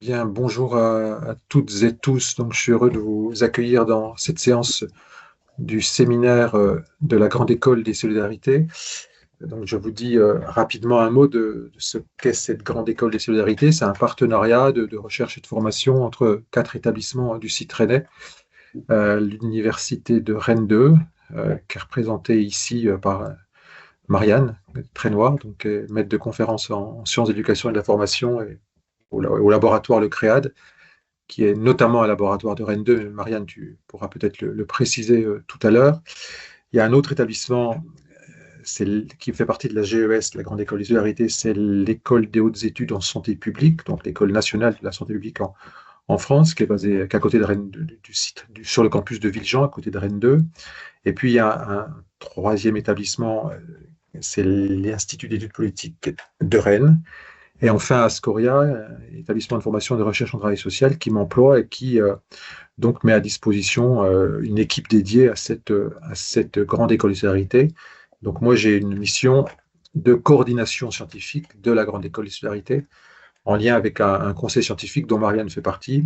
Bien, bonjour à toutes et tous. Donc, je suis heureux de vous accueillir dans cette séance du séminaire de la Grande École des Solidarités. Donc, je vous dis rapidement un mot de ce qu'est cette Grande École des Solidarités. C'est un partenariat de recherche et de formation entre 4 établissements du site rennais. L'Université de Rennes 2, qui est représentée ici par Marianne Trénoir, donc maître de conférence en sciences d'éducation et de la formation et au laboratoire Le Créade, qui est notamment un laboratoire de Rennes 2. Marianne, tu pourras peut-être le préciser tout à l'heure. Il y a un autre établissement qui fait partie de la GES, la Grande École des Solidarités, c'est l'École des hautes études en santé publique, donc l'École nationale de la santé publique en France, qui est à côté de Rennes, du site, sur le campus de Villejean, à côté de Rennes 2. Et puis il y a un troisième établissement, c'est l'Institut d'études politiques de Rennes. Et enfin, Ascoria, établissement de formation et de recherche en travail social, qui m'emploie et qui donc met à disposition une équipe dédiée à cette grande école de solidarité. Donc moi, j'ai une mission de coordination scientifique de la grande école de solidarité, en lien avec un conseil scientifique dont Marianne fait partie,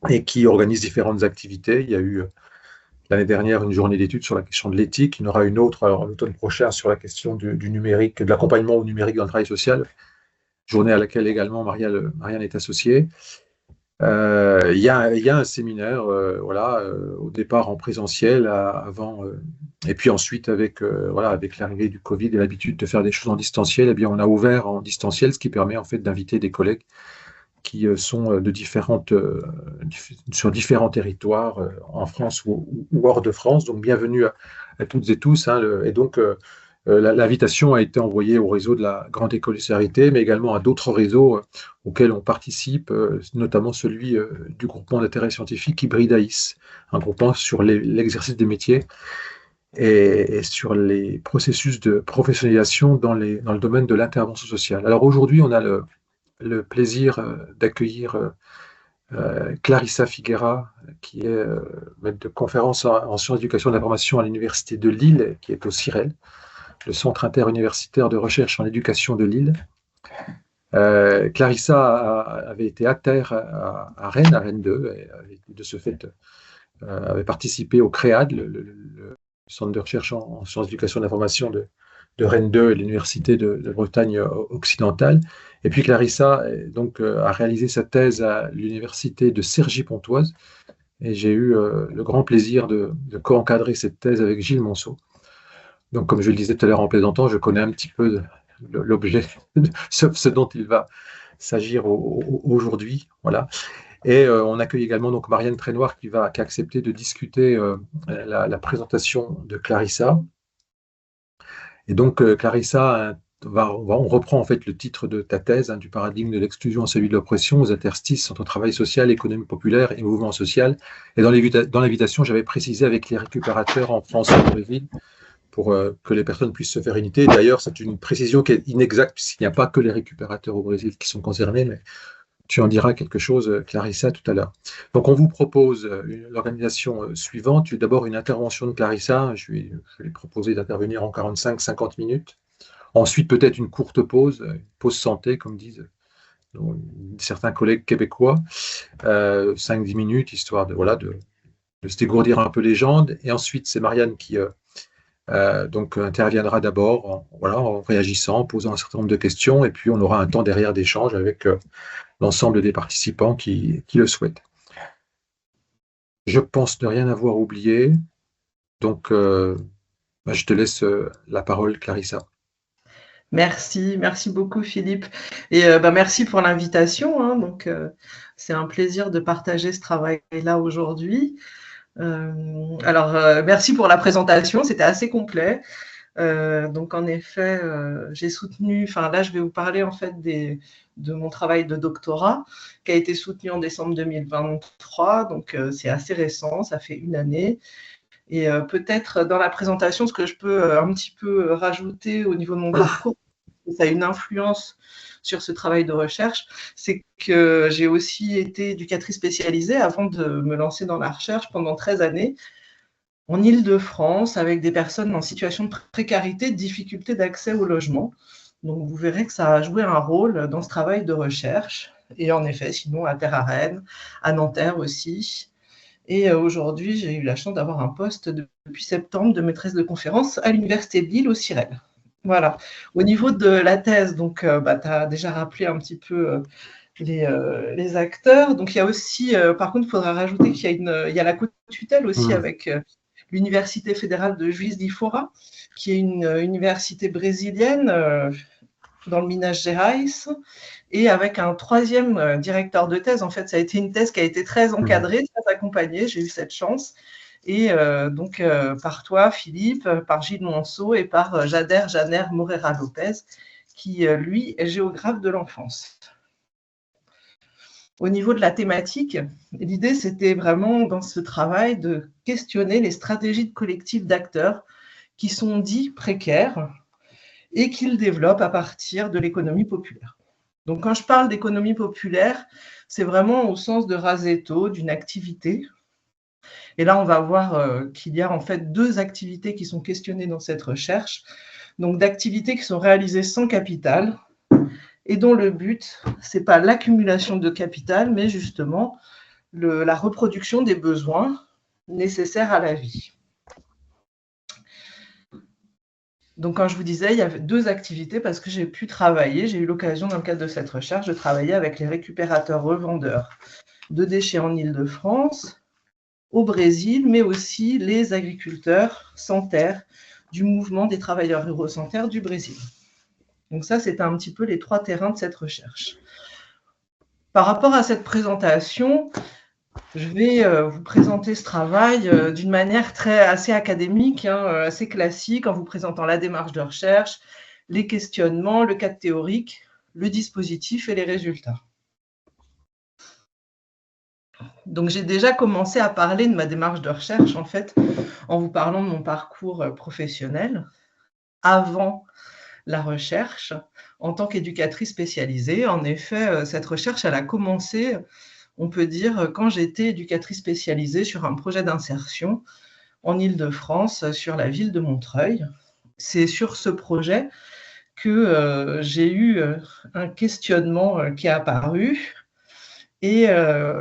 et qui organise différentes activités. Il y a eu l'année dernière une journée d'études sur la question de l'éthique. Il y en aura une autre en l'automne prochain sur la question du numérique, de l'accompagnement au numérique dans le travail social, journée à laquelle également Marianne est associée. Il y a un séminaire, voilà, au départ en présentiel, avant, et puis ensuite voilà, avec l'arrivée du Covid et l'habitude de faire des choses en distanciel, eh bien, on a ouvert en distanciel, ce qui permet en fait d'inviter des collègues qui sont sur différents territoires en France ou hors de France. Donc, bienvenue à toutes et tous, hein, et donc, l'invitation a été envoyée au réseau de la Grande École de Solidarité, mais également à d'autres réseaux auxquels on participe, notamment celui du groupement d'intérêt scientifique Hybridaïs, un groupement sur l'exercice des métiers et sur les processus de professionnalisation dans le domaine de l'intervention sociale. Alors aujourd'hui, on a le plaisir d'accueillir Clarissa Figuera, qui est maître de conférence en sciences d'éducation et de la formation à l'Université de Lille, qui est au CIREL, le Centre interuniversitaire de recherche en éducation de Lille. Clarissa avait été actaire à Rennes 2, et de ce fait avait participé au CREAD, le Centre de recherche en sciences d'éducation et de la formation de Rennes 2 et l'Université de Bretagne occidentale. Et puis Clarissa donc, a réalisé sa thèse à l'Université de Cergy-Pontoise, et j'ai eu le grand plaisir de co-encadrer cette thèse avec Gilles Monceau. Donc, comme je le disais tout à l'heure en plaisantant, je connais un petit peu l'objet, ce dont il va s'agir aujourd'hui. Voilà. Et on accueille également donc Marianne Trénoir qui a accepté de discuter la présentation de Clarissa. Et donc, Clarissa, on reprend en fait le titre de ta thèse, hein, du paradigme de l'exclusion à celui de l'oppression, aux interstices entre travail social, économie populaire et mouvement social. Et dans l'invitation, j'avais précisé avec les récupérateurs en France et au Brésil, pour que les personnes puissent se faire unité. D'ailleurs, c'est une précision qui est inexacte, puisqu'il n'y a pas que les récupérateurs au Brésil qui sont concernés, mais tu en diras quelque chose, Clarissa, tout à l'heure. Donc, on vous propose l'organisation suivante. D'abord, une intervention de Clarissa. Je vais lui proposer d'intervenir en 45-50 minutes. Ensuite, peut-être une courte pause, une pause santé, comme disent certains collègues québécois, 5-10 minutes, histoire voilà, de se dégourdir un peu les jambes. Et ensuite, c'est Marianne qui donc interviendra d'abord en réagissant, en posant un certain nombre de questions, et puis on aura un temps derrière d'échange avec l'ensemble des participants qui le souhaitent. Je pense ne rien avoir oublié, donc je te laisse la parole, Clarissa. Merci beaucoup Philippe. Et merci pour l'invitation, hein. Donc, c'est un plaisir de partager ce travail-là aujourd'hui. Alors, merci pour la présentation, c'était assez complet. Donc, en effet, j'ai soutenu, enfin là, je vais vous parler en fait de mon travail de doctorat qui a été soutenu en décembre 2023. Donc, c'est assez récent, ça fait une année. Et peut-être dans la présentation, ce que je peux un petit peu rajouter au niveau de mon parcours, ça a une influence sur ce travail de recherche, c'est que j'ai aussi été éducatrice spécialisée avant de me lancer dans la recherche pendant 13 années en Île-de-France avec des personnes en situation de précarité, de difficulté d'accès au logement. Donc, vous verrez que ça a joué un rôle dans ce travail de recherche. Et en effet, sinon à Terre à Rennes, à Nanterre aussi. Et aujourd'hui, j'ai eu la chance d'avoir un poste depuis septembre de maîtresse de conférence à l'Université de Lille, au CIREL. Voilà. Au niveau de la thèse, donc, tu as déjà rappelé un petit peu les acteurs. Donc, il y a aussi, par contre, il faudra rajouter qu'il y a la co-tutelle aussi avec l'Université fédérale de Juiz de Fora, qui est une université brésilienne dans le Minas Gerais, et avec un troisième directeur de thèse. En fait, ça a été une thèse qui a été très encadrée, très accompagnée. J'ai eu cette chance. Et donc, par toi, Philippe, par Gilles Monceau et par Jader Moreira Lopez, qui, lui, est géographe de l'enfance. Au niveau de la thématique, l'idée, c'était vraiment, dans ce travail, de questionner les stratégies de collectifs d'acteurs qui sont dits précaires et qu'ils développent à partir de l'économie populaire. Donc, quand je parle d'économie populaire, c'est vraiment au sens de Rasetto, d'une activité. Et là, on va voir qu'il y a en fait 2 activités qui sont questionnées dans cette recherche. Donc, d'activités qui sont réalisées sans capital et dont le but, ce n'est pas l'accumulation de capital, mais justement la reproduction des besoins nécessaires à la vie. Donc, quand je vous disais, il y avait 2 activités parce que j'ai eu l'occasion dans le cadre de cette recherche de travailler avec les récupérateurs revendeurs de déchets en Île-de-France, au Brésil, mais aussi les agriculteurs sans terre du mouvement des travailleurs ruraux sans terre du Brésil. Donc ça, c'était un petit peu les 3 terrains de cette recherche. Par rapport à cette présentation, je vais vous présenter ce travail d'une manière assez académique, assez classique, en vous présentant la démarche de recherche, les questionnements, le cadre théorique, le dispositif et les résultats. Donc, j'ai déjà commencé à parler de ma démarche de recherche, en fait, en vous parlant de mon parcours professionnel avant la recherche en tant qu'éducatrice spécialisée. En effet, cette recherche, elle a commencé, on peut dire, quand j'étais éducatrice spécialisée sur un projet d'insertion en Île-de-France, sur la ville de Montreuil. C'est sur ce projet que j'ai eu un questionnement qui est apparu et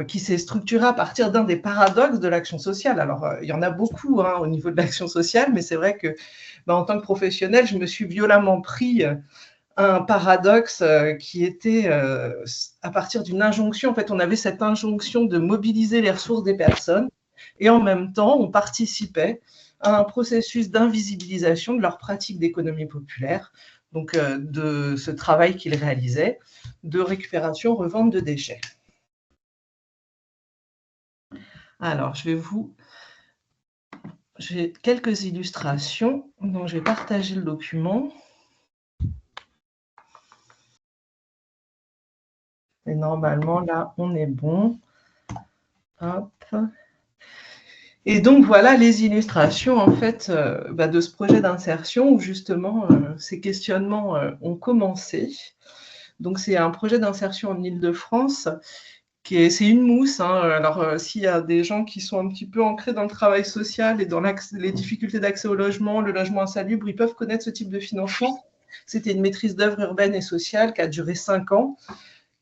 qui s'est structuré à partir d'un des paradoxes de l'action sociale. Alors, il y en a beaucoup au niveau de l'action sociale, mais c'est vrai que en tant que professionnelle, je me suis violemment pris un paradoxe qui était à partir d'une injonction. En fait, on avait cette injonction de mobiliser les ressources des personnes et en même temps, on participait à un processus d'invisibilisation de leurs pratiques d'économie populaire, donc de ce travail qu'ils réalisaient, de récupération, revente de déchets. Alors, j'ai quelques illustrations, donc je vais partager le document. Et normalement, là, on est bon. Hop. Et donc, voilà les illustrations, en fait, de ce projet d'insertion où, justement, ces questionnements ont commencé. Donc, c'est un projet d'insertion en Île-de-France. C'est une mousse. Alors, s'il y a des gens qui sont un petit peu ancrés dans le travail social et dans les difficultés d'accès au logement, le logement insalubre, ils peuvent connaître ce type de financement. C'était une maîtrise d'œuvre urbaine et sociale qui a duré 5 ans,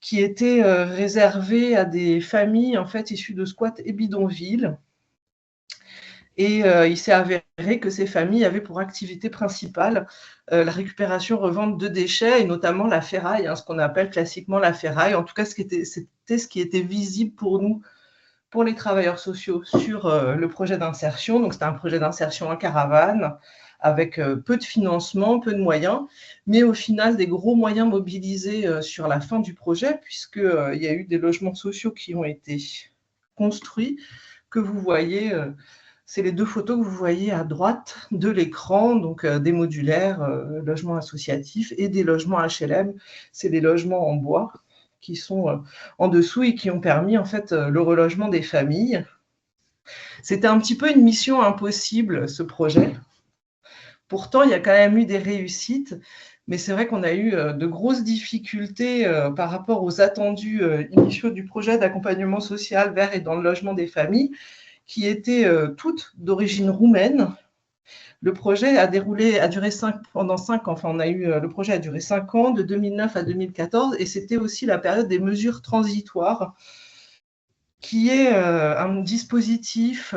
qui était réservée à des familles en fait issues de squats et bidonvilles. Et il s'est avéré que ces familles avaient pour activité principale la récupération-revente de déchets, et notamment la ferraille, ce qu'on appelle classiquement la ferraille. En tout cas, c'était ce qui était visible pour nous, pour les travailleurs sociaux, sur le projet d'insertion. Donc, c'était un projet d'insertion en caravane, avec peu de financement, peu de moyens, mais au final, des gros moyens mobilisés sur la fin du projet, puisqu'il y a eu des logements sociaux qui ont été construits, que vous voyez... c'est les 2 photos que vous voyez à droite de l'écran, donc des modulaires, logements associatifs, et des logements HLM, c'est des logements en bois qui sont en dessous et qui ont permis en fait le relogement des familles. C'était un petit peu une mission impossible, ce projet. Pourtant, il y a quand même eu des réussites, mais c'est vrai qu'on a eu de grosses difficultés par rapport aux attendus initiaux du projet d'accompagnement social vers et dans le logement des familles, qui étaient toutes d'origine roumaine. Le projet a duré pendant 5 ans. Enfin, le projet a duré 5 ans, de 2009 à 2014, et c'était aussi la période des mesures transitoires, qui est un dispositif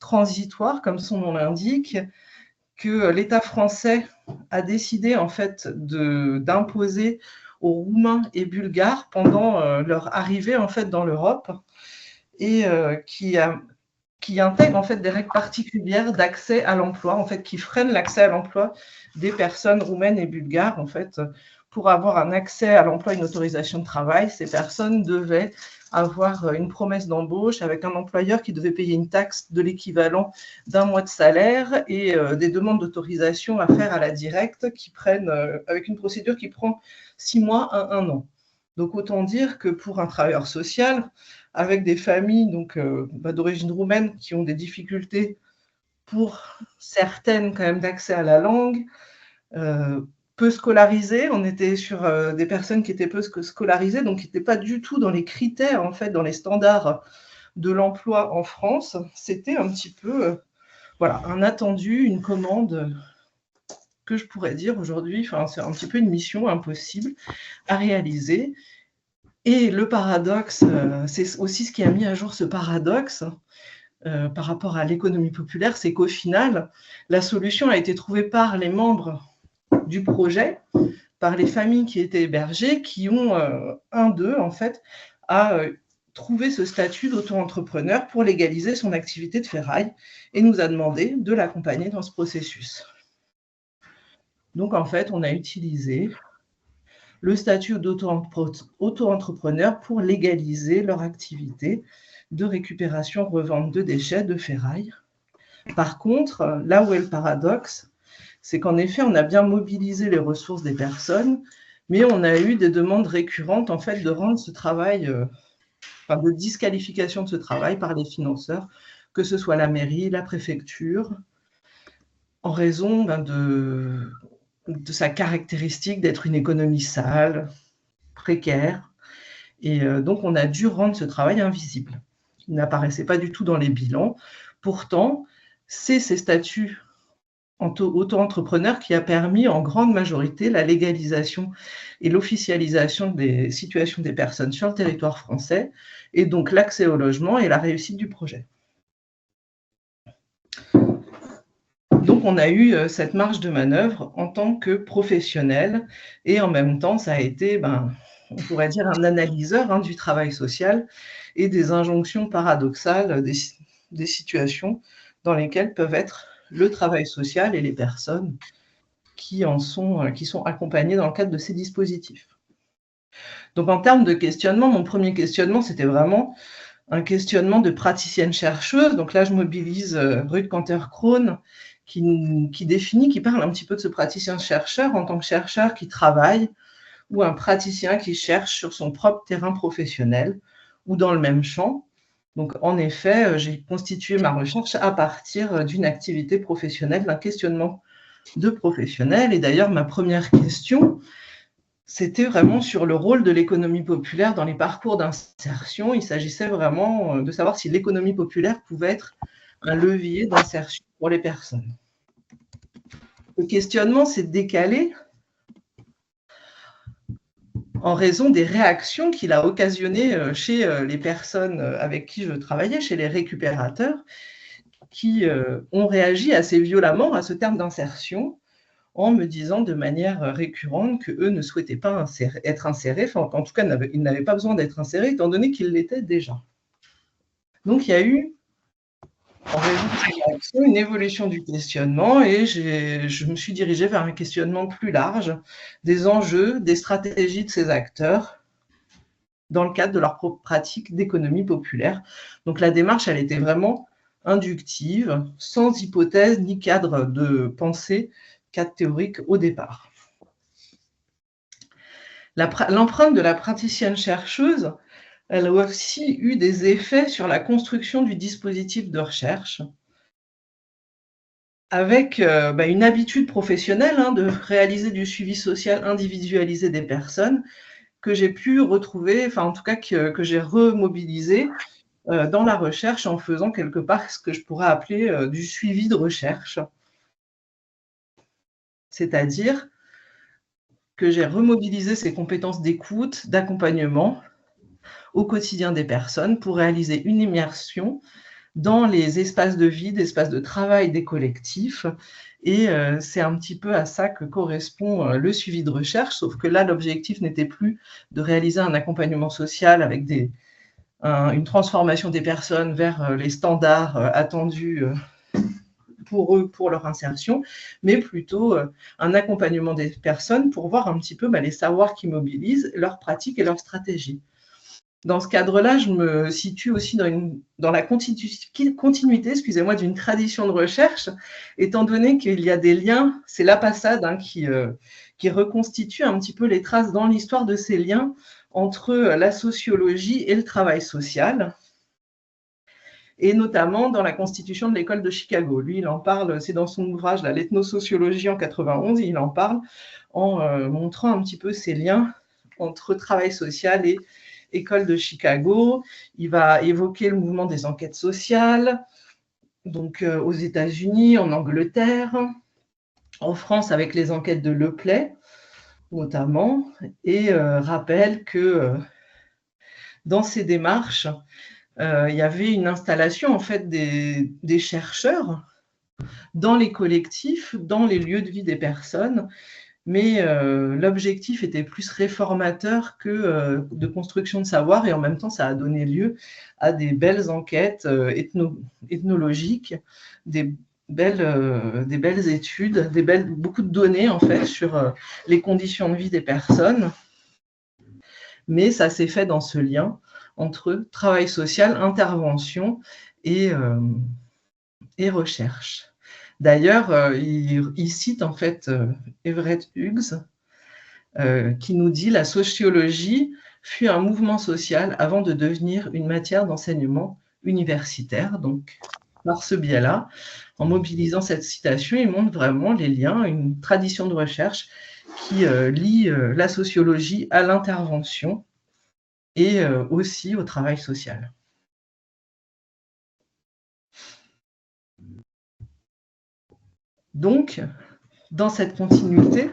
transitoire, comme son nom l'indique, que l'État français a décidé en fait d'imposer aux Roumains et Bulgares pendant leur arrivée en fait dans l'Europe, et qui intègre en fait des règles particulières d'accès à l'emploi, en fait, qui freinent l'accès à l'emploi des personnes roumaines et bulgares. En fait, pour avoir un accès à l'emploi, une autorisation de travail, ces personnes devaient avoir une promesse d'embauche avec un employeur qui devait payer une taxe de l'équivalent d'un mois de salaire, et des demandes d'autorisation à faire à la directe avec une procédure qui prend 6 mois à 1 an. Donc, autant dire que pour un travailleur social, avec des familles d'origine roumaine qui ont des difficultés, pour certaines quand même, d'accès à la langue, peu scolarisées. On était sur des personnes qui étaient peu scolarisées, donc qui n'étaient pas du tout dans les critères, en fait, dans les standards de l'emploi en France. C'était un petit peu un attendu, une commande que je pourrais dire aujourd'hui, c'est un petit peu une mission impossible à réaliser. Et le paradoxe, c'est aussi ce qui a mis à jour ce paradoxe par rapport à l'économie populaire, c'est qu'au final, la solution a été trouvée par les membres du projet, par les familles qui étaient hébergées, qui ont, un d'eux, en fait, a trouvé ce statut d'auto-entrepreneur pour légaliser son activité de ferraille, et nous a demandé de l'accompagner dans ce processus. Donc, en fait, on a utilisé le statut d'auto-entrepreneur pour légaliser leur activité de récupération-revente de déchets de ferraille. Par contre, là où est le paradoxe, c'est qu'en effet, on a bien mobilisé les ressources des personnes, mais on a eu des demandes récurrentes, en fait, de rendre ce travail, de disqualification de ce travail par les financeurs, que ce soit la mairie, la préfecture, en raison de sa caractéristique d'être une économie sale, précaire. Et donc, on a dû rendre ce travail invisible. Il n'apparaissait pas du tout dans les bilans. Pourtant, c'est ces statuts auto-entrepreneurs qui a permis en grande majorité la légalisation et l'officialisation des situations des personnes sur le territoire français, et donc l'accès au logement et la réussite du projet. Donc, on a eu cette marge de manœuvre en tant que professionnel, et en même temps, ça a été, on pourrait dire, un analyseur du travail social et des injonctions paradoxales des situations dans lesquelles peuvent être le travail social et les personnes qui sont accompagnées dans le cadre de ces dispositifs. Donc, en termes de questionnement, mon premier questionnement, c'était vraiment un questionnement de praticienne-chercheuse. Donc là, je mobilise Ruth Canter-Krohn, qui parle un petit peu de ce praticien-chercheur en tant que chercheur qui travaille, ou un praticien qui cherche sur son propre terrain professionnel ou dans le même champ. Donc, en effet, j'ai constitué ma recherche à partir d'une activité professionnelle, d'un questionnement de professionnel. Et d'ailleurs, ma première question, c'était vraiment sur le rôle de l'économie populaire dans les parcours d'insertion. Il s'agissait vraiment de savoir si l'économie populaire pouvait être un levier d'insertion pour les personnes. Le questionnement s'est décalé en raison des réactions qu'il a occasionnées chez les personnes avec qui je travaillais, chez les récupérateurs, qui ont réagi assez violemment à ce terme d'insertion, en me disant de manière récurrente qu'eux ne souhaitaient pas être insérés, en tout cas, ils n'avaient pas besoin d'être insérés, étant donné qu'ils l'étaient déjà. Donc, il y a eu, en raison de ces réactions, une évolution du questionnement, et je me suis dirigée vers un questionnement plus large des enjeux, des stratégies de ces acteurs dans le cadre de leur propre pratique d'économie populaire. Donc, la démarche, elle était vraiment inductive, sans hypothèse ni cadre de pensée, cadre théorique au départ. L'empreinte de la praticienne-chercheuse, elle a aussi eu des effets sur la construction du dispositif de recherche, avec une habitude professionnelle de réaliser du suivi social individualisé des personnes, que j'ai pu retrouver, en tout cas que j'ai remobilisé dans la recherche, en faisant quelque part ce que je pourrais appeler du suivi de recherche. C'est-à-dire que j'ai remobilisé ces compétences d'écoute, d'accompagnement au quotidien des personnes pour réaliser une immersion dans les espaces de vie, d'espaces de travail des collectifs. Et c'est un petit peu à ça que correspond le suivi de recherche, sauf que là, l'objectif n'était plus de réaliser un accompagnement social avec une transformation des personnes vers les standards attendus pour eux, pour leur insertion, mais plutôt un accompagnement des personnes pour voir un petit peu les savoirs qui mobilisent, leurs pratiques et leurs stratégies. Dans ce cadre-là, je me situe aussi dans la continuité, excusez-moi, d'une tradition de recherche, étant donné qu'il y a des liens, c'est la Passade qui reconstitue un petit peu les traces dans l'histoire de ces liens entre la sociologie et le travail social, et notamment dans la constitution de l'école de Chicago. Lui, il en parle, c'est dans son ouvrage, l'Ethnosociologie en 91, il en parle en montrant un petit peu ces liens entre travail social et école de Chicago. Il va évoquer le mouvement des enquêtes sociales, donc aux États-Unis, en Angleterre, en France avec les enquêtes de Le Play, notamment, et rappelle que dans ces démarches, il y avait une installation en fait des chercheurs dans les collectifs, dans les lieux de vie des personnes, mais l'objectif était plus réformateur que de construction de savoir, et en même temps, ça a donné lieu à des belles enquêtes ethnologiques, des belles études, beaucoup de données en fait sur les conditions de vie des personnes, mais ça s'est fait dans ce lien entre travail social, intervention et recherche. D'ailleurs, il cite en fait Everett Hughes, qui nous dit « La sociologie fut un mouvement social avant de devenir une matière d'enseignement universitaire ». Donc, par ce biais-là, en mobilisant cette citation, il montre vraiment les liens, une tradition de recherche qui lie la sociologie à l'intervention et aussi au travail social. Donc, dans cette continuité,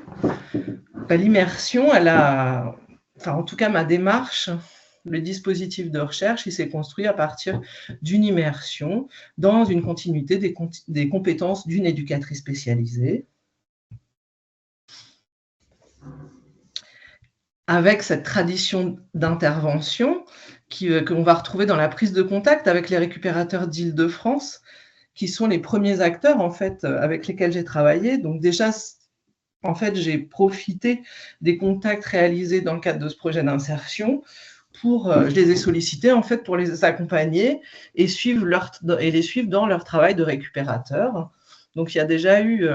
l'immersion, en tout cas ma démarche, le dispositif de recherche, il s'est construit à partir d'une immersion dans une continuité des compétences d'une éducatrice spécialisée, avec cette tradition d'intervention qu'on va retrouver dans la prise de contact avec les récupérateurs d'Île-de-France, qui sont les premiers acteurs en fait avec lesquels j'ai travaillé. Donc déjà, en fait, j'ai profité des contacts réalisés dans le cadre de ce projet d'insertion je les ai sollicités en fait pour les accompagner et les suivre dans leur travail de récupérateur. Donc il y a déjà eu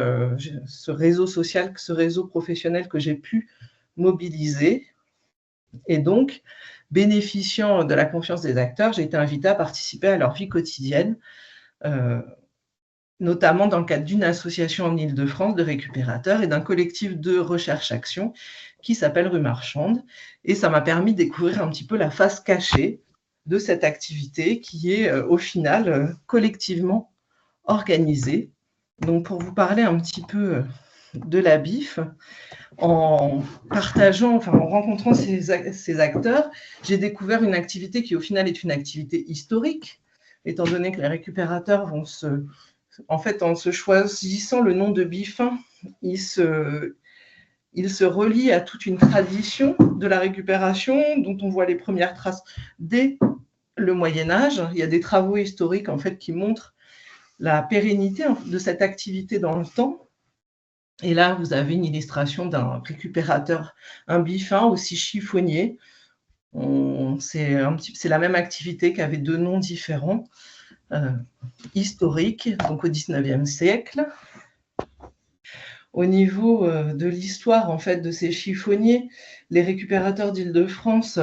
ce réseau social, ce réseau professionnel que j'ai pu mobiliser, et donc bénéficiant de la confiance des acteurs, j'ai été invitée à participer à leur vie quotidienne, notamment dans le cadre d'une association en Île-de-France de récupérateurs et d'un collectif de recherche-action qui s'appelle Rue Marchande. Et ça m'a permis de découvrir un petit peu la face cachée de cette activité qui est au final collectivement organisée. Donc pour vous parler un petit peu de la BIF, en rencontrant ces acteurs, j'ai découvert une activité qui au final est une activité historique, étant donné que les récupérateurs vont en fait, en se choisissant le nom de BIF1, ils se relient à toute une tradition de la récupération dont on voit les premières traces dès le Moyen-Âge. Il y a des travaux historiques en fait, qui montrent la pérennité de cette activité dans le temps. Et là, vous avez une illustration d'un récupérateur, un BIF1 aussi chiffonnier. C'est la même activité qui avait deux noms différents. Historique, donc au XIXe siècle. Au niveau de l'histoire en fait, de ces chiffonniers, les récupérateurs d'Île-de-France,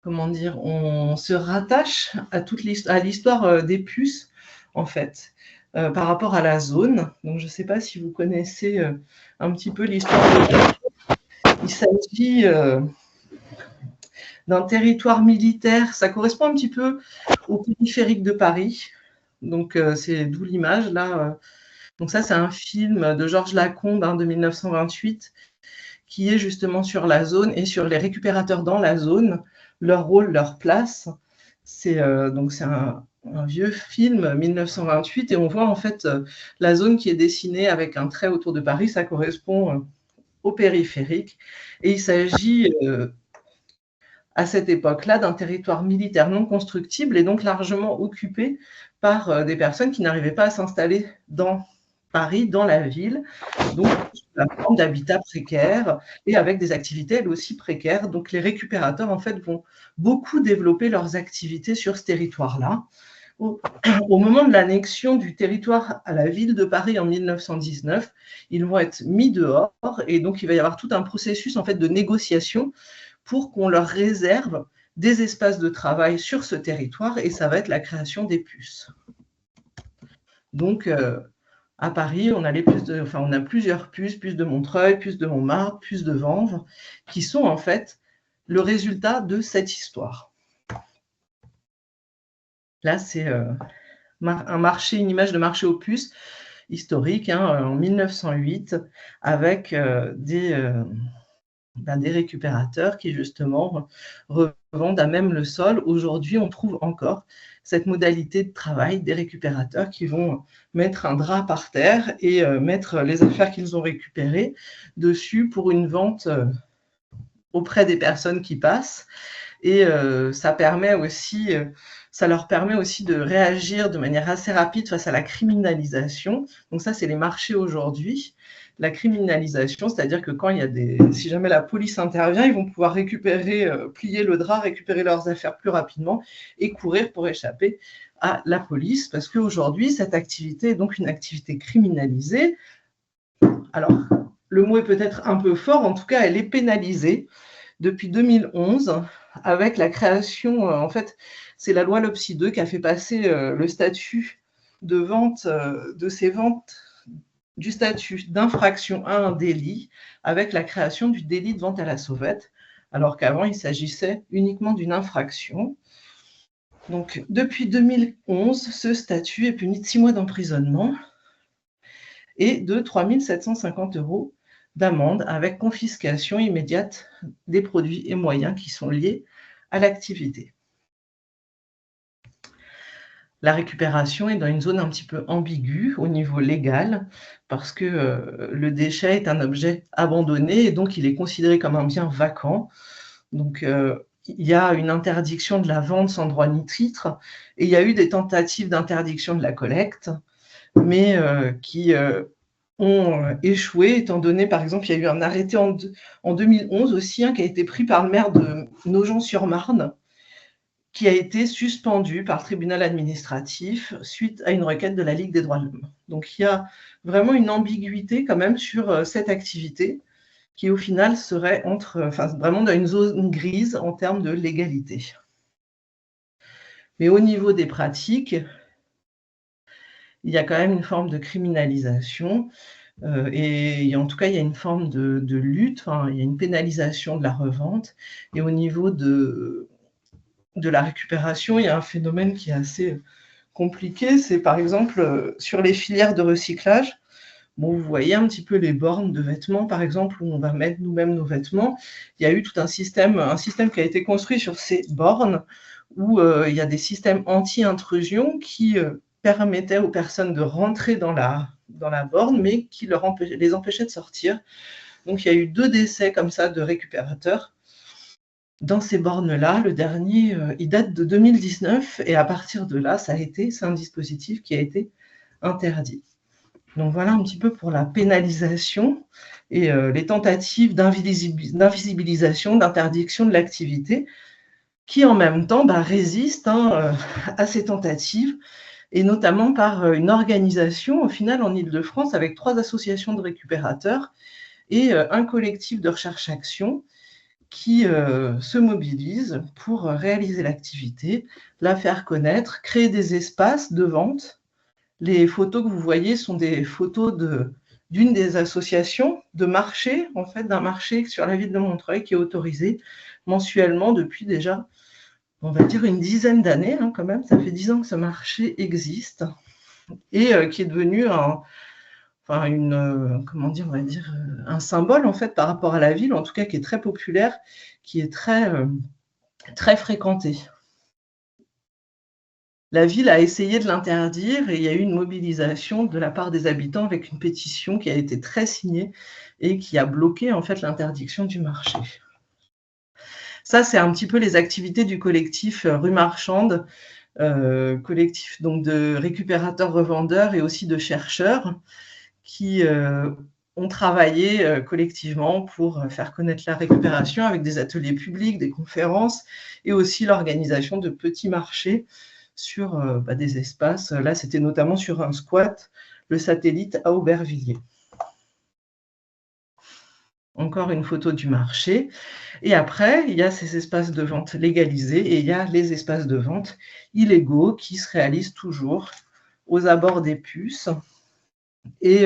on se rattache à l'histoire des puces, en fait, par rapport à la zone. Donc, je ne sais pas si vous connaissez un petit peu l'histoire de... Il s'agit d'un territoire militaire, ça correspond un petit peu au périphérique de Paris, donc c'est d'où l'image là, Donc ça, c'est un film de Georges Lacombe de 1928 qui est justement sur la zone et sur les récupérateurs dans la zone, leur rôle, leur place. C'est un vieux film 1928 et on voit en fait la zone qui est dessinée avec un trait autour de Paris, ça correspond au périphérique. Et il s'agit à cette époque-là d'un territoire militaire non constructible et donc largement occupé par des personnes qui n'arrivaient pas à s'installer dans Paris, dans la ville, donc sous la forme d'habitat précaire et avec des activités elles aussi précaires. Donc les récupérateurs en fait vont beaucoup développer leurs activités sur ce territoire-là. Au moment de l'annexion du territoire à la ville de Paris en 1919, ils vont être mis dehors et donc il va y avoir tout un processus en fait de négociation pour qu'on leur réserve des espaces de travail sur ce territoire et ça va être la création des puces. Donc à Paris, on a plusieurs puces de Montreuil, puces de Montmartre, puces de Vanves, qui sont en fait le résultat de cette histoire. Là, c'est une image de marché aux puces historique en 1908 avec des récupérateurs qui justement revendent à même le sol. Aujourd'hui, on trouve encore cette modalité de travail des récupérateurs qui vont mettre un drap par terre et mettre les affaires qu'ils ont récupérées dessus pour une vente auprès des personnes qui passent. Et ça leur permet aussi de réagir de manière assez rapide face à la criminalisation. Donc ça, c'est les marchés aujourd'hui. La criminalisation, c'est-à-dire que si jamais la police intervient, ils vont pouvoir plier le drap, récupérer leurs affaires plus rapidement et courir pour échapper à la police, parce qu'aujourd'hui, cette activité est donc une activité criminalisée. Alors, le mot est peut-être un peu fort, en tout cas, elle est pénalisée depuis 2011 avec la création, en fait, c'est la loi LOPSI 2 qui a fait passer le statut de vente, de ces ventes, du statut d'infraction à un délit, avec la création du délit de vente à la sauvette, alors qu'avant, il s'agissait uniquement d'une infraction. Donc, depuis 2011, ce statut est puni de 6 mois d'emprisonnement et de 3 750 € d'amende avec confiscation immédiate des produits et moyens qui sont liés à l'activité. La récupération est dans une zone un petit peu ambiguë au niveau légal parce que le déchet est un objet abandonné et donc il est considéré comme un bien vacant. Donc il y a une interdiction de la vente sans droit ni titre et il y a eu des tentatives d'interdiction de la collecte, mais qui ont échoué, étant donné, par exemple, il y a eu un arrêté en 2011 aussi qui a été pris par le maire de Nogent-sur-Marne, qui a été suspendu par le tribunal administratif suite à une requête de la Ligue des droits de l'homme. Donc il y a vraiment une ambiguïté quand même sur cette activité qui au final serait vraiment dans une zone grise en termes de légalité. Mais au niveau des pratiques, il y a quand même une forme de criminalisation et en tout cas, il y a une forme de lutte, il y a une pénalisation de la revente. Et au niveau de la récupération, il y a un phénomène qui est assez compliqué. C'est par exemple sur les filières de recyclage. Bon, vous voyez un petit peu les bornes de vêtements, par exemple, où on va mettre nous-mêmes nos vêtements. Il y a eu tout un système qui a été construit sur ces bornes où il y a des systèmes anti-intrusion qui permettaient aux personnes de rentrer dans la borne, mais qui les empêchaient de sortir. Donc, il y a eu 2 décès comme ça de récupérateurs dans ces bornes-là. Le dernier, il date de 2019 et à partir de là, c'est un dispositif qui a été interdit. Donc voilà un petit peu pour la pénalisation et les tentatives d'invisibilisation, d'interdiction de l'activité qui en même temps résistent à ces tentatives et notamment par une organisation au final en Île-de-France avec 3 associations de récupérateurs et un collectif de recherche-action qui se mobilisent pour réaliser l'activité, la faire connaître, créer des espaces de vente. Les photos que vous voyez sont des photos d'une des associations de marché, en fait, d'un marché sur la ville de Montreuil qui est autorisé mensuellement depuis déjà, on va dire, une dizaine d'années quand même. Ça fait 10 ans que ce marché existe et qui est devenu comment dire, on va dire, un symbole en fait par rapport à la ville, en tout cas qui est très populaire, qui est très fréquenté. La ville a essayé de l'interdire et il y a eu une mobilisation de la part des habitants avec une pétition qui a été très signée et qui a bloqué en fait l'interdiction du marché. Ça, c'est un petit peu les activités du collectif Rue Marchande, collectif donc de récupérateurs-revendeurs et aussi de chercheurs qui ont travaillé collectivement pour faire connaître la récupération avec des ateliers publics, des conférences et aussi l'organisation de petits marchés sur des espaces. Là, c'était notamment sur un squat, le Satellite à Aubervilliers. Encore une photo du marché. Et après, il y a ces espaces de vente légalisés et il y a les espaces de vente illégaux qui se réalisent toujours aux abords des puces et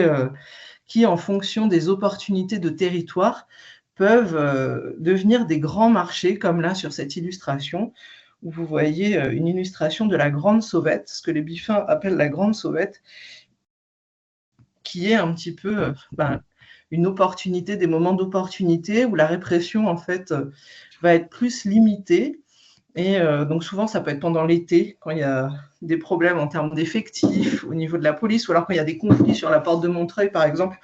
qui, en fonction des opportunités de territoire, peuvent devenir des grands marchés, comme là sur cette illustration, où vous voyez une illustration de la Grande Sauvette, ce que les Biffins appellent la Grande Sauvette, qui est un petit peu une opportunité, des moments d'opportunité où la répression, en fait, va être plus limitée. Et donc souvent, ça peut être pendant l'été, quand il y a des problèmes en termes d'effectifs au niveau de la police, ou alors quand il y a des conflits sur la porte de Montreuil, par exemple,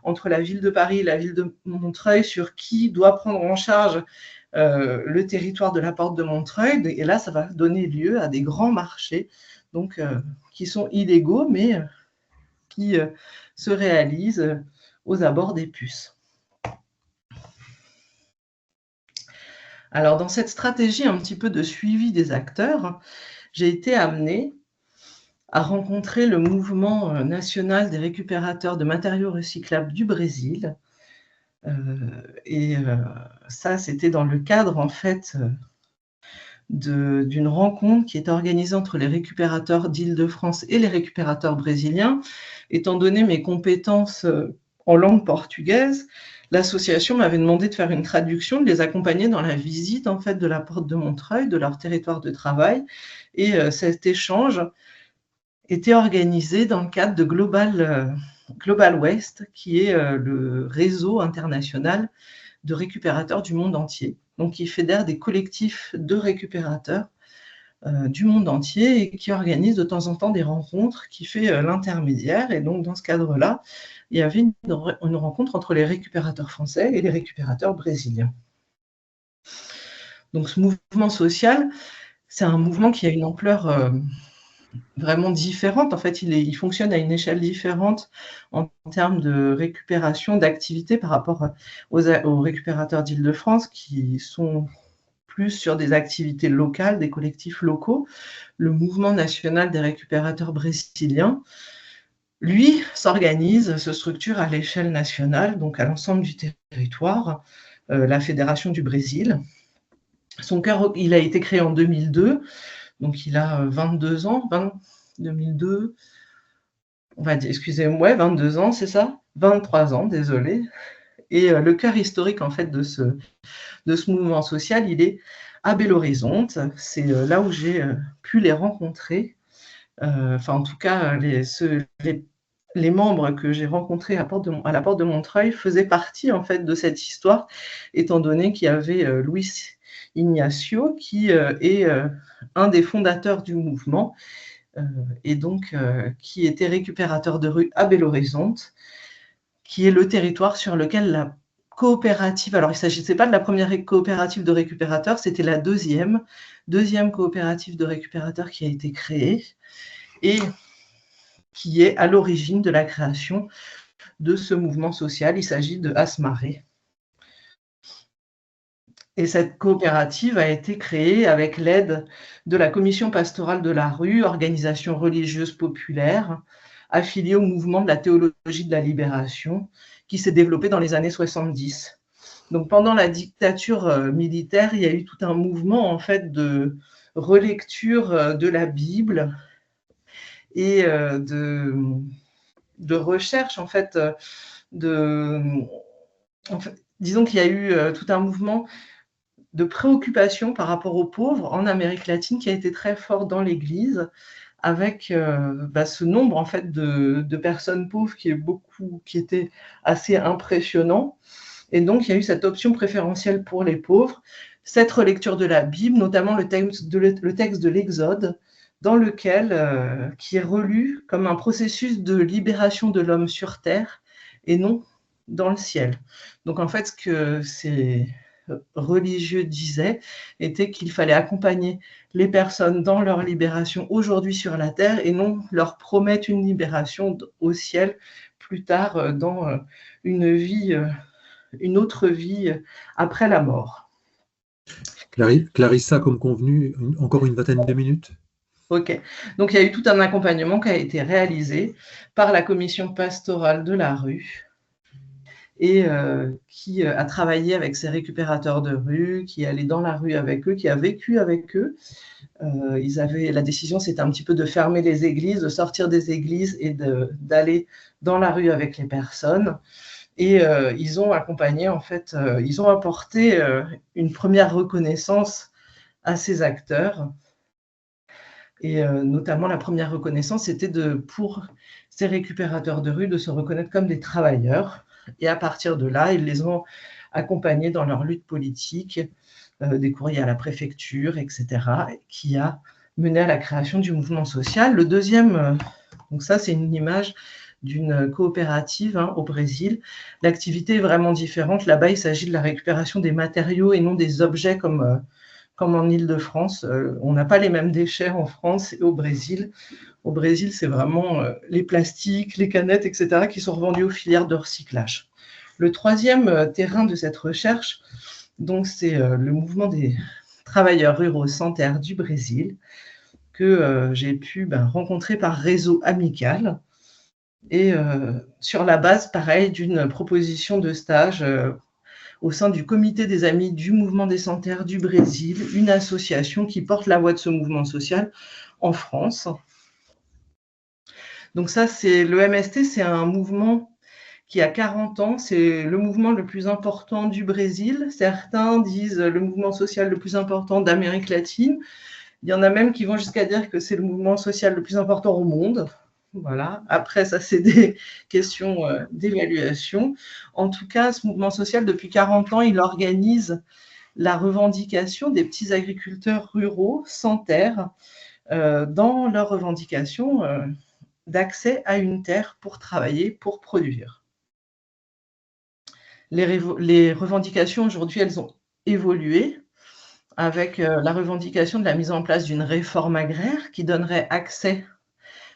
entre la ville de Paris et la ville de Montreuil, sur qui doit prendre en charge le territoire de la porte de Montreuil. Et là, ça va donner lieu à des grands marchés, donc, qui sont illégaux, mais qui se réalisent aux abords des puces. Alors, dans cette stratégie un petit peu de suivi des acteurs, j'ai été amenée à rencontrer le mouvement national des récupérateurs de matériaux recyclables du Brésil. Ça, c'était dans le cadre, en fait, d'une rencontre qui est organisée entre les récupérateurs d'Île-de-France et les récupérateurs brésiliens. Étant donné mes compétences en langue portugaise, l'association m'avait demandé de faire une traduction, de les accompagner dans la visite en fait de la porte de Montreuil, de leur territoire de travail. Et cet échange était organisé dans le cadre de Global Waste, qui est le réseau international de récupérateurs du monde entier. Donc, qui fédère des collectifs de récupérateurs du monde entier et qui organise de temps en temps des rencontres, qui fait l'intermédiaire. Et donc, dans ce cadre-là, il y avait une rencontre entre les récupérateurs français et les récupérateurs brésiliens. Donc, ce mouvement social, c'est un mouvement qui a une ampleur vraiment différente. En fait, il fonctionne à une échelle différente en termes de récupération, d'activité par rapport aux récupérateurs d'Île-de-France qui sont plus sur des activités locales, des collectifs locaux. Le mouvement national des récupérateurs brésiliens, lui, s'organise, se structure à l'échelle nationale, donc à l'ensemble du territoire, la Fédération du Brésil. Son cœur, il a été créé en 2002, donc il a 22 ans, 2002, on va dire, excusez-moi, ouais, 22 ans, c'est ça, 23 ans, désolé. Et le cœur historique, en fait, de ce mouvement social, il est à Belo Horizonte. C'est là où j'ai pu les rencontrer. Enfin, en tout cas, les membres que j'ai rencontrés à la porte de Montreuil faisaient partie, en fait, de cette histoire, étant donné qu'il y avait Luis Ignacio, qui est un des fondateurs du mouvement, et donc qui était récupérateur de rue à Belo Horizonte, qui est le territoire sur lequel la coopérative, alors il ne s'agissait pas de la première coopérative de récupérateurs, c'était la deuxième coopérative de récupérateurs qui a été créée et qui est à l'origine de la création de ce mouvement social. Il s'agit de Asmaré. Et cette coopérative a été créée avec l'aide de la Commission pastorale de la rue, organisation religieuse populaire, affiliée au mouvement de la théologie de la libération, qui s'est développé dans les années 70. Donc pendant la dictature militaire, il y a eu tout un mouvement en fait de relecture de la Bible et de recherche en fait disons qu'il y a eu tout un mouvement de préoccupation par rapport aux pauvres en Amérique latine qui a été très fort dans l'Église, avec ce nombre en fait de personnes pauvres qui était assez impressionnant. Et donc, il y a eu cette option préférentielle pour les pauvres, cette relecture de la Bible, notamment le texte de l'Exode, dans lequel, qui est relu comme un processus de libération de l'homme sur terre et non dans le ciel. Donc, en fait, ce que ces religieux disaient était qu'il fallait accompagner les personnes dans leur libération aujourd'hui sur la terre et non leur promettre une libération au ciel plus tard dans une vie, une autre vie après la mort. Clarissa, comme convenu, encore une vingtaine de minutes. Ok, donc il y a eu tout un accompagnement qui a été réalisé par la commission pastorale de la rue et qui a travaillé avec ces récupérateurs de rue, qui allait dans la rue avec eux, qui a vécu avec eux. La décision, c'était un petit peu de fermer les églises, de sortir des églises et d'aller dans la rue avec les personnes. Et ils ont accompagné, en fait, ils ont apporté une première reconnaissance à ces acteurs. Et notamment, la première reconnaissance, c'était pour ces récupérateurs de rue de se reconnaître comme des travailleurs. Et à partir de là, ils les ont accompagnés dans leur lutte politique, des courriers à la préfecture, etc., qui a mené à la création du mouvement social. Le deuxième, donc ça, c'est une image d'une coopérative au Brésil. L'activité est vraiment différente. Là-bas, il s'agit de la récupération des matériaux et non des objets comme en Île-de-France. On n'a pas les mêmes déchets en France et au Brésil. Au Brésil, c'est vraiment les plastiques, les canettes, etc., qui sont revendus aux filières de recyclage. Le troisième terrain de cette recherche, donc, c'est le mouvement des travailleurs ruraux sans terre du Brésil que j'ai pu rencontrer par réseau amical et sur la base, pareil, d'une proposition de stage au sein du comité des amis du mouvement des sans-terre du Brésil, une association qui porte la voix de ce mouvement social en France. Donc ça, le MST, c'est un mouvement qui a 40 ans, c'est le mouvement le plus important du Brésil. Certains disent le mouvement social le plus important d'Amérique latine. Il y en a même qui vont jusqu'à dire que c'est le mouvement social le plus important au monde. Voilà. Après, ça, c'est des questions d'évaluation. En tout cas, ce mouvement social, depuis 40 ans, il organise la revendication des petits agriculteurs ruraux sans terre dans leur revendication d'accès à une terre pour travailler, pour produire. Les revendications, aujourd'hui, elles ont évolué avec la revendication de la mise en place d'une réforme agraire qui donnerait accès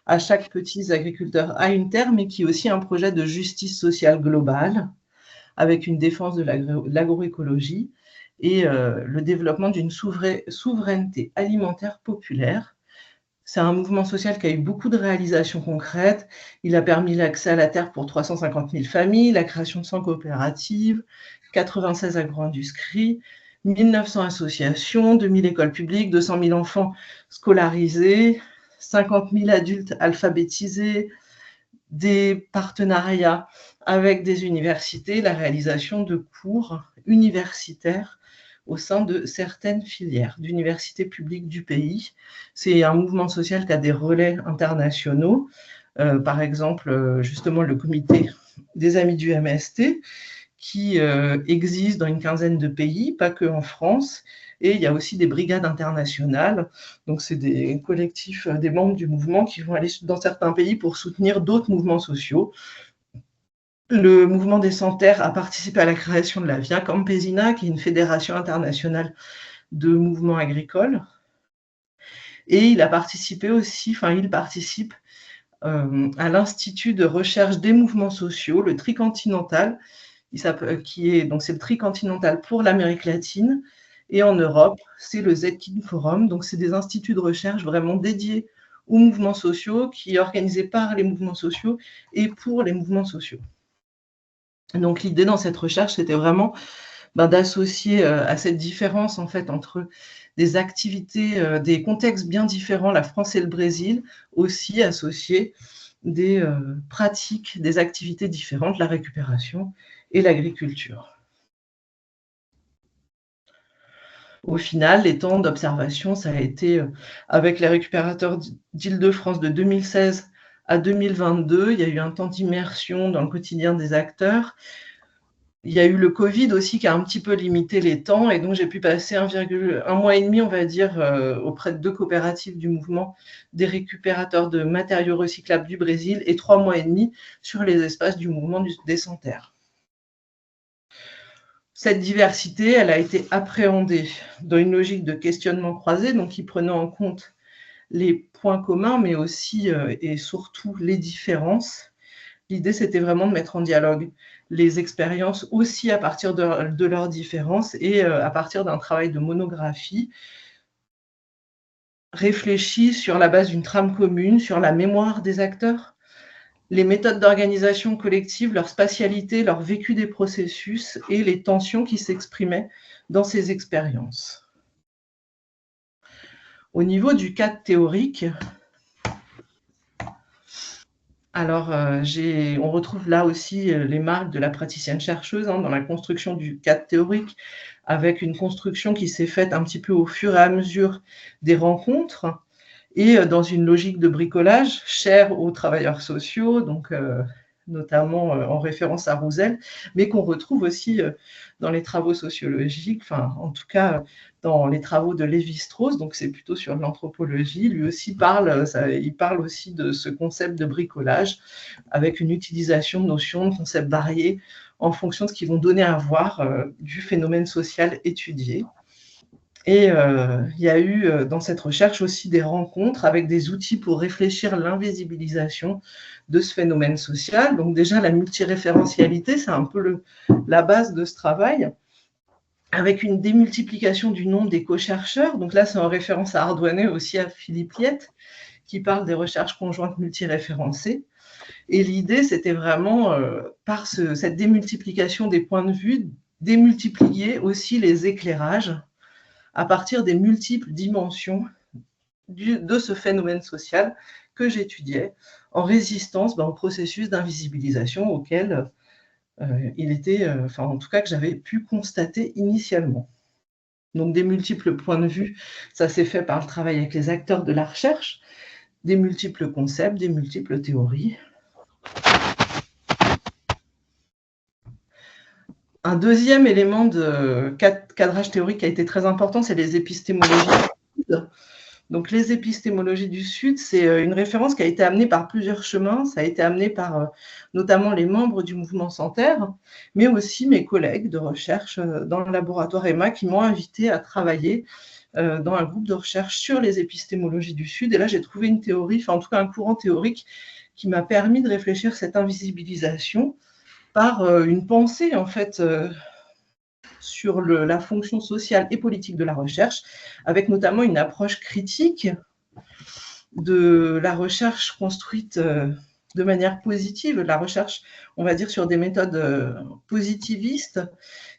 à chaque petit agriculteur à une terre, mais qui est aussi un projet de justice sociale globale avec une défense de l'agroécologie et le développement d'une souveraineté alimentaire populaire. C'est un mouvement social qui a eu beaucoup de réalisations concrètes. Il a permis l'accès à la terre pour 350 000 familles, la création de 100 coopératives, 96 agro-industries, 1900 associations, 2000 écoles publiques, 200 000 enfants scolarisés, 50 000 adultes alphabétisés, des partenariats avec des universités, la réalisation de cours universitaires au sein de certaines filières d'universités publiques du pays. C'est un mouvement social qui a des relais internationaux, par exemple, justement, le comité des amis du MST, qui existe dans une quinzaine de pays, pas que en France, et il y a aussi des brigades internationales, donc c'est des collectifs, des membres du mouvement qui vont aller dans certains pays pour soutenir d'autres mouvements sociaux. Le mouvement des sans-terre a participé à la création de la Via Campesina, qui est une fédération internationale de mouvements agricoles. Et il a participé aussi, il participe à l'Institut de recherche des mouvements sociaux, le Tricontinental, donc c'est le Tricontinental pour l'Amérique latine. Et en Europe, c'est le Zetkin Forum. Donc, c'est des instituts de recherche vraiment dédiés aux mouvements sociaux, qui est organisé par les mouvements sociaux et pour les mouvements sociaux. Donc l'idée dans cette recherche, c'était vraiment d'associer à cette différence en fait entre des activités, des contextes bien différents, la France et le Brésil, aussi associer des pratiques, des activités différentes, la récupération et l'agriculture. Au final, les temps d'observation, ça a été, avec les récupérateurs d'Île-de-France de 2016 à 2022, il y a eu un temps d'immersion dans le quotidien des acteurs. Il y a eu le Covid aussi qui a un petit peu limité les temps et donc j'ai pu passer 1 mois et demi, on va dire, auprès de 2 coopératives du mouvement des récupérateurs de matériaux recyclables du Brésil et 3 mois et demi sur les espaces du mouvement des Sans-Terre. Cette diversité, elle a été appréhendée dans une logique de questionnement croisé, donc qui prenait en compte les points communs, mais aussi et surtout les différences. L'idée, c'était vraiment de mettre en dialogue les expériences aussi à partir de leurs différences et à partir d'un travail de monographie réfléchi sur la base d'une trame commune, sur la mémoire des acteurs, les méthodes d'organisation collective, leur spatialité, leur vécu des processus et les tensions qui s'exprimaient dans ces expériences. Au niveau du cadre théorique, alors on retrouve là aussi les marques de la praticienne chercheuse dans la construction du cadre théorique, avec une construction qui s'est faite un petit peu au fur et à mesure des rencontres et dans une logique de bricolage chère aux travailleurs sociaux, donc notamment en référence à Roussel, mais qu'on retrouve aussi dans les travaux sociologiques, enfin en tout cas dans les travaux de Lévi-Strauss, donc c'est plutôt sur l'anthropologie. Lui aussi il parle aussi de ce concept de bricolage avec une utilisation de notions, de concepts variés en fonction de ce qu'ils vont donner à voir du phénomène social étudié. Et il y a eu dans cette recherche aussi des rencontres avec des outils pour réfléchir l'invisibilisation de ce phénomène social. Donc déjà, la multiréférentialité, c'est un peu la base de ce travail, avec une démultiplication du nombre des co-chercheurs. Donc là, c'est en référence à Ardouanet, aussi à Philippe Liette, qui parle des recherches conjointes multiréférencées. Et l'idée, c'était vraiment, par cette démultiplication des points de vue, démultiplier aussi les éclairages à partir des multiples dimensions de ce phénomène social que j'étudiais en résistance au processus d'invisibilisation auquel il était, en tout cas que j'avais pu constater initialement. Donc des multiples points de vue, ça s'est fait par le travail avec les acteurs de la recherche, des multiples concepts, des multiples théories. Un deuxième élément de cadrage théorique qui a été très important, c'est les épistémologies du Sud. Donc, les épistémologies du Sud, c'est une référence qui a été amenée par plusieurs chemins. Ça a été amené par notamment les membres du mouvement Sans-Terre, mais aussi mes collègues de recherche dans le laboratoire EMA qui m'ont invité à travailler dans un groupe de recherche sur les épistémologies du Sud. Et là, j'ai trouvé une théorie, en tout cas un courant théorique qui m'a permis de réfléchir cette invisibilisation par une pensée, en fait, sur la fonction sociale et politique de la recherche, avec notamment une approche critique de la recherche construite de manière positive, la recherche, on va dire, sur des méthodes positivistes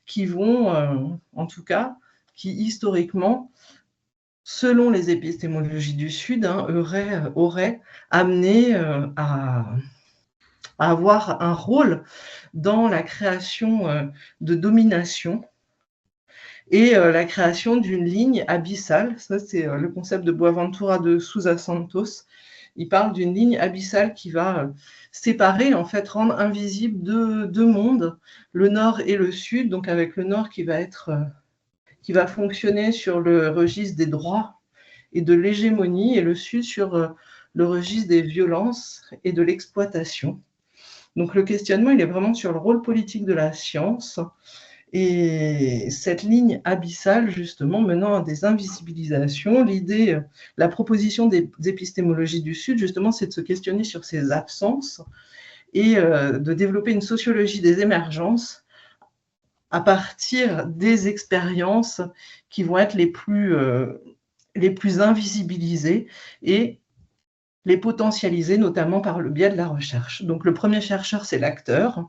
qui vont, en tout cas, qui historiquement, selon les épistémologies du Sud, auraient amené à avoir un rôle dans la création de domination et la création d'une ligne abyssale. Ça, c'est le concept de Boaventura de Sousa Santos. Il parle d'une ligne abyssale qui va séparer, en fait, rendre invisible deux mondes, le nord et le sud, donc avec le nord qui va fonctionner sur le registre des droits et de l'hégémonie, et le sud sur le registre des violences et de l'exploitation. Donc le questionnement, il est vraiment sur le rôle politique de la science et cette ligne abyssale, justement, menant à des invisibilisations. L'idée, la proposition des épistémologies du Sud, justement, c'est de se questionner sur ces absences et de développer une sociologie des émergences à partir des expériences qui vont être les plus invisibilisées et les potentialiser, notamment par le biais de la recherche. Donc le premier chercheur, c'est l'acteur.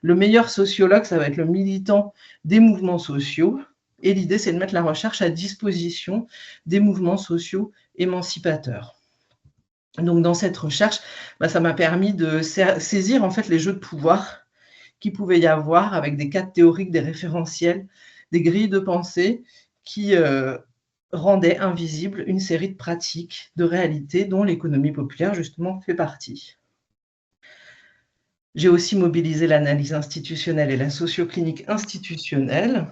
Le meilleur sociologue, ça va être le militant des mouvements sociaux. Et l'idée, c'est de mettre la recherche à disposition des mouvements sociaux émancipateurs. Donc dans cette recherche, ça m'a permis de saisir en fait les jeux de pouvoir qu'il pouvait y avoir avec des cadres théoriques, des référentiels, des grilles de pensée qui rendait invisible une série de pratiques, de réalités dont l'économie populaire, justement, fait partie. J'ai aussi mobilisé l'analyse institutionnelle et la socioclinique institutionnelle.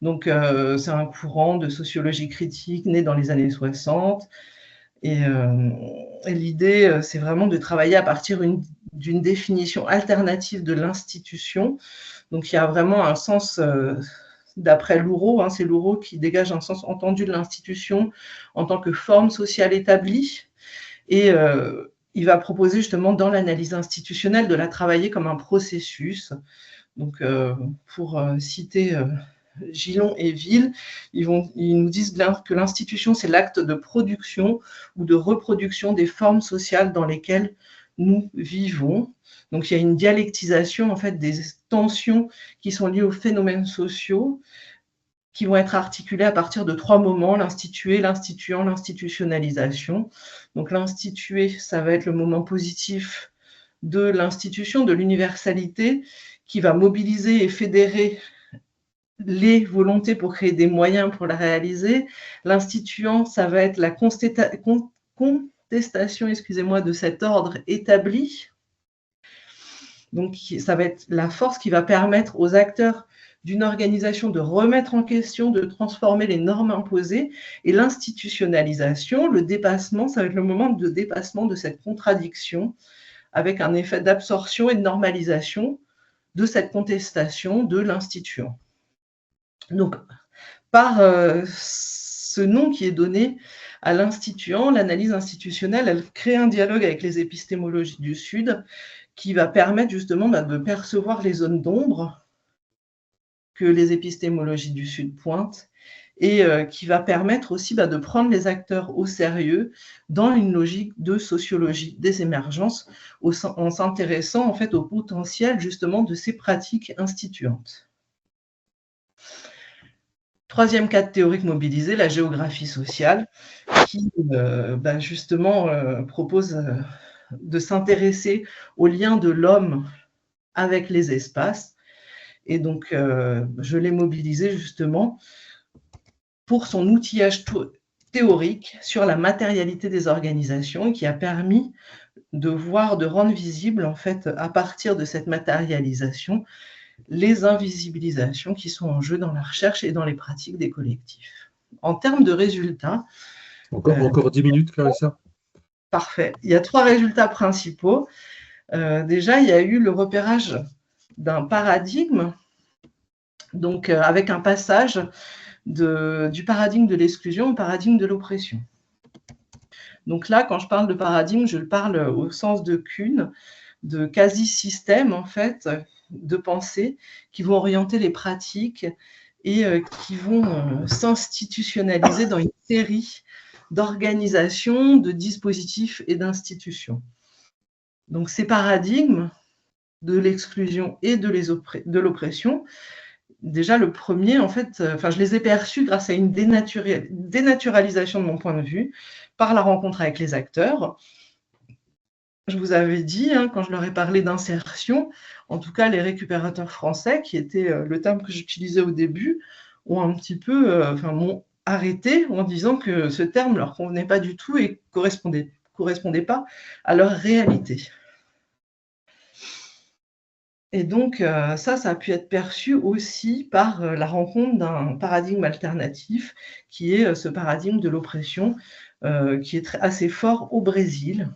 Donc, c'est un courant de sociologie critique né dans les années 60. Et l'idée, c'est vraiment de travailler à partir d'une définition alternative de l'institution. Donc, il y a vraiment un sens, d'après Loureau, c'est Loureau qui dégage un sens entendu de l'institution en tant que forme sociale établie. Et il va proposer justement dans l'analyse institutionnelle de la travailler comme un processus. Donc, pour citer Gillon et Ville, ils nous disent que l'institution, c'est l'acte de production ou de reproduction des formes sociales dans lesquelles nous vivons. Donc, il y a une dialectisation en fait des tensions qui sont liées aux phénomènes sociaux qui vont être articulés à partir de 3 moments, l'institué, l'instituant, l'institutionnalisation. Donc, l'institué, ça va être le moment positif de l'institution, de l'universalité, qui va mobiliser et fédérer les volontés pour créer des moyens pour la réaliser. L'instituant, ça va être la contestation, de cet ordre établi. Donc, ça va être la force qui va permettre aux acteurs d'une organisation de remettre en question, de transformer les normes imposées. Et l'institutionnalisation, le dépassement, ça va être le moment de dépassement de cette contradiction avec un effet d'absorption et de normalisation de cette contestation de l'instituant. Donc, par ce nom qui est donné à l'instituant, l'analyse institutionnelle, elle crée un dialogue avec les épistémologies du Sud qui va permettre justement de percevoir les zones d'ombre que les épistémologies du Sud pointent et qui va permettre aussi de prendre les acteurs au sérieux dans une logique de sociologie des émergences en s'intéressant en fait au potentiel justement de ces pratiques instituantes. Troisième cadre théorique mobilisé, la géographie sociale, qui justement propose de s'intéresser aux liens de l'homme avec les espaces. Et donc, je l'ai mobilisé justement pour son outillage théorique sur la matérialité des organisations et qui a permis de rendre visible, en fait, à partir de cette matérialisation, les invisibilisations qui sont en jeu dans la recherche et dans les pratiques des collectifs. En termes de résultats... Encore 10 minutes, Clarissa. Parfait. Il y a 3 résultats principaux. Déjà, il y a eu le repérage d'un paradigme, donc avec un passage du paradigme de l'exclusion au paradigme de l'oppression. Donc là, quand je parle de paradigme, je parle au sens de Kuhn, de quasi-système, en fait, de pensée, qui vont orienter les pratiques et qui vont s'institutionnaliser dans une série d'organisations, de dispositifs et d'institutions. Donc ces paradigmes de l'exclusion et de l'oppression, déjà le premier, en fait, je les ai perçus grâce à une dénaturalisation de mon point de vue par la rencontre avec les acteurs. Je vous avais dit, quand je leur ai parlé d'insertion, en tout cas les récupérateurs français, qui était le terme que j'utilisais au début, ont un petit peu, m'ont arrêté en disant que ce terme ne leur convenait pas du tout et ne correspondait pas à leur réalité. Et donc, ça a pu être perçu aussi par la rencontre d'un paradigme alternatif, qui est ce paradigme de l'oppression, qui est assez fort au Brésil.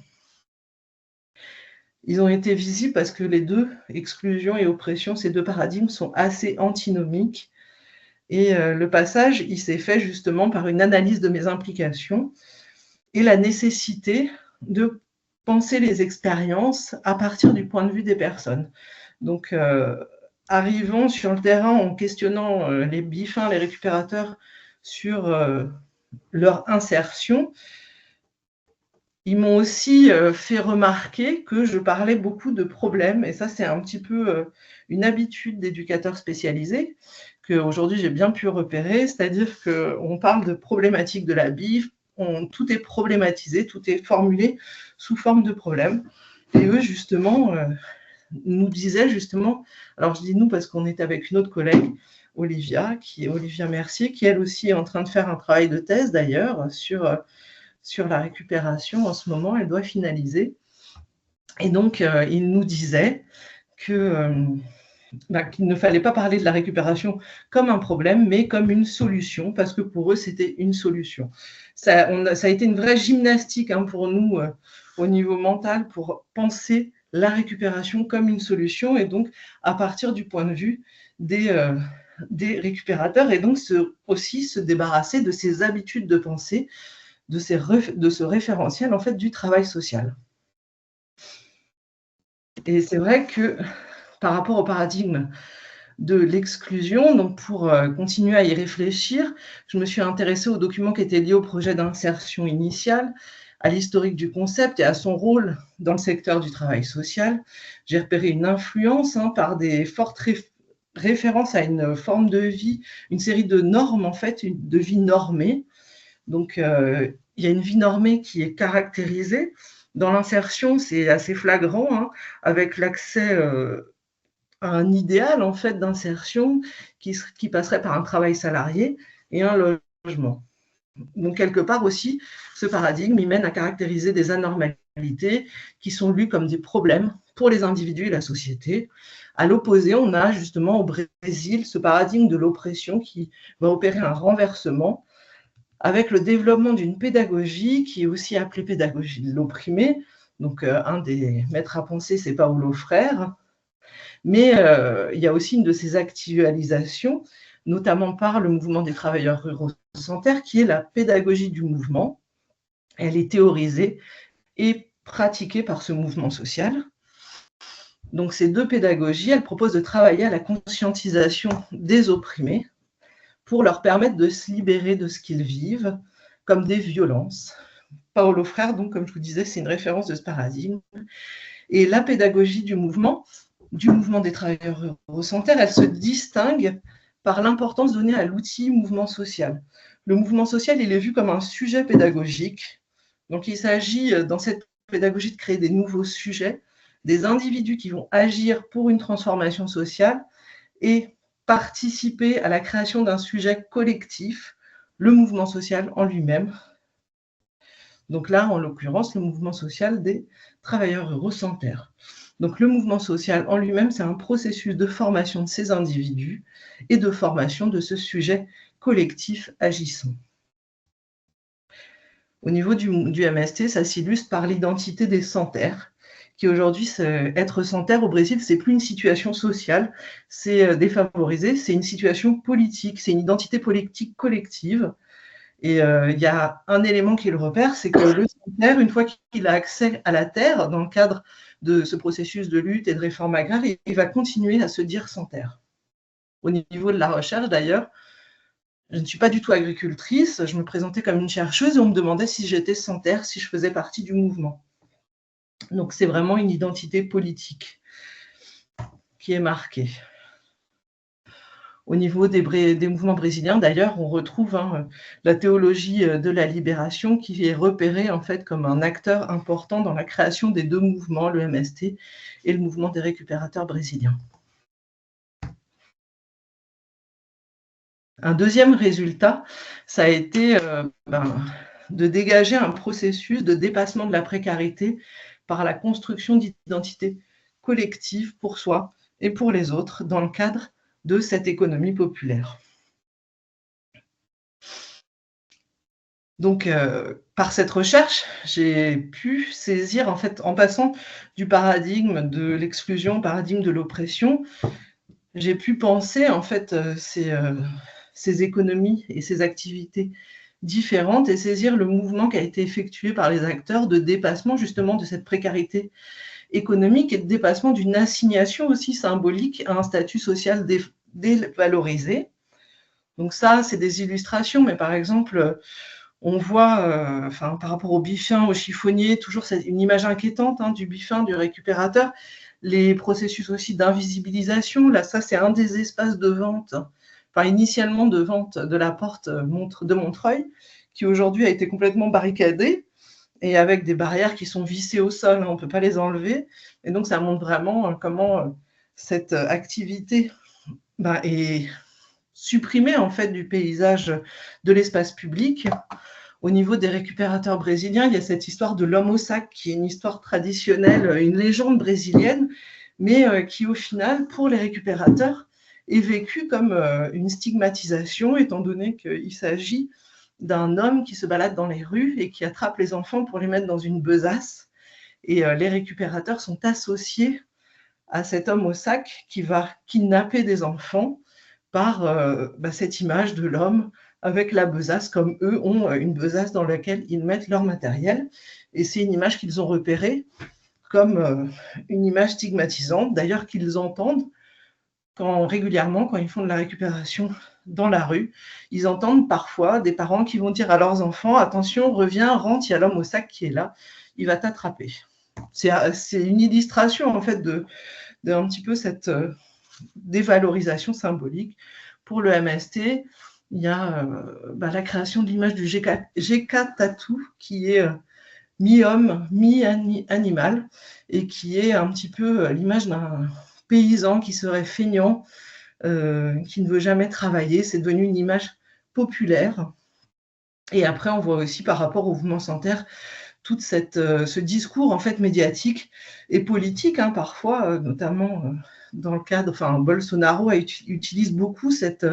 Ils ont été visibles parce que les deux, exclusion et oppression, ces deux paradigmes sont assez antinomiques. Et le passage, il s'est fait justement par une analyse de mes implications et la nécessité de penser les expériences à partir du point de vue des personnes. Donc, arrivant sur le terrain en questionnant les bifins, les récupérateurs sur leur insertion, ils m'ont aussi fait remarquer que je parlais beaucoup de problèmes, et ça, c'est un petit peu une habitude d'éducateur spécialisé qu'aujourd'hui j'ai bien pu repérer, c'est-à-dire qu'on parle de problématiques de la BIF, tout est problématisé, tout est formulé sous forme de problème. Et eux, justement, nous disaient justement, alors je dis nous parce qu'on était avec une autre collègue, Olivia Mercier, qui elle aussi est en train de faire un travail de thèse d'ailleurs sur la récupération en ce moment, elle doit finaliser. Et donc, il nous disait qu'il ne fallait pas parler de la récupération comme un problème, mais comme une solution, parce que pour eux, c'était une solution. Ça a été une vraie gymnastique pour nous, au niveau mental, pour penser la récupération comme une solution, et donc à partir du point de vue des récupérateurs, et donc aussi se débarrasser de ces habitudes de pensée, de ce référentiel en fait du travail social. Et c'est vrai que par rapport au paradigme de l'exclusion, donc pour continuer à y réfléchir, je me suis intéressée aux documents qui étaient liés au projet d'insertion initiale, à l'historique du concept et à son rôle dans le secteur du travail social. J'ai repéré une influence par des fortes références à une forme de vie, une série de normes en fait, de vie normée. Donc il y a une vie normée qui est caractérisée. Dans l'insertion, c'est assez flagrant, avec l'accès à un idéal en fait d'insertion qui passerait par un travail salarié et un logement. Donc quelque part aussi, ce paradigme il mène à caractériser des anormalités qui sont lues comme des problèmes pour les individus et la société. À l'opposé, on a justement au Brésil ce paradigme de l'oppression qui va opérer un renversement avec le développement d'une pédagogie qui est aussi appelée pédagogie de l'opprimé. Donc, un des maîtres à penser, c'est Paulo Freire. Mais il y a aussi une de ces actualisations, notamment par le mouvement des travailleurs ruraux sans terre, qui est la pédagogie du mouvement. Elle est théorisée et pratiquée par ce mouvement social. Donc, ces deux pédagogies, elles proposent de travailler à la conscientisation des opprimés pour leur permettre de se libérer de ce qu'ils vivent comme des violences. Paulo Freire, donc, comme je vous disais, c'est une référence de ce paradigme. Et la pédagogie du mouvement des travailleurs ruraux sans terre, elle se distingue par l'importance donnée à l'outil mouvement social. Le mouvement social, il est vu comme un sujet pédagogique. Donc, il s'agit dans cette pédagogie de créer des nouveaux sujets, des individus qui vont agir pour une transformation sociale et participer à la création d'un sujet collectif, le mouvement social en lui-même. Donc là, en l'occurrence, le mouvement social des travailleurs ruraux sans terre. Donc le mouvement social en lui-même, c'est un processus de formation de ces individus et de formation de ce sujet collectif agissant. Au niveau du MST, ça s'illustre par l'identité des sans-terres, qui aujourd'hui, être sans terre au Brésil, c'est plus une situation sociale, c'est défavorisé, c'est une situation politique, c'est une identité politique collective. Et il y a un élément qui le repère, c'est que le sans-terre, une fois qu'il a accès à la terre, dans le cadre de ce processus de lutte et de réforme agraire, il va continuer à se dire sans terre. Au niveau de la recherche, d'ailleurs, je ne suis pas du tout agricultrice, je me présentais comme une chercheuse et on me demandait si j'étais sans terre, si je faisais partie du mouvement. Donc c'est vraiment une identité politique qui est marquée. Au niveau des mouvements brésiliens, d'ailleurs, on retrouve la théologie de la libération qui est repérée en fait comme un acteur important dans la création des deux mouvements, le MST et le mouvement des récupérateurs brésiliens. Un deuxième résultat, ça a été de dégager un processus de dépassement de la précarité par la construction d'identités collectives pour soi et pour les autres dans le cadre de cette économie populaire. Donc, par cette recherche, j'ai pu saisir, en fait, en passant du paradigme de l'exclusion au paradigme de l'oppression, j'ai pu penser, en fait, ces économies et ces activités différentes et saisir le mouvement qui a été effectué par les acteurs de dépassement, justement, de cette précarité économique et de dépassement d'une assignation aussi symbolique à un statut social dévalorisé. Donc ça, c'est des illustrations, mais par exemple, on voit, par rapport au bifin, au chiffonnier, toujours une image inquiétante du bifin, du récupérateur, les processus aussi d'invisibilisation. Là, ça, c'est un des espaces de vente, initialement de vente de la porte de Montreuil, qui aujourd'hui a été complètement barricadé et avec des barrières qui sont vissées au sol, on ne peut pas les enlever. Et donc, ça montre vraiment comment cette activité est supprimés en fait du paysage de l'espace public. Au niveau des récupérateurs brésiliens, il y a cette histoire de l'homme au sac, qui est une histoire traditionnelle, une légende brésilienne, mais qui au final, pour les récupérateurs, est vécue comme une stigmatisation, étant donné qu'il s'agit d'un homme qui se balade dans les rues et qui attrape les enfants pour les mettre dans une besace. Et les récupérateurs sont associés à cet homme au sac qui va kidnapper des enfants par cette image de l'homme avec la besace, comme eux ont une besace dans laquelle ils mettent leur matériel. Et c'est une image qu'ils ont repérée comme une image stigmatisante, d'ailleurs qu'ils entendent régulièrement quand ils font de la récupération dans la rue. Ils entendent parfois des parents qui vont dire à leurs enfants « Attention, reviens, rentre, il y a l'homme au sac qui est là, il va t'attraper ». C'est une illustration en fait de un petit peu cette dévalorisation symbolique. Pour le MST, il y a la création de l'image du GK Tattoo qui est mi-homme, mi-animal et qui est un petit peu l'image d'un paysan qui serait feignant, qui ne veut jamais travailler. C'est devenu une image populaire. Et après, on voit aussi par rapport au mouvement sans terre tout ce discours en fait médiatique et politique, hein, parfois, notamment dans le cadre, Bolsonaro utilise beaucoup cette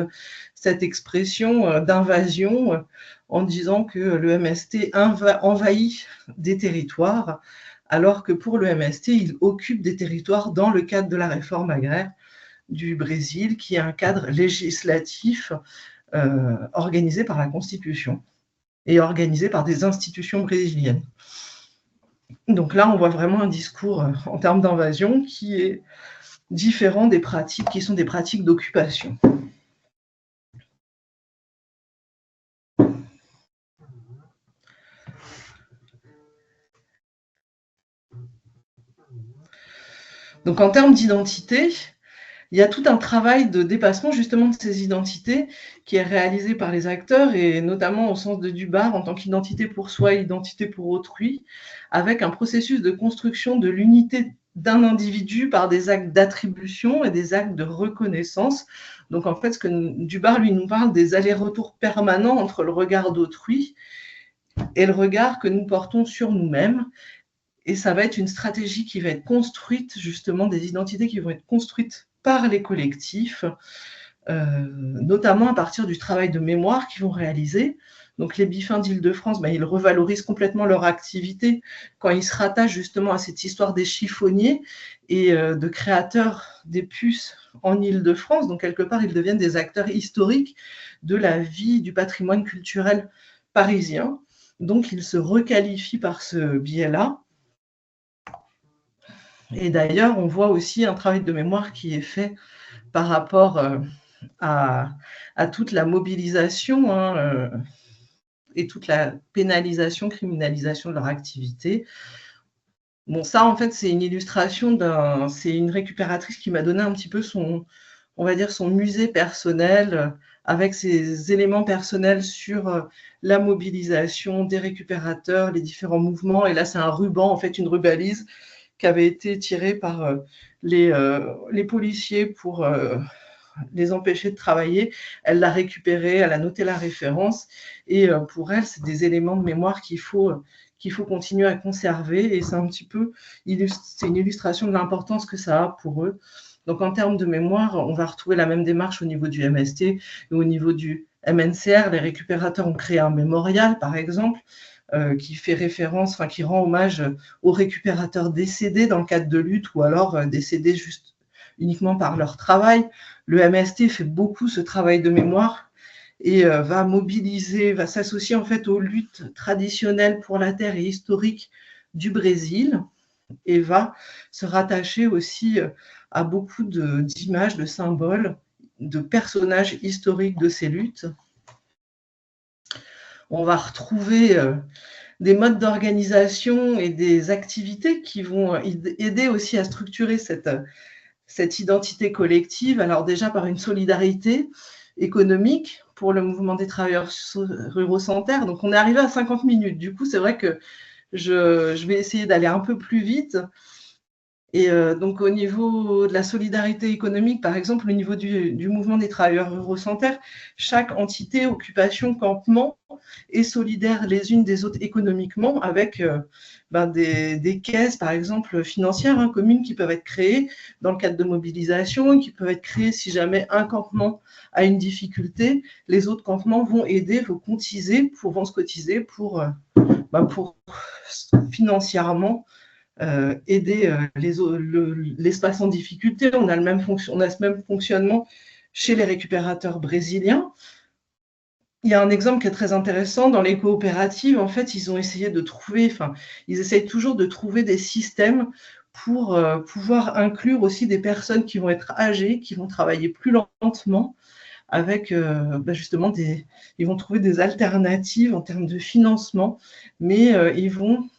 expression d'invasion en disant que le MST envahit des territoires, alors que pour le MST, il occupe des territoires dans le cadre de la réforme agraire du Brésil, qui est un cadre législatif organisé par la Constitution et organisé par des institutions brésiliennes. Donc là, on voit vraiment un discours en termes d'invasion qui est différent des pratiques qui sont des pratiques d'occupation. Donc en termes d'identité, il y a tout un travail de dépassement justement de ces identités qui est réalisé par les acteurs et notamment au sens de Dubar en tant qu'identité pour soi et identité pour autrui, avec un processus de construction de l'unité d'un individu par des actes d'attribution et des actes de reconnaissance. Donc en fait, ce que Dubar lui nous parle des allers-retours permanents entre le regard d'autrui et le regard que nous portons sur nous-mêmes. Et ça va être une stratégie qui va être construite, justement, des identités qui vont être construites par les collectifs, notamment à partir du travail de mémoire qu'ils vont réaliser. Donc les Bifins d'Île-de-France, ils revalorisent complètement leur activité quand ils se rattachent justement à cette histoire des chiffonniers et de créateurs des puces en Île-de-France. Donc quelque part, ils deviennent des acteurs historiques de la vie, du patrimoine culturel parisien. Donc ils se requalifient par ce biais-là. Et d'ailleurs, on voit aussi un travail de mémoire qui est fait par rapport à toute la mobilisation et toute la pénalisation, criminalisation de leur activité. Bon, ça, en fait, c'est une illustration c'est une récupératrice qui m'a donné un petit peu son musée personnel avec ses éléments personnels sur la mobilisation des récupérateurs, les différents mouvements. Et là, c'est un ruban, en fait, une rubalise qui avait été tirée par les policiers pour les empêcher de travailler. Elle l'a récupérée, elle a noté la référence, et pour elle, c'est des éléments de mémoire qu'il faut continuer à conserver, et c'est un petit peu, c'est une illustration de l'importance que ça a pour eux. Donc en termes de mémoire, on va retrouver la même démarche au niveau du MST et au niveau du MNCR. Les récupérateurs ont créé un mémorial, par exemple, qui fait référence, qui rend hommage aux récupérateurs décédés dans le cadre de lutte ou alors décédés juste uniquement par leur travail. Le MST fait beaucoup ce travail de mémoire et va s'associer en fait aux luttes traditionnelles pour la terre et historiques du Brésil et va se rattacher aussi à beaucoup d'images, de symboles, de personnages historiques de ces luttes. On va retrouver des modes d'organisation et des activités qui vont aider aussi à structurer cette identité collective. Alors déjà par une solidarité économique pour le mouvement des travailleurs ruraux sans terre. Donc on est arrivé à 50 minutes. Du coup, c'est vrai que je vais essayer d'aller un peu plus vite Et donc, au niveau de la solidarité économique, par exemple, au niveau du mouvement des travailleurs eurocentaires, chaque entité, occupation, campement est solidaire les unes des autres économiquement avec des caisses, par exemple, financières, communes qui peuvent être créées dans le cadre de mobilisation, qui peuvent être créées si jamais un campement a une difficulté. Les autres campements vont aider, vont se cotiser pour financièrement aider l'espace en difficulté. On a ce même fonctionnement chez les récupérateurs brésiliens. Il y a un exemple qui est très intéressant. Dans les coopératives, en fait, ils essayent toujours de trouver des systèmes pour pouvoir inclure aussi des personnes qui vont être âgées, qui vont travailler plus lentement, avec justement ils vont trouver des alternatives en termes de financement, mais ils vont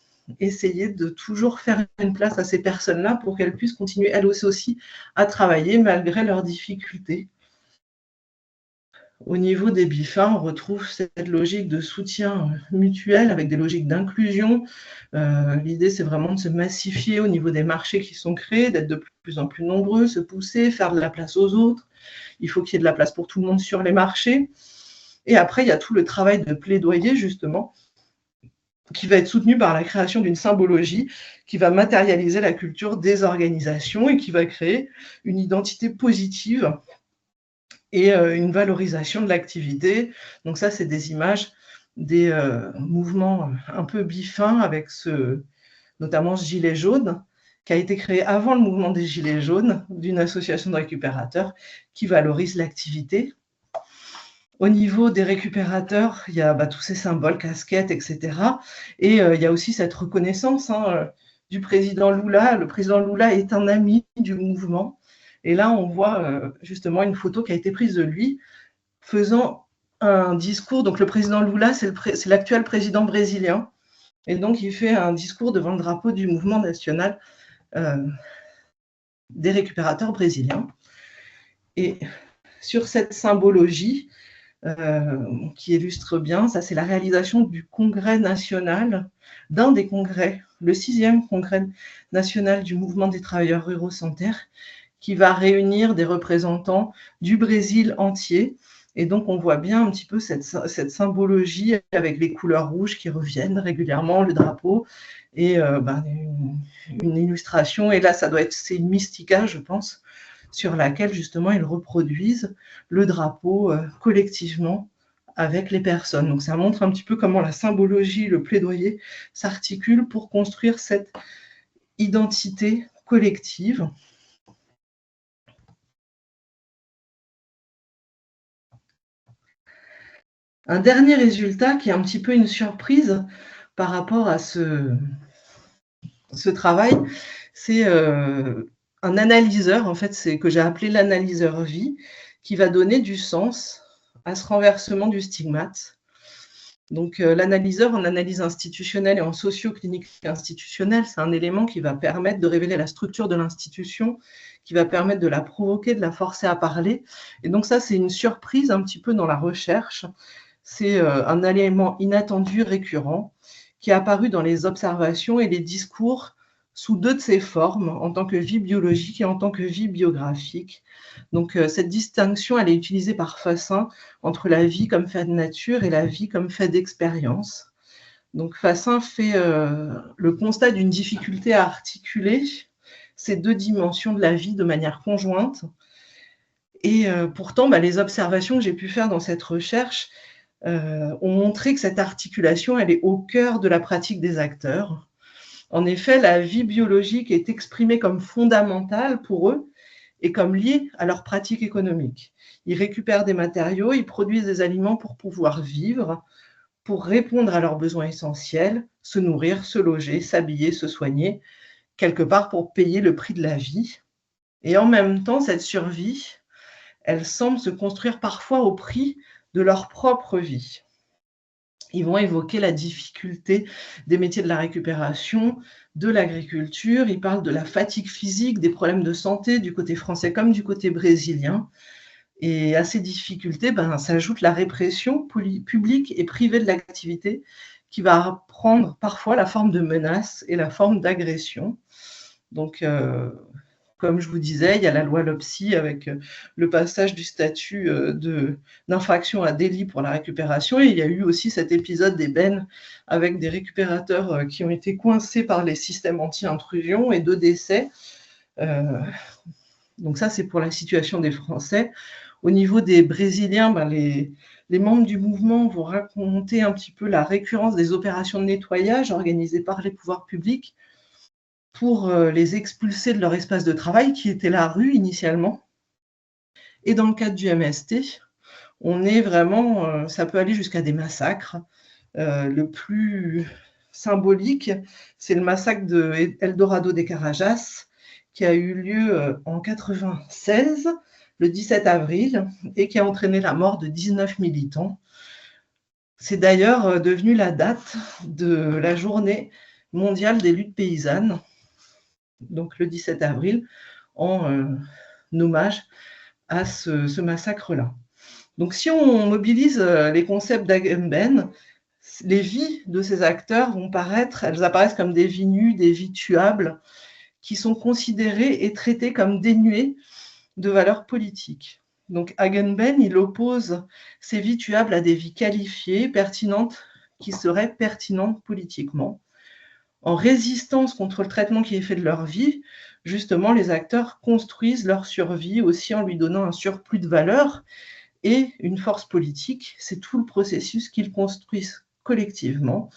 essayer de toujours faire une place à ces personnes-là pour qu'elles puissent continuer elles aussi à travailler malgré leurs difficultés. Au niveau des BIFA, on retrouve cette logique de soutien mutuel avec des logiques d'inclusion. L'idée, c'est vraiment de se massifier au niveau des marchés qui sont créés, d'être de plus en plus nombreux, se pousser, faire de la place aux autres. Il faut qu'il y ait de la place pour tout le monde sur les marchés. Et après, il y a tout le travail de plaidoyer, justement, qui va être soutenu par la création d'une symbologie qui va matérialiser la culture des organisations et qui va créer une identité positive et une valorisation de l'activité. Donc ça, c'est des images des mouvements un peu bifins avec notamment ce gilet jaune qui a été créé avant le mouvement des gilets jaunes d'une association de récupérateurs qui valorise l'activité. Au niveau des récupérateurs, il y a tous ces symboles, casquettes, etc. Et il y a aussi cette reconnaissance du président Lula. Le président Lula est un ami du mouvement. Et là, on voit justement une photo qui a été prise de lui faisant un discours. Donc, le président Lula, c'est l'actuel président brésilien. Et donc, il fait un discours devant le drapeau du mouvement national des récupérateurs brésiliens. Et sur cette symbologie, qui illustre bien, ça c'est la réalisation du congrès national, d'un des congrès, le 6e congrès national du mouvement des travailleurs eurocentaires, qui va réunir des représentants du Brésil entier. Et donc on voit bien un petit peu cette symbologie avec les couleurs rouges qui reviennent régulièrement, le drapeau, et une illustration. Et là, c'est une mystica, je pense, sur laquelle justement ils reproduisent le drapeau collectivement avec les personnes. Donc ça montre un petit peu comment la symbologie, le plaidoyer s'articulent pour construire cette identité collective. Un dernier résultat qui est un petit peu une surprise par rapport à ce travail, c'est un analyseur, en fait, c'est que j'ai appelé l'analyseur vie, qui va donner du sens à ce renversement du stigmate. Donc, l'analyseur en analyse institutionnelle et en socio-clinique institutionnelle, c'est un élément qui va permettre de révéler la structure de l'institution, qui va permettre de la provoquer, de la forcer à parler. Et donc ça, c'est une surprise un petit peu dans la recherche. C'est un élément inattendu, récurrent, qui est apparu dans les observations et les discours sous 2 de ses formes, en tant que vie biologique et en tant que vie biographique. Donc, cette distinction, elle est utilisée par Fassin entre la vie comme fait de nature et la vie comme fait d'expérience. Donc, Fassin fait le constat d'une difficulté à articuler ces 2 dimensions de la vie de manière conjointe. Et pourtant, les observations que j'ai pu faire dans cette recherche ont montré que cette articulation, elle est au cœur de la pratique des acteurs. En effet, la vie biologique est exprimée comme fondamentale pour eux et comme liée à leur pratique économique. Ils récupèrent des matériaux, ils produisent des aliments pour pouvoir vivre, pour répondre à leurs besoins essentiels, se nourrir, se loger, s'habiller, se soigner, quelque part pour payer le prix de la vie. Et en même temps, cette survie, elle semble se construire parfois au prix de leur propre vie. Ils vont évoquer la difficulté des métiers de la récupération, de l'agriculture. Ils parlent de la fatigue physique, des problèmes de santé du côté français comme du côté brésilien. Et à ces difficultés, s'ajoute la répression publique et privée de l'activité qui va prendre parfois la forme de menace et la forme d'agression. Donc, comme je vous disais, il y a la loi LOPSI avec le passage du statut d'infraction à délit pour la récupération. Et il y a eu aussi cet épisode d'ébène avec des récupérateurs qui ont été coincés par les systèmes anti-intrusion et 2 décès. Donc ça, c'est pour la situation des Français. Au niveau des Brésiliens, les membres du mouvement vont raconter un petit peu la récurrence des opérations de nettoyage organisées par les pouvoirs publics pour les expulser de leur espace de travail, qui était la rue initialement. Et dans le cadre du MST, on est vraiment, ça peut aller jusqu'à des massacres. Le plus symbolique, c'est le massacre de Eldorado de Carajás, qui a eu lieu en 1996, le 17 avril, et qui a entraîné la mort de 19 militants. C'est d'ailleurs devenu la date de la journée mondiale des luttes paysannes, donc le 17 avril, en hommage à ce massacre-là. Donc si on mobilise les concepts d'Agamben, les vies de ces acteurs elles apparaissent comme des vies nues, des vies tuables, qui sont considérées et traitées comme dénuées de valeurs politiques. Donc Agamben, il oppose ces vies tuables à des vies qualifiées, pertinentes, qui seraient pertinentes politiquement. En résistance contre le traitement qui est fait de leur vie, justement, les acteurs construisent leur survie aussi en lui donnant un surplus de valeur et une force politique. C'est tout le processus qu'ils construisent collectivement.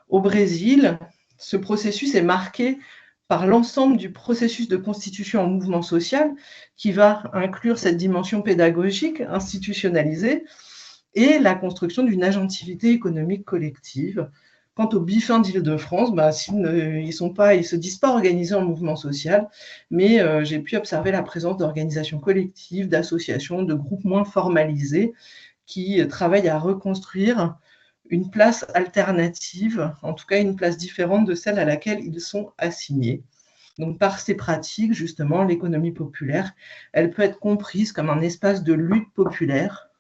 Au Brésil, ce processus est marqué par l'ensemble du processus de constitution en mouvement social qui va inclure cette dimension pédagogique institutionnalisée et la construction d'une agentivité économique collective. Quant aux bifins d'Île-de-France, ils ne se disent pas organisés en mouvement social, mais j'ai pu observer la présence d'organisations collectives, d'associations, de groupes moins formalisés qui travaillent à reconstruire une place alternative, en tout cas une place différente de celle à laquelle ils sont assignés. Donc par ces pratiques, justement, l'économie populaire, elle peut être comprise comme un espace de lutte populaire,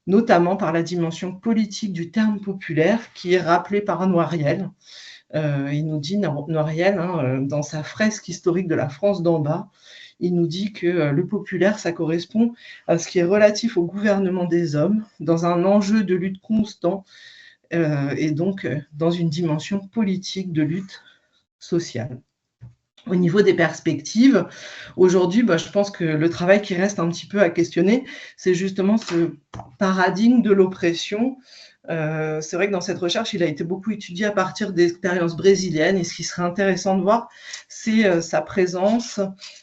notamment par la dimension politique du terme populaire qui est rappelé par Noiriel. Il nous dit, Noiriel, dans sa fresque historique de la France d'en bas, il nous dit que le populaire, ça correspond à ce qui est relatif au gouvernement des hommes, dans un enjeu de lutte constant, et donc dans une dimension politique de lutte sociale. Au niveau des perspectives, aujourd'hui, je pense que le travail qui reste un petit peu à questionner, c'est justement ce paradigme de l'oppression. C'est vrai que dans cette recherche, il a été beaucoup étudié à partir d'expériences brésiliennes, et ce qui serait intéressant de voir, c'est sa présence,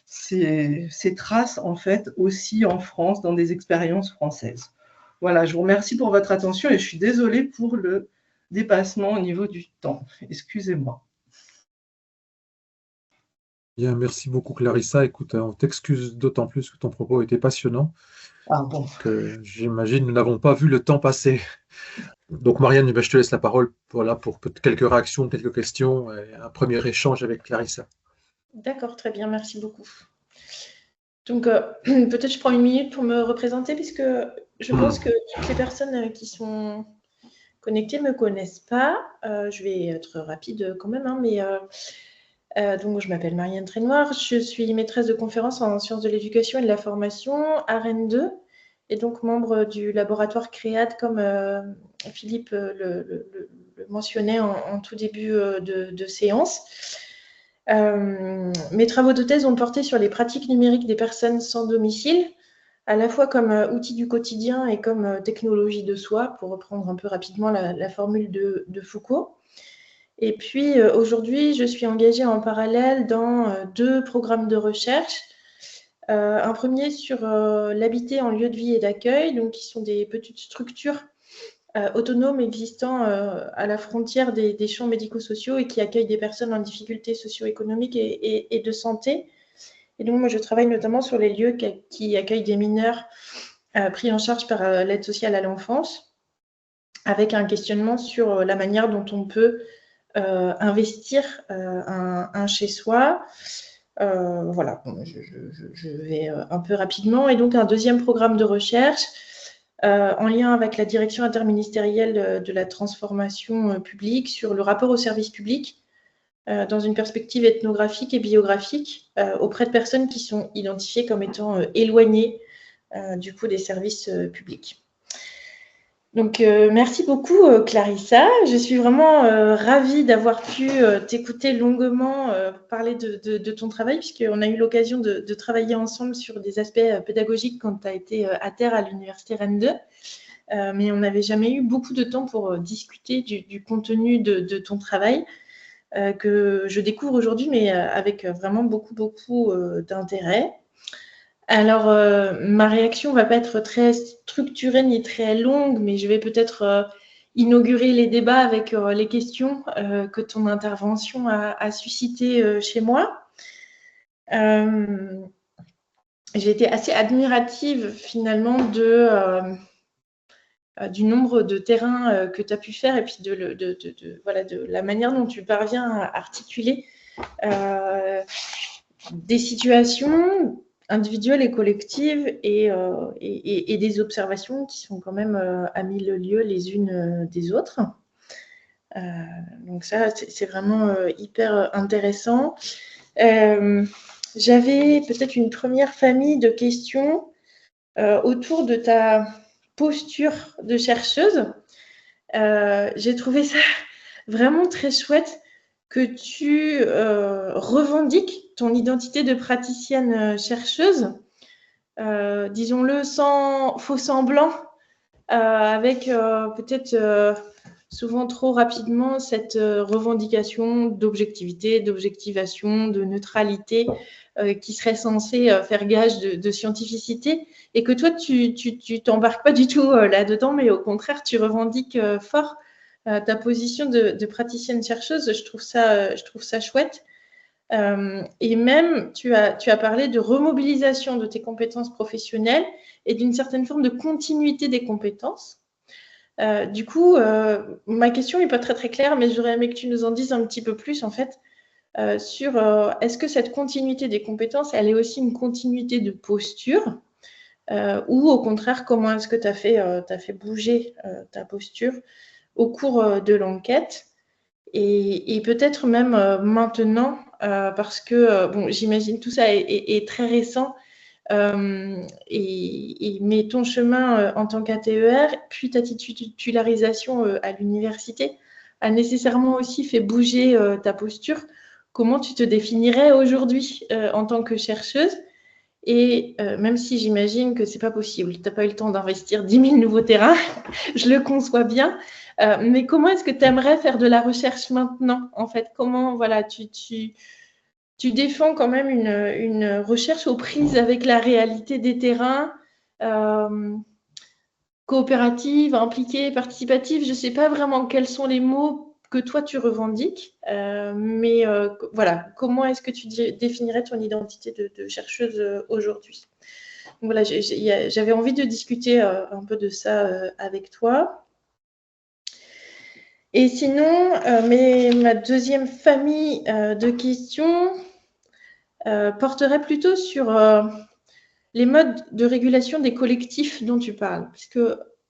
ses traces, en fait, aussi en France, dans des expériences françaises. Voilà, je vous remercie pour votre attention et je suis désolée pour le dépassement au niveau du temps. Excusez-moi. Bien, merci beaucoup Clarissa. Écoute, on t'excuse d'autant plus que ton propos était passionnant. Ah bon. J'imagine nous n'avons pas vu le temps passer. Donc Marianne, je te laisse la parole pour quelques réactions, quelques questions et un premier échange avec Clarissa. D'accord, très bien, merci beaucoup. Donc peut-être je prends une minute pour me représenter puisque je pense que toutes les personnes qui sont connectées ne me connaissent pas. Je vais être rapide quand même, mais donc je m'appelle Marianne Trénoir, je suis maîtresse de conférences en sciences de l'éducation et de la formation à Rennes 2 et donc membre du laboratoire CREAD comme Philippe le mentionnait en tout début de séance. Mes travaux de thèse ont porté sur les pratiques numériques des personnes sans domicile, à la fois comme outil du quotidien et comme technologie de soi, pour reprendre un peu rapidement la formule de Foucault. Et puis aujourd'hui, je suis engagée en parallèle dans 2 programmes de recherche. Un premier sur l'habité en lieu de vie et d'accueil, donc qui sont des petites structures autonomes existant à la frontière des champs médico-sociaux et qui accueillent des personnes en difficulté socio-économique et de santé. Et donc moi, je travaille notamment sur les lieux qui accueillent des mineurs pris en charge par l'aide sociale à l'enfance, avec un questionnement sur la manière dont on peut investir un chez-soi. Voilà, je vais un peu rapidement. Et donc, un deuxième programme de recherche en lien avec la direction interministérielle de la transformation publique sur le rapport au service public dans une perspective ethnographique et biographique auprès de personnes qui sont identifiées comme étant éloignées du coup des services publics. Donc, merci beaucoup, Clarissa. Je suis vraiment ravie d'avoir pu t'écouter longuement parler de ton travail, puisqu'on a eu l'occasion de travailler ensemble sur des aspects pédagogiques quand tu as été à terre à l'Université Rennes 2. Mais on n'avait jamais eu beaucoup de temps pour discuter du contenu de ton travail, que je découvre aujourd'hui, mais avec vraiment beaucoup d'intérêt. Alors, ma réaction ne va pas être très structurée ni très longue, mais je vais peut-être inaugurer les débats avec les questions que ton intervention a suscitées chez moi. J'ai été assez admirative finalement du nombre de terrains que tu as pu faire et puis de la manière dont tu parviens à articuler des situations individuelles et collectives et des observations qui sont quand même à mille lieues les unes des autres. Donc ça, c'est vraiment hyper intéressant. J'avais peut-être une première famille de questions autour de ta posture de chercheuse. J'ai trouvé ça vraiment très chouette que tu revendiques ton identité de praticienne chercheuse, disons-le sans faux semblant, avec peut-être souvent trop rapidement cette revendication d'objectivité, d'objectivation, de neutralité qui serait censée faire gage de scientificité, et que toi, tu t'embarques pas du tout là-dedans, mais au contraire, tu revendiques fort ta position de praticienne chercheuse. Je trouve ça chouette. Et même, tu as parlé de remobilisation de tes compétences professionnelles et d'une certaine forme de continuité des compétences. Du coup, ma question n'est pas très claire, mais j'aurais aimé que tu nous en dises un petit peu plus, en fait, sur est-ce que cette continuité des compétences, elle est aussi une continuité de posture, ou au contraire, comment est-ce que tu as fait bouger ta posture au cours de l'enquête, et peut-être même maintenant, parce que, bon, j'imagine tout ça est très récent, mais ton chemin en tant qu'ATER, puis ta titularisation à l'université, a nécessairement aussi fait bouger ta posture. Comment tu te définirais aujourd'hui en tant que chercheuse? Et même si j'imagine que ce n'est pas possible, tu n'as pas eu le temps d'investir 10 000 nouveaux terrains, je le conçois bien, mais comment est-ce que tu aimerais faire de la recherche maintenant, en fait? Comment, voilà, tu défends quand même une recherche aux prises avec la réalité des terrains, coopérative, impliquée, participative. Je ne sais pas vraiment quels sont les mots que toi tu revendiques, mais voilà, comment est-ce que tu définirais ton identité de chercheuse aujourd'hui? Donc voilà, j'avais envie de discuter un peu de ça avec toi. Et sinon, ma deuxième famille de questions porterait plutôt sur les modes de régulation des collectifs dont tu parles, puisque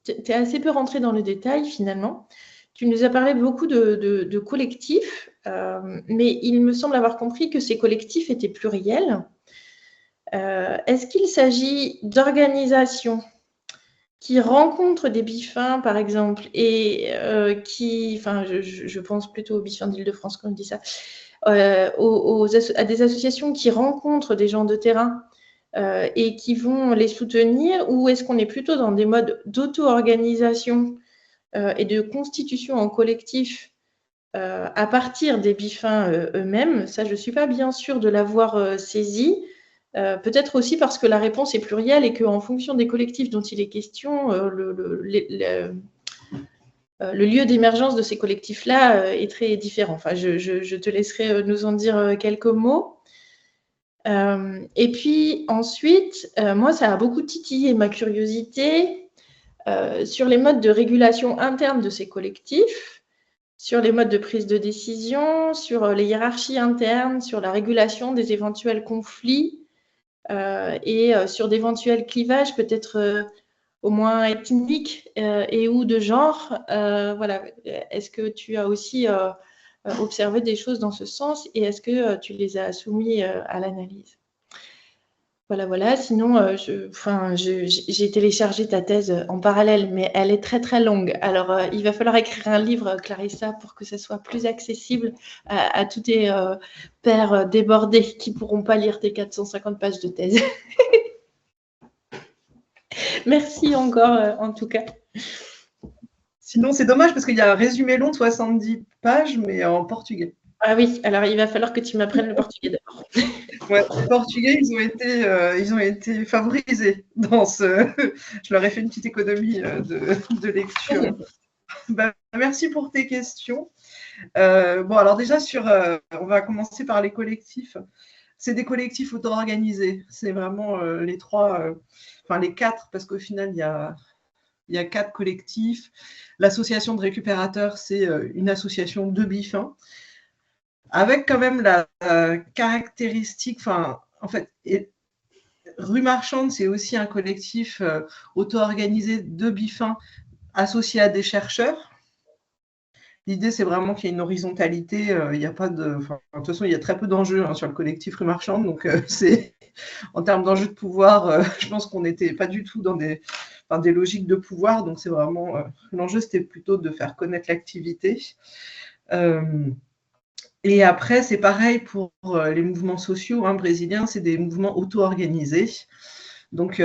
tu es assez peu rentré dans le détail finalement. Tu nous as parlé beaucoup de collectifs, mais il me semble avoir compris que ces collectifs étaient pluriels. Est-ce qu'il s'agit d'organisations qui rencontrent des BIFIN, par exemple, et je pense plutôt aux BIFIN d'Île-de-France quand on dit ça, à des associations qui rencontrent des gens de terrain et qui vont les soutenir, ou est-ce qu'on est plutôt dans des modes d'auto-organisation et de constitution en collectif à partir des BIFIN eux-mêmes? Ça, je ne suis pas bien sûre de l'avoir saisi. Peut-être aussi parce que la réponse est plurielle et qu'en fonction des collectifs dont il est question, le lieu d'émergence de ces collectifs-là est très différent. Enfin, je te laisserai nous en dire quelques mots. Et puis ensuite, moi, ça a beaucoup titillé ma curiosité sur les modes de régulation interne de ces collectifs, sur les modes de prise de décision, sur les hiérarchies internes, sur la régulation des éventuels conflits et sur d'éventuels clivages, peut-être au moins ethniques et ou de genre. Voilà. Est-ce que tu as aussi observé des choses dans ce sens et est-ce que tu les as soumis à l'analyse? Voilà. Sinon, j'ai téléchargé ta thèse en parallèle, mais elle est très, très longue. Alors, il va falloir écrire un livre, Clarissa, pour que ce soit plus accessible à tous tes pairs débordés qui ne pourront pas lire tes 450 pages de thèse. Merci encore, en tout cas. Sinon, c'est dommage parce qu'il y a un résumé long de 70 pages, mais en portugais. Ah oui, alors il va falloir que tu m'apprennes le portugais d'abord. Ouais, les Portugais, ils ont été favorisés dans ce. Je leur ai fait une petite économie de lecture. Merci pour tes questions. Alors déjà, on va commencer par les collectifs. C'est des collectifs auto-organisés. C'est vraiment les quatre, parce qu'au final, il y a 4 collectifs. L'association de récupérateurs, c'est une association de bifins, avec quand même la caractéristique, en fait, Rue Marchande, c'est aussi un collectif auto-organisé de bifins associé à des chercheurs. L'idée, c'est vraiment qu'il y ait une horizontalité. Il n'y a pas de toute façon, il y a très peu d'enjeux sur le collectif Rue Marchande. Donc, en termes d'enjeux de pouvoir, je pense qu'on n'était pas du tout dans des logiques de pouvoir. Donc, c'est vraiment l'enjeu, c'était plutôt de faire connaître l'activité. Et après, c'est pareil pour les mouvements sociaux brésiliens, c'est des mouvements auto-organisés, donc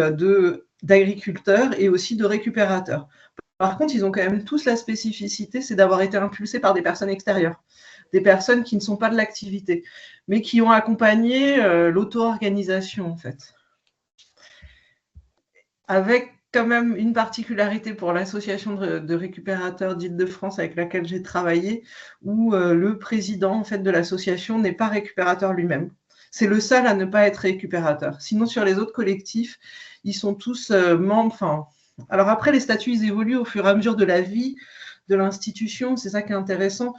d'agriculteurs et aussi de récupérateurs. Par contre, ils ont quand même tous la spécificité, c'est d'avoir été impulsés par des personnes extérieures, des personnes qui ne sont pas de l'activité, mais qui ont accompagné l'auto-organisation, en fait. Avec quand même une particularité pour l'association de récupérateurs d'Île-de-France avec laquelle j'ai travaillé, où le président en fait, de l'association n'est pas récupérateur lui-même. C'est le seul à ne pas être récupérateur. Sinon, sur les autres collectifs, ils sont tous membres. Alors après, les statuts, ils évoluent au fur et à mesure de la vie de l'institution. C'est ça qui est intéressant.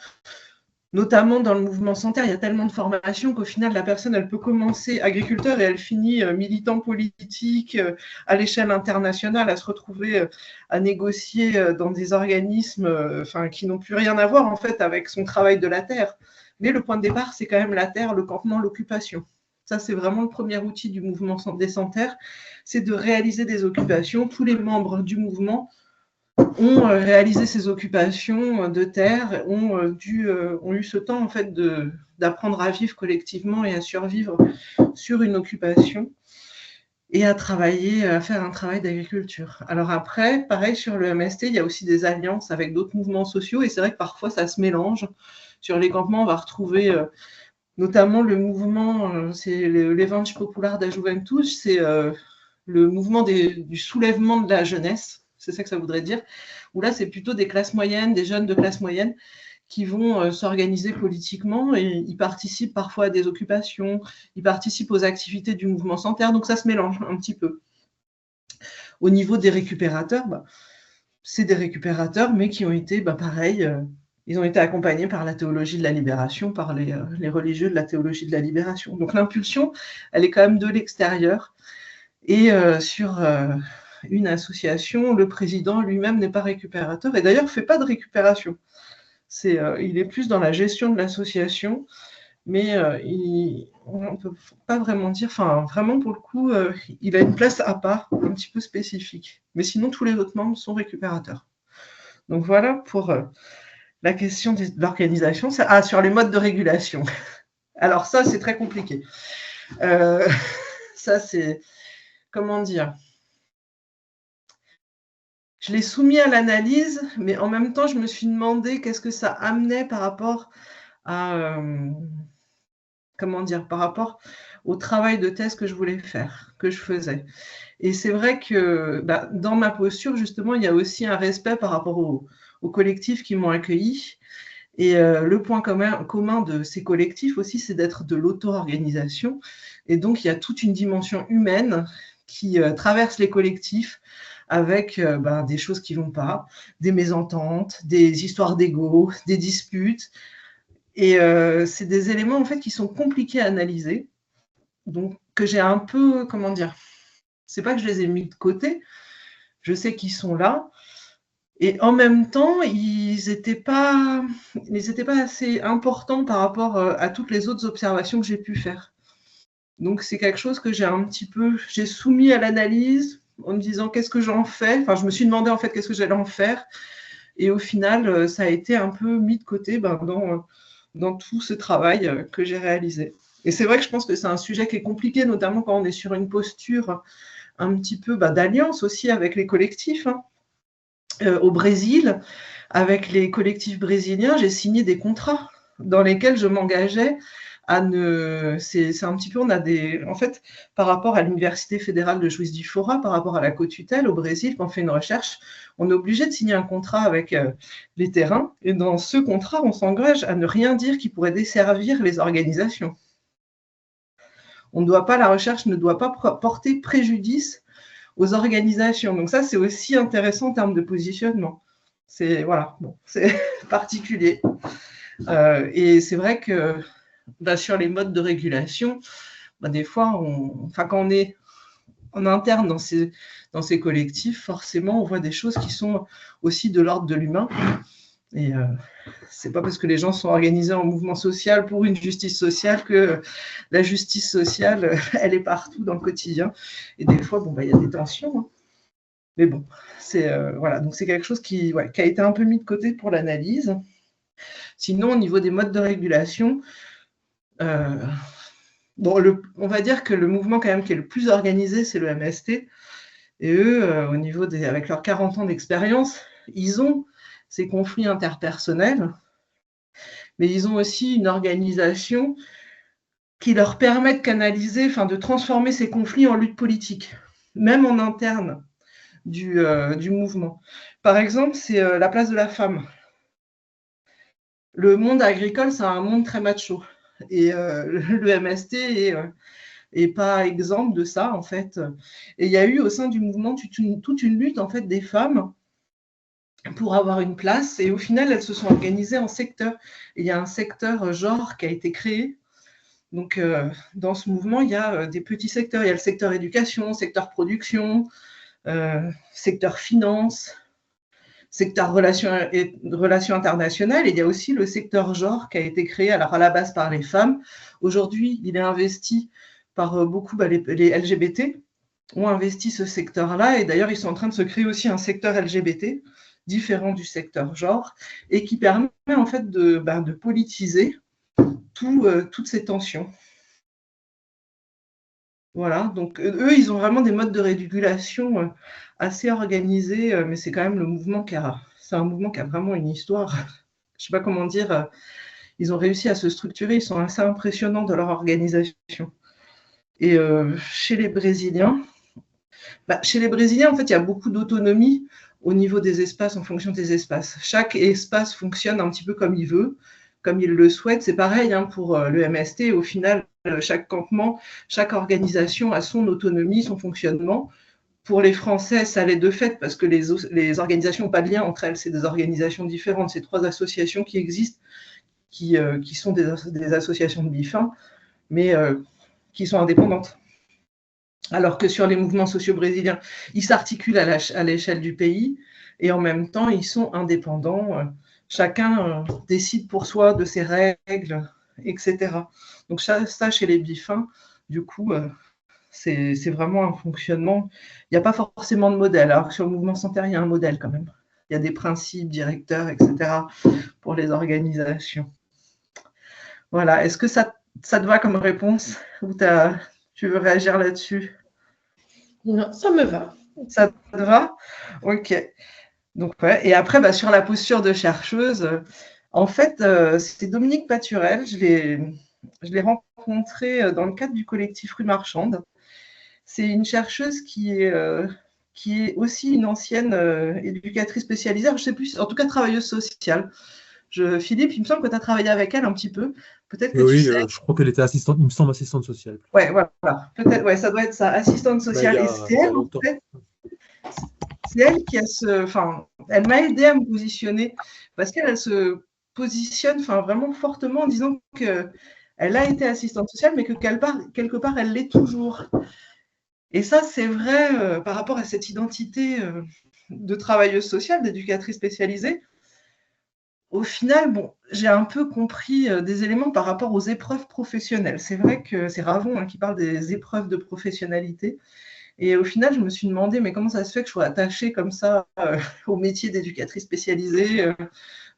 Notamment dans le mouvement sanitaire, il y a tellement de formations qu'au final, la personne, elle peut commencer agriculteur et elle finit militant politique à l'échelle internationale, à se retrouver à négocier dans des organismes qui n'ont plus rien à voir en fait avec son travail de la terre. Mais le point de départ, c'est quand même la terre, le campement, l'occupation. Ça, c'est vraiment le premier outil du mouvement des sans-terre, c'est de réaliser des occupations. Tous les membres du mouvement ont réalisé ces occupations de terre, ont eu ce temps en fait d'apprendre à vivre collectivement et à survivre sur une occupation et à travailler, à faire un travail d'agriculture. Alors après, pareil sur le MST, il y a aussi des alliances avec d'autres mouvements sociaux et c'est vrai que parfois ça se mélange. Sur les campements, on va retrouver notamment le mouvement, c'est l'Evante Popular da Juventude, c'est le mouvement du soulèvement de la jeunesse. C'est ça que ça voudrait dire, où là, c'est plutôt des classes moyennes, des jeunes de classe moyenne qui vont s'organiser politiquement et ils participent parfois à des occupations, ils participent aux activités du mouvement sans terre, donc ça se mélange un petit peu. Au niveau des récupérateurs, c'est des récupérateurs, mais qui ont été, pareil, ils ont été accompagnés par la théologie de la libération, par les religieux de la théologie de la libération. Donc l'impulsion, elle est quand même de l'extérieur. Et sur une association, le président lui-même n'est pas récupérateur et d'ailleurs ne fait pas de récupération. Il est plus dans la gestion de l'association, mais on ne peut pas vraiment dire, vraiment pour le coup, il a une place à part, un petit peu spécifique. Mais sinon, tous les autres membres sont récupérateurs. Donc voilà pour la question de l'organisation. Sur les modes de régulation. Alors ça, c'est très compliqué. Ça, c'est... Comment dire ? Je l'ai soumis à l'analyse, mais en même temps, je me suis demandé qu'est-ce que ça amenait par rapport à, par rapport au travail de thèse que je voulais faire, que je faisais. Et c'est vrai que dans ma posture, justement, il y a aussi un respect par rapport aux collectifs qui m'ont accueilli. Et le point commun de ces collectifs aussi, c'est d'être de l'auto-organisation. Et donc, il y a toute une dimension humaine qui traverse les collectifs avec des choses qui ne vont pas, des mésententes, des histoires d'ego, des disputes. Et c'est des éléments en fait qui sont compliqués à analyser, donc que j'ai un peu, c'est pas que je les ai mis de côté, je sais qu'ils sont là, Et en même temps, ils n'étaient pas assez importants par rapport à toutes les autres observations que j'ai pu faire. Donc, c'est quelque chose que j'ai soumis à l'analyse en me disant qu'est-ce que j'en fais. Enfin, je me suis demandé en fait qu'est-ce que j'allais en faire. Et au final, ça a été un peu mis de côté dans tout ce travail que j'ai réalisé. Et c'est vrai que je pense que c'est un sujet qui est compliqué, notamment quand on est sur une posture un petit peu d'alliance aussi avec les collectifs. Au Brésil, avec les collectifs brésiliens, j'ai signé des contrats dans lesquels je m'engageais à ne. C'est un petit peu, en fait, par rapport à l'Université fédérale de Juiz de Fora, par rapport à la co-tutelle au Brésil, quand on fait une recherche, on est obligé de signer un contrat avec les terrains. Et dans ce contrat, on s'engage à ne rien dire qui pourrait desservir les organisations. La recherche ne doit pas porter préjudice aux organisations. Donc ça, c'est aussi intéressant en termes de positionnement. C'est particulier. Et c'est vrai que sur les modes de régulation, des fois, quand on est en interne dans ces collectifs, forcément, on voit des choses qui sont aussi de l'ordre de l'humain. Et c'est pas parce que les gens sont organisés en mouvement social pour une justice sociale que la justice sociale, elle est partout dans le quotidien. Et des fois, il y a des tensions. Hein. Mais bon, donc c'est quelque chose qui a été un peu mis de côté pour l'analyse. Sinon, au niveau des modes de régulation, on va dire que le mouvement quand même qui est le plus organisé, c'est le MST. Et eux, avec leurs 40 ans d'expérience, ils ont ces conflits interpersonnels, mais ils ont aussi une organisation qui leur permet de canaliser, de transformer ces conflits en lutte politique, même en interne du mouvement. Par exemple, c'est la place de la femme. Le monde agricole, c'est un monde très macho. Et le MST est pas exempt de ça, en fait. Et il y a eu au sein du mouvement toute une lutte, en fait, des femmes pour avoir une place. Et au final, elles se sont organisées en secteurs. Il y a un secteur genre qui a été créé. Donc, dans ce mouvement, il y a des petits secteurs. Il y a le secteur éducation, secteur production, secteur finance, secteur relations internationales. Et il y a aussi le secteur genre qui a été créé à la base par les femmes. Aujourd'hui, il est investi par beaucoup, les LGBT ont investi ce secteur-là. Et d'ailleurs, ils sont en train de se créer aussi un secteur LGBT différent du secteur genre et qui permet en fait de politiser toutes ces tensions. Voilà, donc eux, ils ont vraiment des modes de régulation assez organisés, mais c'est quand même c'est un mouvement qui a vraiment une histoire. Je ne sais pas comment dire, ils ont réussi à se structurer, ils sont assez impressionnants dans leur organisation. Et chez les Brésiliens, en fait, il y a beaucoup d'autonomie au niveau des espaces, en fonction des espaces. Chaque espace fonctionne un petit peu comme il veut, comme il le souhaite. C'est pareil pour le MST. Au final, chaque campement, chaque organisation a son autonomie, son fonctionnement. Pour les Français, ça l'est de fait parce que les organisations n'ont pas de lien entre elles. C'est des organisations différentes. C'est 3 associations qui existent, qui sont des associations de BIFIN, mais qui sont indépendantes. Alors que sur les mouvements sociaux brésiliens, ils s'articulent à l'échelle du pays et en même temps, ils sont indépendants. Chacun décide pour soi de ses règles, etc. Donc ça, chez les BIFIN, du coup, c'est vraiment un fonctionnement. Il n'y a pas forcément de modèle, alors que sur le mouvement Santerre, il y a un modèle quand même. Il y a des principes directeurs, etc. pour les organisations. Voilà, est-ce que ça te va comme réponse ou tu veux réagir là-dessus? Non, ça me va. Ça te va? Ok. Donc, et après, sur la posture de chercheuse, en fait, c'était Dominique Paturel. Je l'ai rencontrée dans le cadre du collectif Rue Marchande. C'est une chercheuse qui est aussi une ancienne éducatrice spécialisée, je ne sais plus, en tout cas travailleuse sociale. Philippe, il me semble que tu as travaillé avec elle un petit peu. Peut-être que oui, tu sais. je crois qu'elle était assistante, il me semble assistante sociale. Oui, voilà. Peut-être, ça doit être ça, assistante sociale. Et c'est elle, en fait, c'est elle qui elle m'a aidée à me positionner parce qu'elle se positionne vraiment fortement en disant qu'elle a été assistante sociale, mais que quelque part, elle l'est toujours. Et ça, c'est vrai par rapport à cette identité de travailleuse sociale, d'éducatrice spécialisée, au final, bon, j'ai un peu compris des éléments par rapport aux épreuves professionnelles. C'est vrai que c'est Ravon qui parle des épreuves de professionnalité. Et au final, je me suis demandé, mais comment ça se fait que je sois attachée comme ça au métier d'éducatrice spécialisée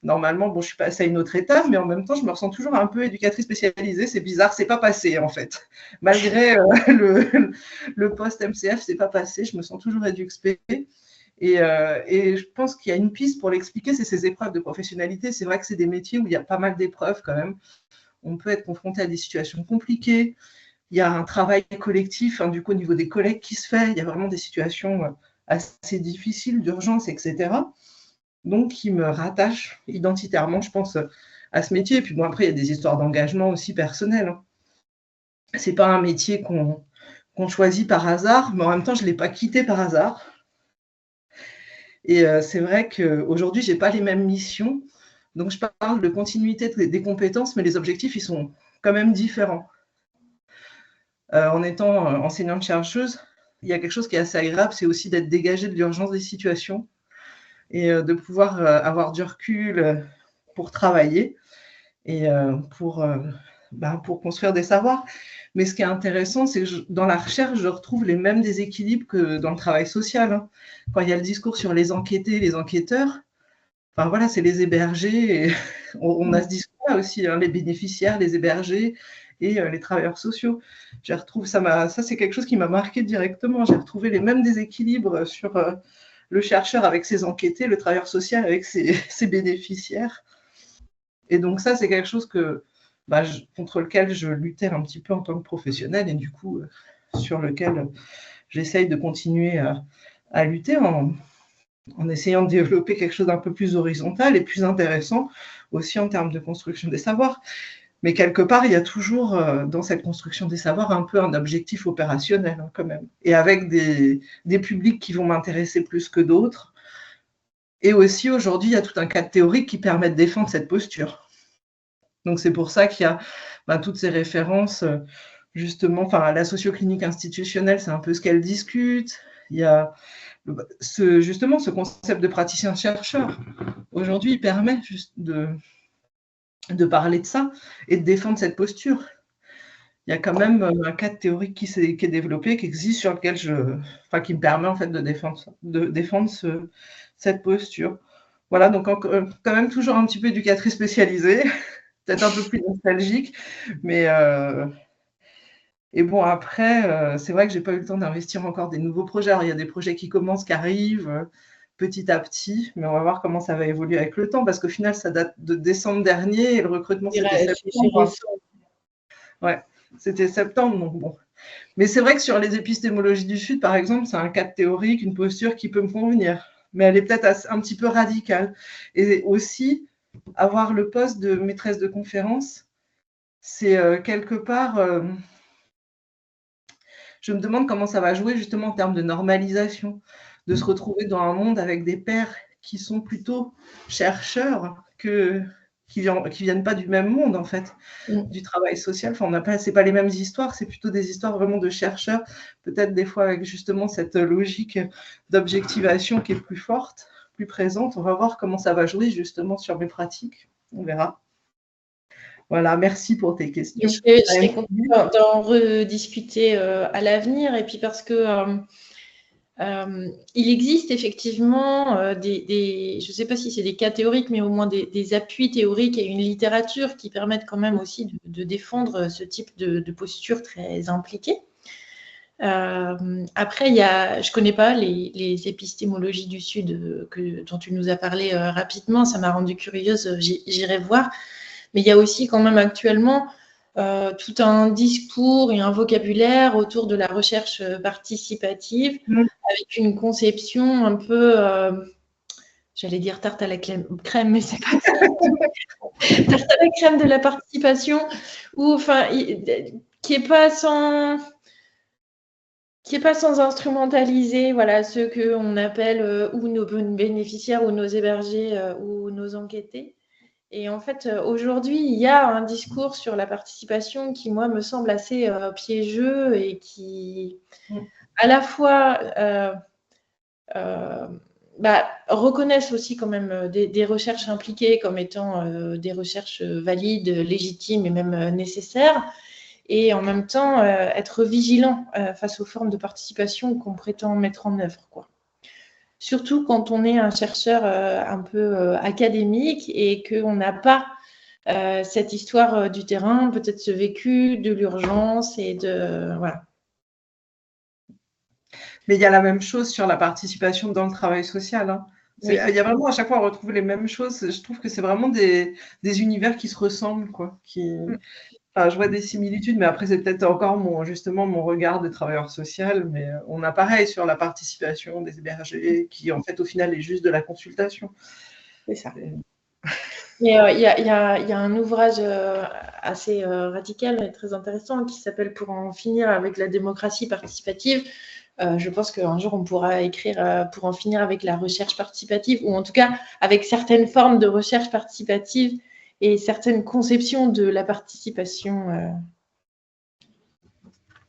Normalement, bon, je suis passée à une autre étape, mais en même temps, je me ressens toujours un peu éducatrice spécialisée. C'est bizarre, c'est pas passé en fait. Malgré le poste MCF, c'est pas passé. Je me sens toujours éduc-spé. Et je pense qu'il y a une piste pour l'expliquer, c'est ces épreuves de professionnalité. C'est vrai que c'est des métiers où il y a pas mal d'épreuves quand même. On peut être confronté à des situations compliquées. Il y a un travail collectif, du coup, au niveau des collègues qui se fait. Il y a vraiment des situations assez difficiles, d'urgence, etc. Donc, qui me rattachent identitairement, je pense, à ce métier. Et puis, bon, après, il y a des histoires d'engagement aussi personnelles. Ce n'est pas un métier qu'on choisit par hasard, mais en même temps, je ne l'ai pas quitté par hasard. Et c'est vrai qu'aujourd'hui, je n'ai pas les mêmes missions. Donc, je parle de continuité des compétences, mais les objectifs, ils sont quand même différents. En étant enseignante-chercheuse, il y a quelque chose qui est assez agréable, c'est aussi d'être dégagée de l'urgence des situations et de pouvoir avoir du recul pour travailler et pour construire des savoirs. Mais ce qui est intéressant, c'est que dans la recherche, je retrouve les mêmes déséquilibres que dans le travail social. Quand il y a le discours sur les enquêtés, les enquêteurs, enfin voilà, c'est les hébergés. Et on a ce discours-là aussi, les bénéficiaires, les hébergés et les travailleurs sociaux. Je retrouve ça, c'est quelque chose qui m'a marqué directement. J'ai retrouvé les mêmes déséquilibres sur le chercheur avec ses enquêtés, le travailleur social avec ses bénéficiaires. Et donc ça, c'est quelque chose contre lequel je luttais un petit peu en tant que professionnelle et du coup, sur lequel j'essaye de continuer à lutter en essayant de développer quelque chose d'un peu plus horizontal et plus intéressant aussi en termes de construction des savoirs. Mais quelque part, il y a toujours dans cette construction des savoirs un peu un objectif opérationnel quand même. Et avec des publics qui vont m'intéresser plus que d'autres. Et aussi, aujourd'hui, il y a tout un cadre théorique qui permet de défendre cette posture. Donc, c'est pour ça qu'il y a toutes ces références, justement, la socioclinique institutionnelle, c'est un peu ce qu'elle discute. Il y a justement ce concept de praticien-chercheur. Aujourd'hui, il permet juste de parler de ça et de défendre cette posture. Il y a quand même un cadre théorique qui est développé, qui existe, sur lequel qui me permet en fait de défendre cette posture. Voilà, donc quand même toujours un petit peu éducatrice spécialisée, peut-être un peu plus nostalgique, mais et bon, après, c'est vrai que je n'ai pas eu le temps d'investir encore des nouveaux projets. Alors, il y a des projets qui commencent, qui arrivent petit à petit, mais on va voir comment ça va évoluer avec le temps, parce qu'au final, ça date de décembre dernier et le recrutement, c'était septembre. Ouais, c'était septembre, donc bon. Mais c'est vrai que sur les épistémologies du Sud, par exemple, c'est un cadre théorique, une posture qui peut me convenir, mais elle est peut-être un petit peu radicale. Et aussi, avoir le poste de maîtresse de conférence, c'est quelque part... je me demande comment ça va jouer justement en termes de normalisation, de se retrouver dans un monde avec des pairs qui sont plutôt chercheurs qui viennent pas du même monde en fait, du travail social. Enfin, c'est pas les mêmes histoires, c'est plutôt des histoires vraiment de chercheurs, peut-être des fois avec justement cette logique d'objectivation qui est plus forte, plus présente. On va voir comment ça va jouer justement sur mes pratiques. On verra. Voilà, merci pour tes questions. Je serais contente d'en rediscuter à l'avenir, et puis parce que il existe effectivement je ne sais pas si c'est des cas théoriques, mais au moins des appuis théoriques et une littérature qui permettent quand même aussi de défendre ce type de posture très impliquée. Après, je ne connais pas les épistémologies du Sud dont tu nous as parlé rapidement, ça m'a rendue curieuse, j'irai voir. Mais il y a aussi quand même actuellement tout un discours et un vocabulaire autour de la recherche participative, avec une conception un peu, j'allais dire tarte à la crème, mais c'est pas ça. Tarte à la crème de la participation, qui est pas sans instrumentaliser, voilà, ceux qu'on appelle ou nos bénéficiaires ou nos hébergés ou nos enquêtés. Et en fait, aujourd'hui, il y a un discours sur la participation qui, moi, me semble assez piégeux et qui, à la fois, reconnaissent aussi quand même des recherches impliquées comme étant des recherches valides, légitimes et même nécessaires, et en même temps être vigilant face aux formes de participation qu'on prétend mettre en œuvre, quoi. Surtout quand on est un chercheur un peu académique et qu'on n'a pas cette histoire du terrain, peut-être ce vécu de l'urgence et de... Voilà. Mais il y a la même chose sur la participation dans le travail social, hein. Oui. Il y a vraiment à chaque fois on retrouve les mêmes choses. Je trouve que c'est vraiment des univers qui se ressemblent, quoi. Enfin, je vois des similitudes, mais après c'est peut-être encore justement mon regard de travailleur social. Mais on a pareil sur la participation des hébergés, qui en fait au final est juste de la consultation. C'est ça. Mais il y a un ouvrage assez radical et très intéressant qui s'appelle « Pour en finir avec la démocratie participative ». Je pense qu'un jour, on pourra écrire « Pour en finir avec la recherche participative » ou en tout cas avec certaines formes de recherche participative et certaines conceptions de la participation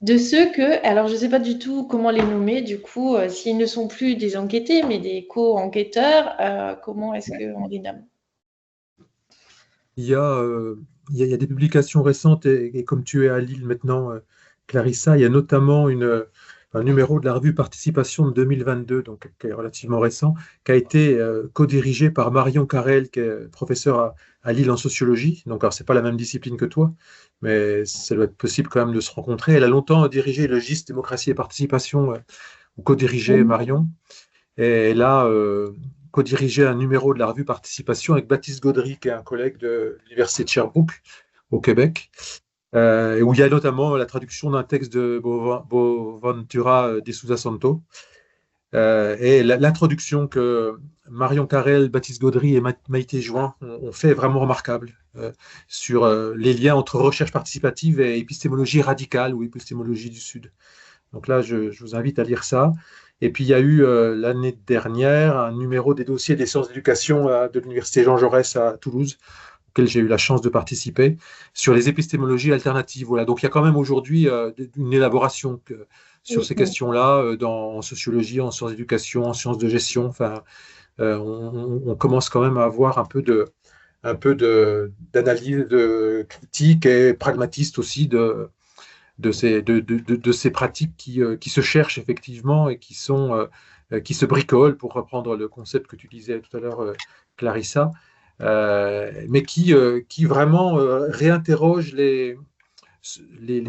de ceux que, alors je ne sais pas du tout comment les nommer, du coup, s'ils ne sont plus des enquêtés, mais des co-enquêteurs, comment est-ce qu'on les nomme? Il y a des publications récentes, et comme tu es à Lille maintenant, Clarissa, il y a notamment un numéro de la revue Participation de 2022, donc qui est relativement récent, qui a été co-dirigé par Marion Carrel, qui est professeure à Lille en sociologie. Donc, alors, c'est pas la même discipline que toi, mais ça doit être possible quand même de se rencontrer. Elle a longtemps dirigé le GIST Démocratie et Participation, ou co-dirigé Marion. Et elle a co-dirigé un numéro de la revue Participation avec Baptiste Gaudry, qui est un collègue de l'Université de Sherbrooke, au Québec, où il y a notamment la traduction d'un texte de Boaventura de Sousa Santo. Et l'introduction que Marion Carrel, Baptiste Gaudry et Maïté Join ont fait est vraiment remarquable sur les liens entre recherche participative et épistémologie radicale ou épistémologie du Sud. Donc là, je vous invite à lire ça. Et puis, il y a eu l'année dernière un numéro des dossiers des sciences d'éducation de l'Université Jean Jaurès à Toulouse, auquel j'ai eu la chance de participer, sur les épistémologies alternatives. Voilà. Donc, il y a quand même aujourd'hui une élaboration sur ces questions-là en sociologie, en sciences d'éducation, en sciences de gestion. Enfin, on commence quand même à avoir un peu d'analyse, de critique et pragmatiste aussi de ces pratiques qui se cherchent effectivement et qui se bricolent, pour reprendre le concept que tu disais tout à l'heure, Clarissa, mais qui vraiment réinterrogent les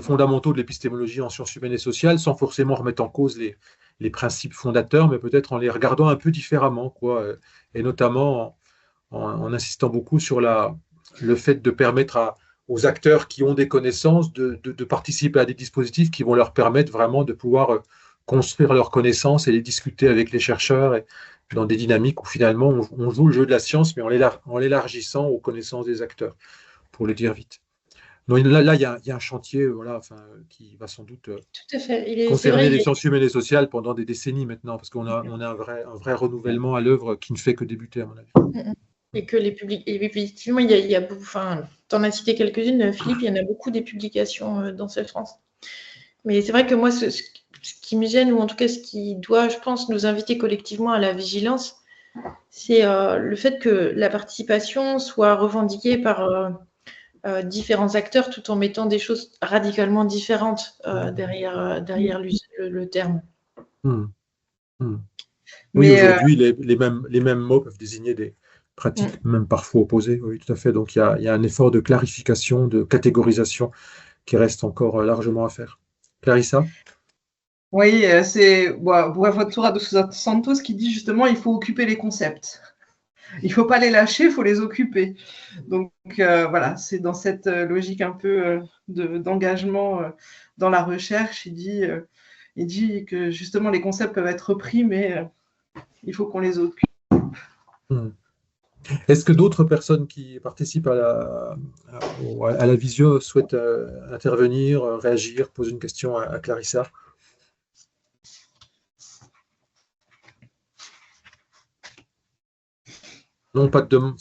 fondamentaux de l'épistémologie en sciences humaines et sociales, sans forcément remettre en cause les principes fondateurs, mais peut-être en les regardant un peu différemment, quoi, et notamment en insistant beaucoup sur le fait de permettre aux acteurs qui ont des connaissances de participer à des dispositifs qui vont leur permettre vraiment de pouvoir construire leurs connaissances et les discuter avec les chercheurs, et dans des dynamiques où finalement on joue le jeu de la science, mais en l'élargissant aux connaissances des acteurs, pour le dire vite. Donc là, il y a un chantier qui va sans doute Tout à fait. concerner les sciences humaines et sociales pendant des décennies maintenant, parce qu'on a un vrai renouvellement à l'œuvre qui ne fait que débuter, à mon avis. Et que effectivement, il y a beaucoup, tu en as cité quelques-unes, Philippe, il y en a beaucoup des publications dans ce sens. Mais c'est vrai que moi, ce qui me gêne, ou en tout cas ce qui doit, je pense, nous inviter collectivement à la vigilance, c'est le fait que la participation soit revendiquée par différents acteurs, tout en mettant des choses radicalement différentes derrière le terme. Oui, aujourd'hui, les mêmes mots peuvent désigner des pratiques même parfois opposées. Oui, tout à fait. Donc, il y a un effort de clarification, de catégorisation qui reste encore largement à faire. Clarissa? Oui, c'est Boaventura de Sousa Santos qui dit justement il faut occuper les concepts. Il ne faut pas les lâcher, il faut les occuper. Donc voilà, c'est dans cette logique un peu d'engagement dans la recherche. Il dit que justement les concepts peuvent être repris, mais il faut qu'on les occupe. Est-ce que d'autres personnes qui participent à la visio souhaitent intervenir, réagir, poser une question à Clarissa? Non, pas de demande.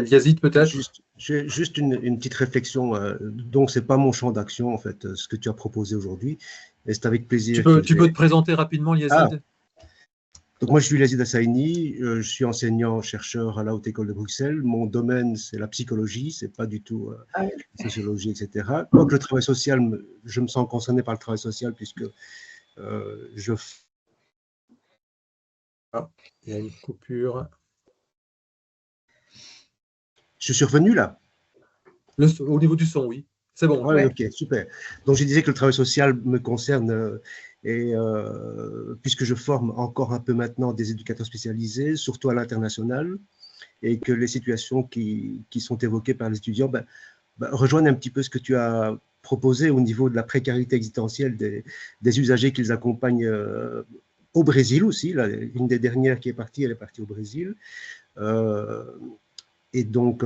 Yazid, peut-être? Juste une petite réflexion. Donc, ce n'est pas mon champ d'action, en fait, ce que tu as proposé aujourd'hui. Et c'est avec plaisir. Tu peux te présenter rapidement, Yazid? Donc moi, je suis Yazid Assaini, je suis enseignant-chercheur à la Haute École de Bruxelles. Mon domaine, c'est la psychologie, c'est pas du tout la sociologie, etc. Quoique le travail social, je me sens concerné par le travail social puisque je... Ah, il y a une coupure. Je suis revenu là. Au niveau du son, oui. C'est bon. Ouais, ok, super. Donc je disais que le travail social me concerne et puisque je forme encore un peu maintenant des éducateurs spécialisés, surtout à l'international, et que les situations qui sont évoquées par les étudiants rejoignent un petit peu ce que tu as proposé au niveau de la précarité existentielle des usagers qu'ils accompagnent au Brésil aussi. Là, une des dernières qui est partie, elle est partie au Brésil. Et donc,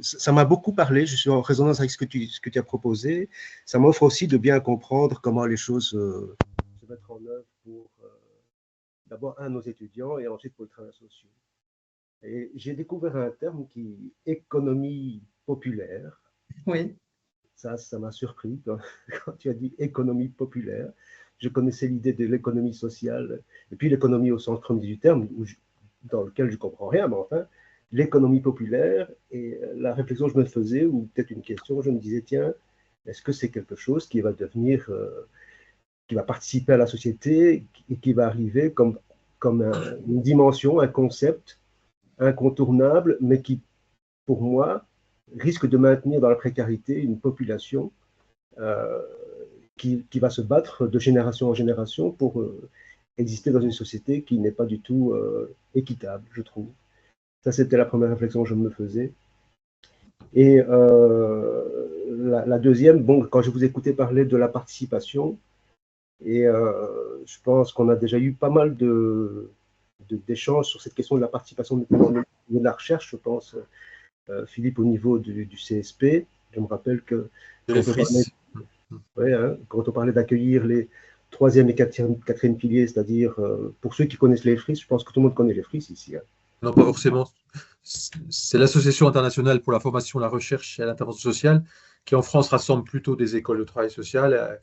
ça m'a beaucoup parlé. Je suis en résonance avec ce que tu as proposé. Ça m'offre aussi de bien comprendre comment les choses se mettent en œuvre pour d'abord nos étudiants et ensuite pour le travail social. Et j'ai découvert un terme qui est économie populaire. Oui. Ça m'a surpris quand tu as dit économie populaire. Je connaissais l'idée de l'économie sociale et puis l'économie au sens premier du terme, dans lequel je ne comprends rien, mais enfin, l'économie populaire. Et la réflexion que je me faisais, ou peut-être une question, je me disais, tiens, est-ce que c'est quelque chose qui va devenir, qui va participer à la société et qui va arriver comme une dimension, un concept incontournable, mais qui, pour moi, risque de maintenir dans la précarité une population qui va se battre de génération en génération pour exister dans une société qui n'est pas du tout équitable, je trouve. Ça, c'était la première réflexion que je me faisais. Et la deuxième, bon, quand je vous écoutais parler de la participation, et je pense qu'on a déjà eu pas mal d'échanges sur cette question de la participation de la recherche, je pense, Philippe, au niveau du CSP. Je me rappelle que quand on parlait d'accueillir les troisième et quatrième piliers, c'est-à-dire pour ceux qui connaissent les FRIS, je pense que tout le monde connaît les FRIS ici. Hein. Non, pas forcément. C'est l'Association internationale pour la formation, la recherche et l'intervention sociale qui, en France, rassemble plutôt des écoles de travail social.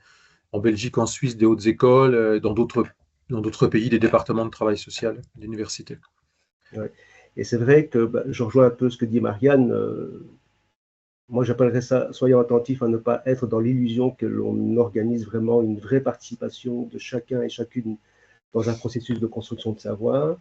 En Belgique, en Suisse, des hautes écoles, dans d'autres pays, des départements de travail social, d'université. Ouais. Et c'est vrai que je rejoins un peu ce que dit Marianne. Moi, j'appellerais ça, soyons attentifs à ne pas être dans l'illusion que l'on organise vraiment une vraie participation de chacun et chacune dans un processus de construction de savoir.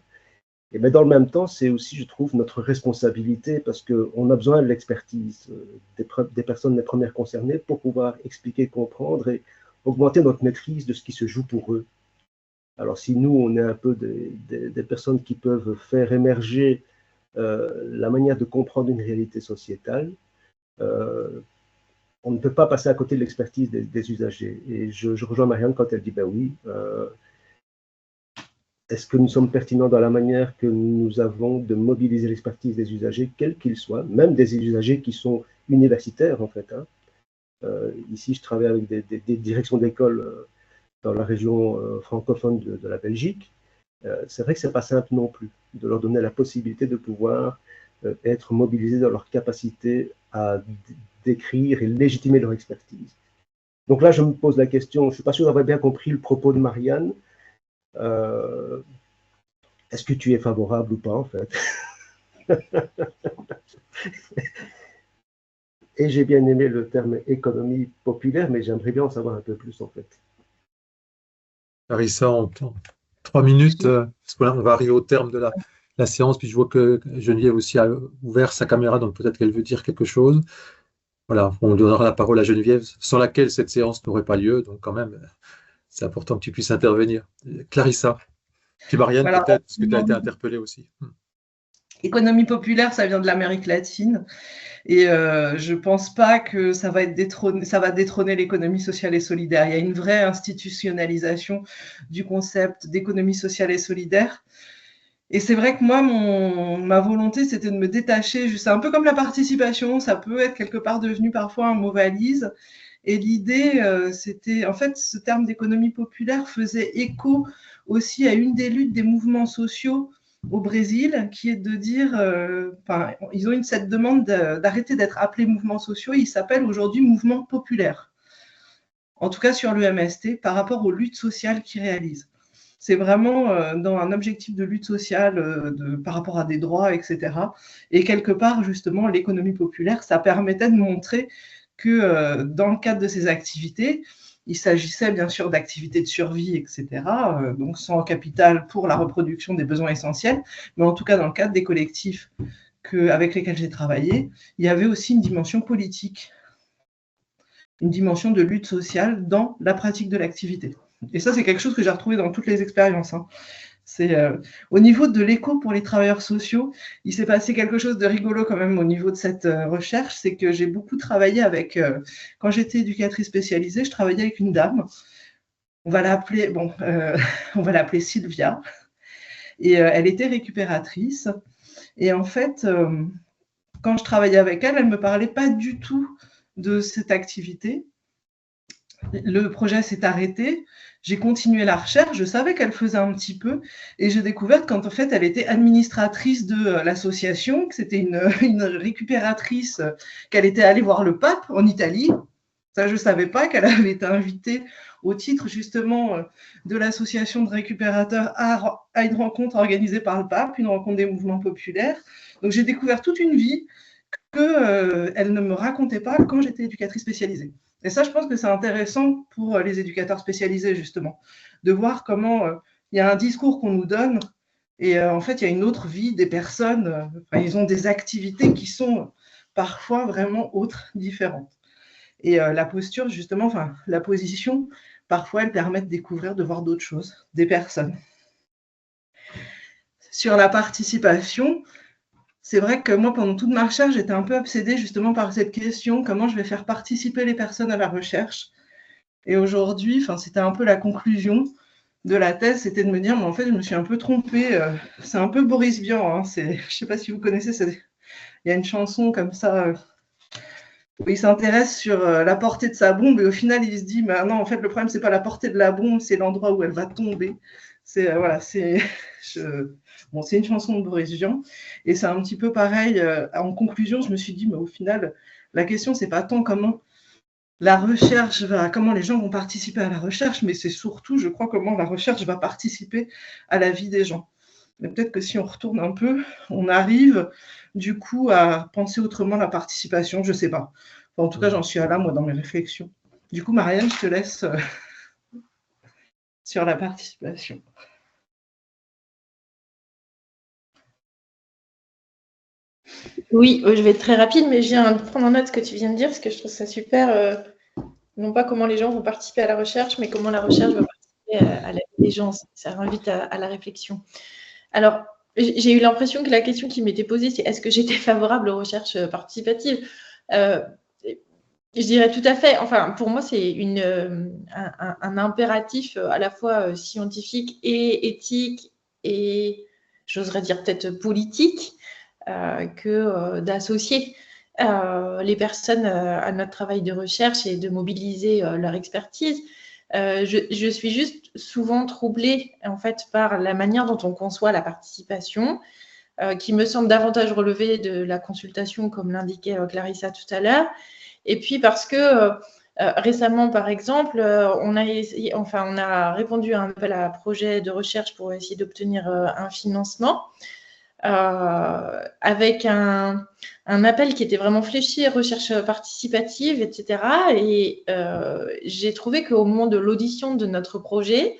Et bien, dans le même temps, c'est aussi, je trouve, notre responsabilité parce qu'on a besoin de l'expertise des personnes les premières concernées pour pouvoir expliquer, comprendre et augmenter notre maîtrise de ce qui se joue pour eux. Alors, si nous, on est un peu des personnes qui peuvent faire émerger la manière de comprendre une réalité sociétale, on ne peut pas passer à côté de l'expertise des usagers. Et je rejoins Marianne quand elle dit, ben oui, est-ce que nous sommes pertinents dans la manière que nous avons de mobiliser l'expertise des usagers, quels qu'ils soient, même des usagers qui sont universitaires en fait. Hein. Ici, je travaille avec des directions d'école dans la région francophone de la Belgique. C'est vrai que ce n'est pas simple non plus de leur donner la possibilité de pouvoir être mobilisés dans leur capacité à décrire et légitimer leur expertise. Donc là, je me pose la question, je ne suis pas sûr d'avoir bien compris le propos de Marianne. Est-ce que tu es favorable ou pas, en fait? Et j'ai bien aimé le terme économie populaire, mais j'aimerais bien en savoir un peu plus, en fait. Larissa, en 3 minutes, parce qu'on va arriver au terme de la séance, puis je vois que Geneviève aussi a ouvert sa caméra, donc peut-être qu'elle veut dire quelque chose. Voilà, on donnera la parole à Geneviève, sans laquelle cette séance n'aurait pas lieu, donc quand même, c'est important que tu puisses intervenir. Clarissa, puis Marianne, Voilà. peut-être, parce que tu as été interpellée aussi. Économie populaire, ça vient de l'Amérique latine. Et je ne pense pas que ça va détrôner l'économie sociale et solidaire. Il y a une vraie institutionnalisation du concept d'économie sociale et solidaire. Et c'est vrai que moi, ma volonté, c'était de me détacher. C'est un peu comme la participation, ça peut être quelque part devenu parfois un mot valise. Et l'idée, c'était, en fait, ce terme d'économie populaire faisait écho aussi à une des luttes des mouvements sociaux au Brésil, qui est de dire, ils ont cette demande d'arrêter d'être appelés mouvements sociaux, ils s'appellent aujourd'hui mouvements populaires, en tout cas sur le MST, par rapport aux luttes sociales qu'ils réalisent. C'est vraiment dans un objectif de lutte sociale par rapport à des droits, etc. Et quelque part, justement, l'économie populaire, ça permettait de montrer que dans le cadre de ces activités, il s'agissait bien sûr d'activités de survie, etc., donc sans capital pour la reproduction des besoins essentiels, mais en tout cas dans le cadre des collectifs avec lesquels j'ai travaillé, il y avait aussi une dimension politique, une dimension de lutte sociale dans la pratique de l'activité. Et ça, c'est quelque chose que j'ai retrouvé dans toutes les expériences. Au niveau de l'écho pour les travailleurs sociaux, il s'est passé quelque chose de rigolo quand même au niveau de cette recherche, c'est que j'ai beaucoup travaillé avec, quand j'étais éducatrice spécialisée, je travaillais avec une dame, on va l'appeler Sylvia, et elle était récupératrice, et en fait, quand je travaillais avec elle, elle ne me parlait pas du tout de cette activité. Le projet s'est arrêté, j'ai continué la recherche, je savais qu'elle faisait un petit peu, et j'ai découvert qu'en fait, elle était administratrice de l'association, que c'était une récupératrice, qu'elle était allée voir le pape en Italie. Ça, je ne savais pas qu'elle avait été invitée au titre justement de l'association de récupérateurs à une rencontre organisée par le pape, une rencontre des mouvements populaires. Donc, j'ai découvert toute une vie qu'elle ne me racontait pas quand j'étais éducatrice spécialisée. Et ça, je pense que c'est intéressant pour les éducateurs spécialisés, justement, de voir comment il y a un discours qu'on nous donne et en fait, il y a une autre vie des personnes. Ils ont des activités qui sont parfois vraiment autres, différentes. Et la posture, justement, la position, parfois, elle permet de découvrir, de voir d'autres choses, des personnes. Sur la participation, c'est vrai que moi, pendant toute ma recherche, j'étais un peu obsédée justement par cette question, comment je vais faire participer les personnes à la recherche. Et aujourd'hui, c'était un peu la conclusion de la thèse, c'était de me dire, mais en fait, je me suis un peu trompée. C'est un peu Boris Vian. Je ne sais pas si vous connaissez, il y a une chanson comme ça où il s'intéresse sur la portée de sa bombe et au final, il se dit, mais non, en fait, le problème, ce n'est pas la portée de la bombe, c'est l'endroit où elle va tomber. C'est une chanson de Boris Vian et c'est un petit peu pareil. En conclusion, je me suis dit, mais au final, la question, c'est pas tant comment la recherche comment les gens vont participer à la recherche, mais c'est surtout, je crois, comment la recherche va participer à la vie des gens. Mais peut-être que si on retourne un peu, on arrive du coup à penser autrement la participation, je ne sais pas. En tout cas, j'en suis à là, moi, dans mes réflexions. Du coup, Marianne, je te laisse sur la participation. Oui, je vais être très rapide, mais je viens de prendre en note ce que tu viens de dire, parce que je trouve ça super. Non pas comment les gens vont participer à la recherche, mais comment la recherche va participer à la vie des gens. Ça invite à la réflexion. Alors, j'ai eu l'impression que la question qui m'était posée, c'est est-ce que j'étais favorable aux recherches participatives ? Je dirais tout à fait. Enfin, pour moi, c'est un impératif à la fois scientifique et éthique et, j'oserais dire, peut-être politique que d'associer les personnes à notre travail de recherche et de mobiliser leur expertise. Je suis juste souvent troublée en fait par la manière dont on conçoit la participation, qui me semble davantage relever de la consultation, comme l'indiquait Clarissa tout à l'heure. Et puis parce que récemment, par exemple, on a répondu à un appel à projet de recherche pour essayer d'obtenir un financement. Avec un appel qui était vraiment fléché, recherche participative, etc. Et j'ai trouvé qu'au moment de l'audition de notre projet,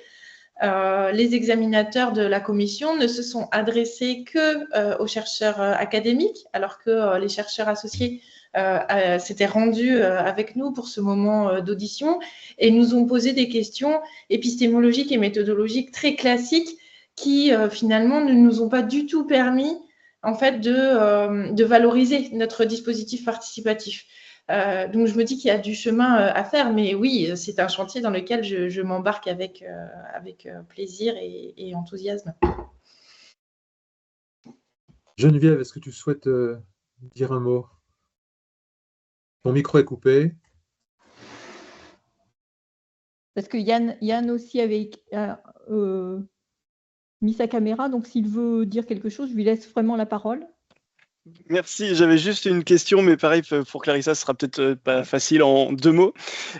les examinateurs de la commission ne se sont adressés que aux chercheurs académiques, alors que les chercheurs associés s'étaient rendus avec nous pour ce moment d'audition et nous ont posé des questions épistémologiques et méthodologiques très classiques qui finalement ne nous ont pas du tout permis en fait de valoriser notre dispositif participatif. Donc je me dis qu'il y a du chemin à faire, mais oui, c'est un chantier dans lequel je m'embarque avec plaisir et enthousiasme. Geneviève, est-ce que tu souhaites dire un mot? Ton micro est coupé. Parce que Yann aussi avait mis sa caméra, donc s'il veut dire quelque chose, je lui laisse vraiment la parole. Merci, j'avais juste une question, mais pareil, pour Clarissa, ce sera peut-être pas facile en 2 mots.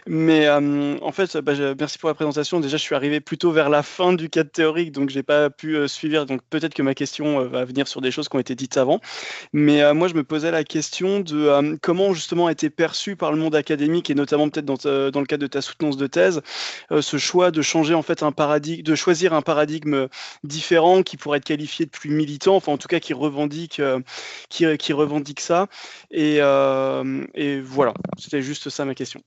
Mais en fait, merci pour la présentation. Déjà, je suis arrivé plutôt vers la fin du cadre théorique, donc j'ai pas pu suivre. Donc peut-être que ma question va venir sur des choses qui ont été dites avant. Mais moi, je me posais la question de comment justement a été perçu par le monde académique, et notamment peut-être dans le cadre de ta soutenance de thèse, ce choix de changer en fait un paradigme, de choisir un paradigme différent qui pourrait être qualifié de plus militant, enfin en tout cas qui revendique ça. Et voilà, c'était juste ça ma question.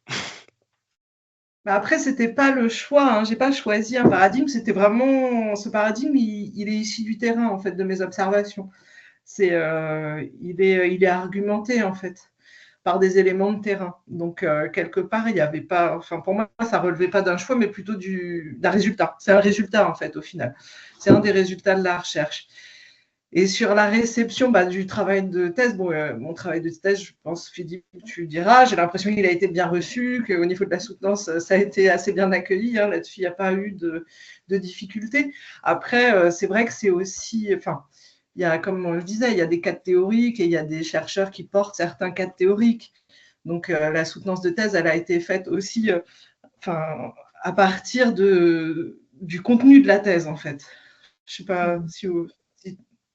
Bah après, c'était pas le choix, hein. J'ai pas choisi un paradigme, c'était vraiment ce paradigme, il est issu du terrain en fait, de mes observations. Il est argumenté en fait par des éléments de terrain. Donc quelque part, il n'y avait pas, enfin pour moi, ça relevait pas d'un choix, mais plutôt d'un résultat. C'est un résultat en fait au final. C'est un des résultats de la recherche. Et sur la réception du travail de thèse, mon travail de thèse, je pense, Philippe, tu diras, j'ai l'impression qu'il a été bien reçu, qu'au niveau de la soutenance, ça a été assez bien accueilli. Hein, là-dessus, il n'y a pas eu de difficultés. Après, c'est vrai que c'est aussi, enfin, il y a, comme on le disait, il y a des cadres théoriques et il y a des chercheurs qui portent certains cadres théoriques. Donc, la soutenance de thèse, elle a été faite aussi à partir du contenu de la thèse, en fait. Je ne sais pas si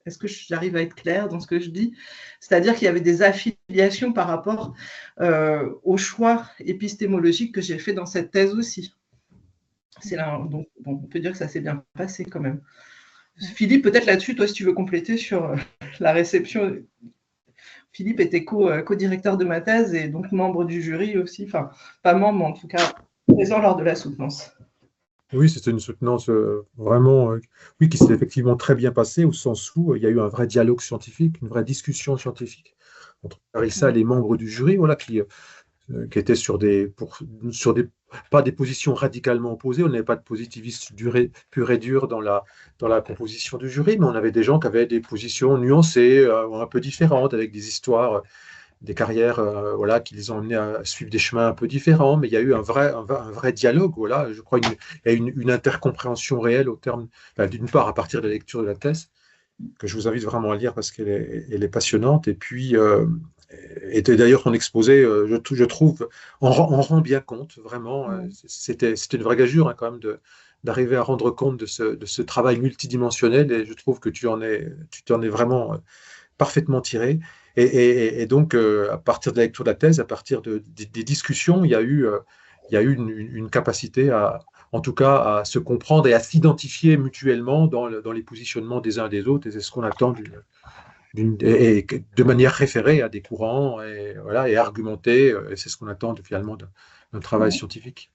est-ce que j'arrive à être claire dans ce que je dis? C'est-à-dire qu'il y avait des affiliations par rapport au choix épistémologique que j'ai fait dans cette thèse aussi. C'est là, donc, on peut dire que ça s'est bien passé quand même. Philippe, peut-être là-dessus, toi, si tu veux compléter sur la réception. Philippe était co-directeur de ma thèse et donc membre du jury aussi, enfin, pas membre, mais en tout cas présent lors de la soutenance. Oui, c'était une soutenance vraiment, oui, qui s'est effectivement très bien passée, au sens où il y a eu un vrai dialogue scientifique, une vraie discussion scientifique entre Clarissa et les membres du jury, voilà, qui étaient pas des positions radicalement opposées. On n'avait pas de positivisme pur et dur dans la composition du jury, mais on avait des gens qui avaient des positions nuancées, un peu différentes, avec des histoires, des carrières, voilà, qui les ont amenés à suivre des chemins un peu différents. Mais il y a eu un vrai dialogue, voilà. Je crois il y a une intercompréhension réelle au terme, d'une part, à partir de la lecture de la thèse, que je vous invite vraiment à lire parce qu'elle est passionnante. Et puis, et d'ailleurs, ton exposé, je trouve, en rend bien compte, vraiment. C'était une vraie gageure, hein, quand même, d'arriver à rendre compte de ce travail multidimensionnel. Et je trouve que tu t'en es vraiment parfaitement tiré. Et donc, à partir de la lecture de la thèse, à partir des discussions, il y a eu une capacité en tout cas, à se comprendre et à s'identifier mutuellement dans les positionnements des uns et des autres. Et c'est ce qu'on attend et de manière référée à des courants et, voilà, et argumentée. Et c'est ce qu'on attend finalement d'un travail scientifique.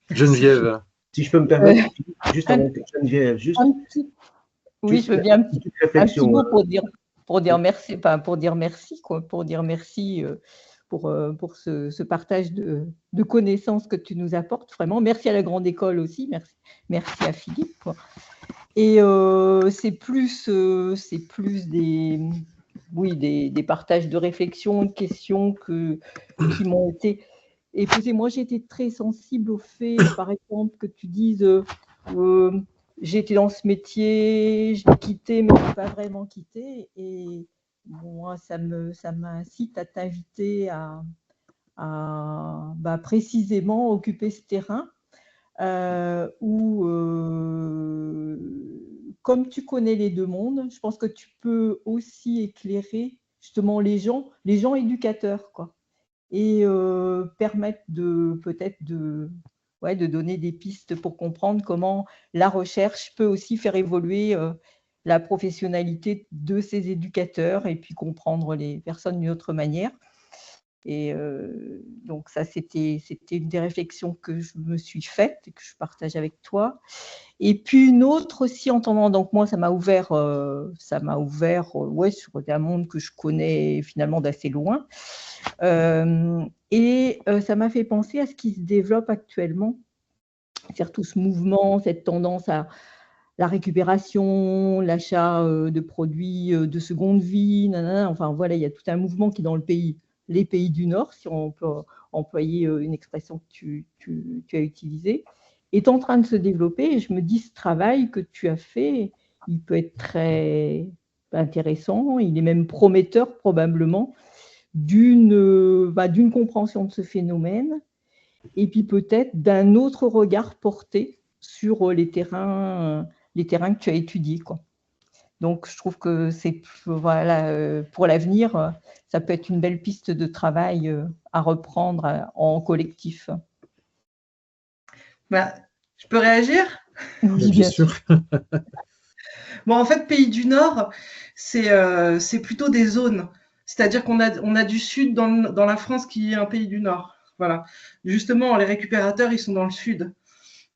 Geneviève. Si je peux me permettre, juste avant que Geneviève, oui, je veux bien un petit mot pour dire merci, quoi, pour dire merci pour ce partage de connaissances que tu nous apportes, vraiment. Merci à la Grande École aussi, merci à Philippe, quoi. Et c'est plus des partages de réflexions, de questions qui m'ont été posées. Moi, j'ai été très sensible au fait, par exemple, que tu dises j'ai été dans ce métier, je l'ai quitté, mais je n'ai pas vraiment quitté. Et moi, ça m'incite à t'inviter à précisément occuper ce terrain où, comme tu connais les deux mondes, je pense que tu peux aussi éclairer justement les gens éducateurs, quoi, et permettre peut-être de donner des pistes pour comprendre comment la recherche peut aussi faire évoluer la professionnalité de ces éducateurs et puis comprendre les personnes d'une autre manière. Et donc ça, c'était une des réflexions que je me suis faite et que je partage avec toi. Et puis une autre aussi, entendant, donc moi, ça m'a ouvert sur un monde que je connais finalement d'assez loin. Et ça m'a fait penser à ce qui se développe actuellement, c'est-à-dire tout ce mouvement, cette tendance à la récupération, l'achat de produits de seconde vie, enfin voilà, il y a tout un mouvement qui dans les pays du Nord, si on peut employer une expression que tu as utilisée, est en train de se développer. Et je me dis, ce travail que tu as fait, il peut être très, intéressant, il est même prometteur probablement d'une compréhension de ce phénomène et puis peut-être d'un autre regard porté sur les terrains que tu as étudiés, quoi. Donc, je trouve que voilà, pour l'avenir, ça peut être une belle piste de travail à reprendre en collectif. Bah, je peux réagir? Oui, bien sûr. Bon, en fait, Pays du Nord, c'est plutôt des zones. C'est-à-dire qu'on a du sud dans la France qui est un pays du Nord. Voilà. Justement, les récupérateurs, ils sont dans le sud.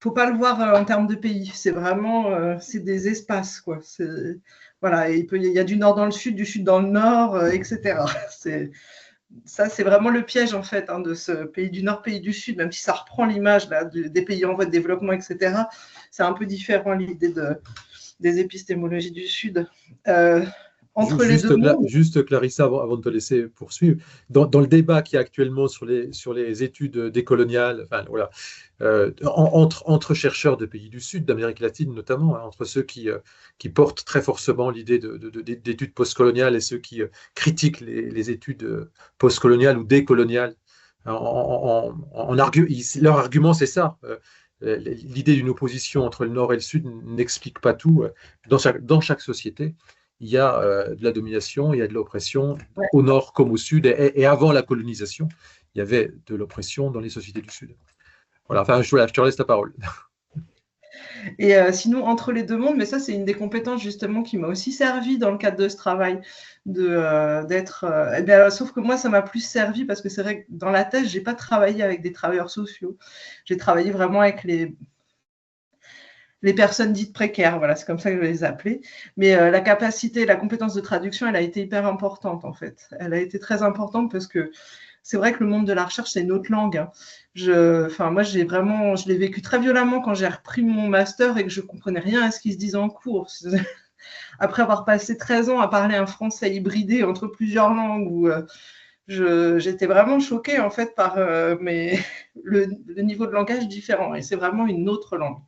Faut pas le voir en termes de pays. C'est vraiment c'est des espaces, quoi. Voilà, il y a du nord dans le sud, du sud dans le nord, etc. Ça, c'est vraiment le piège en fait de ce pays du nord, pays du sud, même si ça reprend l'image des pays en voie de développement, etc. C'est un peu différent l'idée des épistémologies du sud. Entre les deux mondes. Juste Clarissa, avant de te laisser poursuivre, dans le débat qui est actuellement sur les études décoloniales, enfin, voilà, entre chercheurs de pays du Sud, d'Amérique latine notamment, hein, entre ceux qui portent très fortement l'idée d'études postcoloniales et ceux qui critiquent les études postcoloniales ou décoloniales, leur argument c'est ça. L'idée d'une opposition entre le Nord et le Sud n'explique pas tout. Dans chaque société, il y a de la domination, il y a de l'oppression, Ouais. au nord comme au sud, et avant la colonisation, il y avait de l'oppression dans les sociétés du sud. Voilà, enfin, je te laisse la parole. Et sinon, entre les deux mondes, mais ça, c'est une des compétences justement qui m'a aussi servi dans le cadre de ce travail, sauf que moi, ça m'a plus servi parce que c'est vrai que dans la thèse, j'ai pas travaillé avec des travailleurs sociaux. J'ai travaillé vraiment avec les personnes dites précaires, voilà, c'est comme ça que je vais les appeler. Mais la capacité, la compétence de traduction, elle a été hyper importante en fait. Elle a été très importante parce que c'est vrai que le monde de la recherche, c'est une autre langue. Hein. Moi, je l'ai vécu très violemment quand j'ai repris mon master et que je ne comprenais rien à ce qui se disait en cours. Après avoir passé 13 ans à parler un français hybridé entre plusieurs langues, où j'étais vraiment choquée en fait par le niveau de langage différent. Et c'est vraiment une autre langue.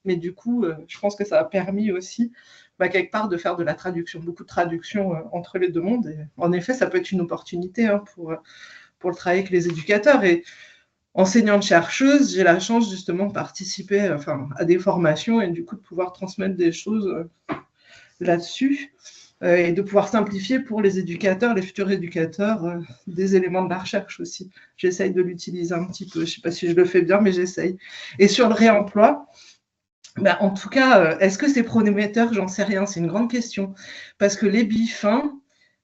Mais du coup, je pense que ça a permis aussi, quelque part, de faire de la traduction, beaucoup de traduction entre les deux mondes. Et en effet, ça peut être une opportunité pour le travail avec les éducateurs. Et enseignante-chercheuse, j'ai la chance justement de participer à des formations et du coup de pouvoir transmettre des choses là-dessus et de pouvoir simplifier pour les éducateurs, les futurs éducateurs, des éléments de la recherche aussi. J'essaye de l'utiliser un petit peu. Je ne sais pas si je le fais bien, mais j'essaye. Et sur le réemploi, en tout cas, est-ce que c'est prometteur? J'en sais rien, c'est une grande question. Parce que les BIF,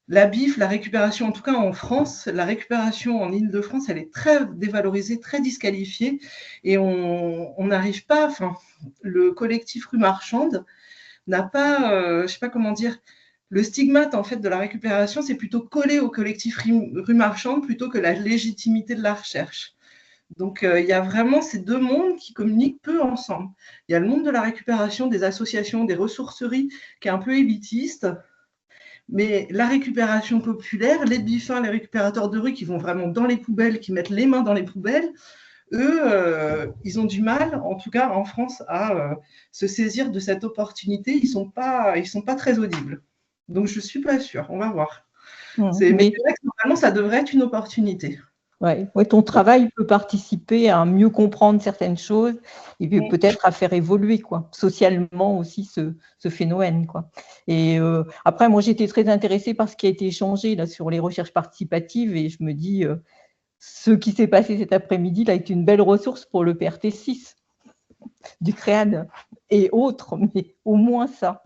la BIF, la récupération, en tout cas en France, la récupération en Île-de-France, elle est très dévalorisée, très disqualifiée. Et on n'arrive pas, le collectif Rue Marchande n'a pas, je ne sais pas comment dire, le stigmate en fait de la récupération, c'est plutôt collé au collectif Rue Marchande plutôt que la légitimité de la recherche. Donc, il y a vraiment ces deux mondes qui communiquent peu ensemble. Il y a le monde de la récupération, des associations, des ressourceries, qui est un peu élitiste. Mais la récupération populaire, les bifins, les récupérateurs de rue qui vont vraiment dans les poubelles, qui mettent les mains dans les poubelles, eux, ils ont du mal, en tout cas en France, à se saisir de cette opportunité. Ils sont pas très audibles. Donc, je ne suis pas sûre. On va voir. Mais c'est vrai que normalement, ça devrait être une opportunité. Ouais, ton travail peut participer à mieux comprendre certaines choses et puis peut-être à faire évoluer socialement aussi ce phénomène. Et après, moi, j'étais très intéressée par ce qui a été échangé là, sur les recherches participatives et je me dis, ce qui s'est passé cet après-midi là, est une belle ressource pour le PRT6 du CREAD et autres, mais au moins ça.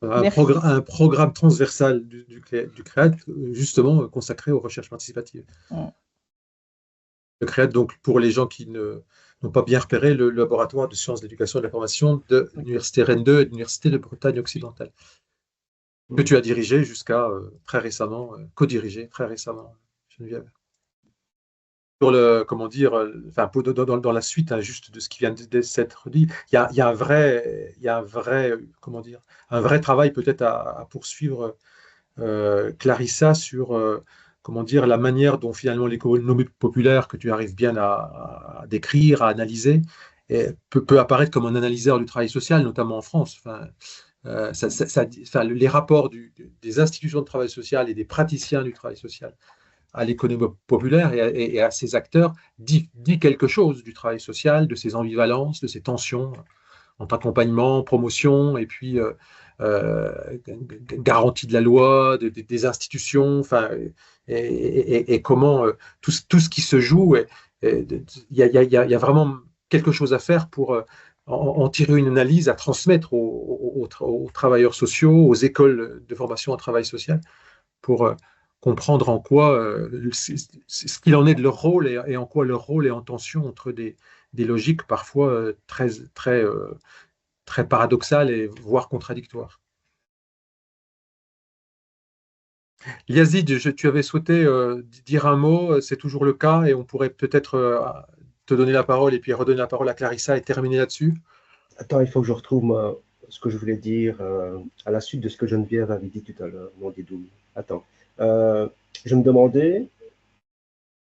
Un programme transversal du CREAD, justement consacré aux recherches participatives. Le CREAD, donc, pour les gens qui n'ont pas bien repéré, le laboratoire de sciences de l'éducation et de la formation de l'Université Rennes 2 et de l'Université de Bretagne occidentale, que tu as dirigé jusqu'à très récemment, co-dirigé très récemment, Geneviève. Sur dans la suite juste de ce qui vient d'être dit, il y a un vrai travail peut-être à poursuivre, Clarissa, sur la manière dont finalement l'économie populaire que tu arrives bien à décrire, à analyser, peut apparaître comme un analyseur du travail social, notamment en France. les rapports des institutions de travail social et des praticiens du travail social à l'économie populaire et à ces acteurs dit quelque chose du travail social, de ses ambivalences, de ses tensions entre accompagnement, promotion, et puis garantie de la loi, des institutions, enfin, et comment tout ce qui se joue, il y a vraiment quelque chose à faire pour en tirer une analyse à transmettre aux travailleurs sociaux, aux écoles de formation en travail social, pour comprendre en quoi ce qu'il en est de leur rôle et en quoi leur rôle est en tension entre des logiques parfois très paradoxales et voire contradictoires. Yazid, tu avais souhaité dire un mot, c'est toujours le cas, et on pourrait peut-être te donner la parole et puis redonner la parole à Clarissa et terminer là-dessus. Attends, il faut que je retrouve ce que je voulais dire à la suite de ce que Geneviève avait dit tout à l'heure, mon Didou. Attends. Je me demandais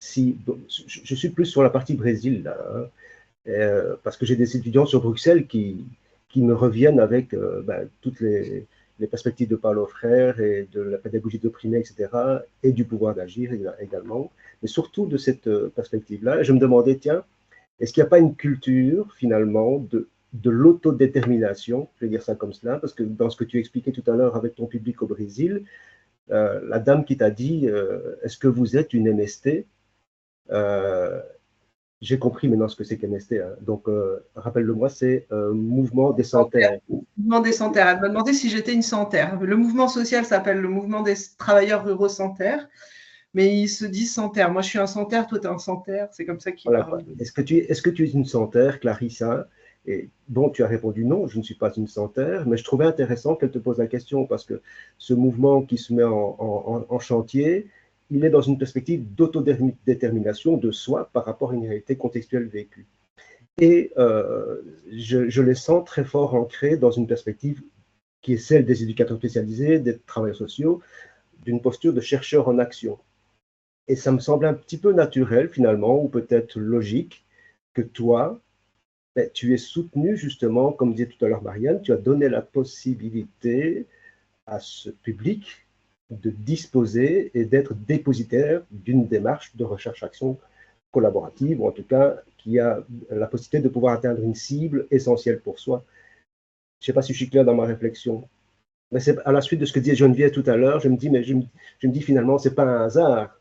si... Je suis plus sur la partie Brésil, là, hein, parce que j'ai des étudiants sur Bruxelles qui me reviennent avec toutes les perspectives de Paulo Freire et de la pédagogie d'opprimé, etc., et du pouvoir d'agir également, mais surtout de cette perspective-là. Je me demandais, tiens, est-ce qu'il n'y a pas une culture, finalement, de l'autodétermination, je vais dire ça comme cela, parce que dans ce que tu expliquais tout à l'heure avec ton public au Brésil, la dame qui t'a dit est-ce que vous êtes une MST, j'ai compris maintenant ce que c'est qu'MST. Hein. Donc, rappelle-le-moi, c'est Mouvement des Sans-Terres. Mouvement des Sans-Terres. Elle m'a demandé si j'étais une sans-terre. Le mouvement social s'appelle le Mouvement des travailleurs ruraux sans-terre, mais ils se disent sans-terre. Moi, je suis un sans-terre, toi, tu es un sans-terre. C'est comme ça qu'ils parlent. Est-ce que tu es une sans-terre, Clarissa? Et bon, tu as répondu non, je ne suis pas une sans-terre, mais je trouvais intéressant qu'elle te pose la question parce que ce mouvement qui se met en chantier, il est dans une perspective d'autodétermination de soi par rapport à une réalité contextuelle vécue. Et je les sens très fort ancrés dans une perspective qui est celle des éducateurs spécialisés, des travailleurs sociaux, d'une posture de chercheur en action. Et ça me semble un petit peu naturel finalement, ou peut-être logique, que toi, tu es soutenu justement, comme disait tout à l'heure Marianne, tu as donné la possibilité à ce public de disposer et d'être dépositaire d'une démarche de recherche-action collaborative, ou en tout cas qui a la possibilité de pouvoir atteindre une cible essentielle pour soi. Je ne sais pas si je suis clair dans ma réflexion. Mais c'est à la suite de ce que disait Geneviève tout à l'heure, je me dis finalement, ce n'est pas un hasard.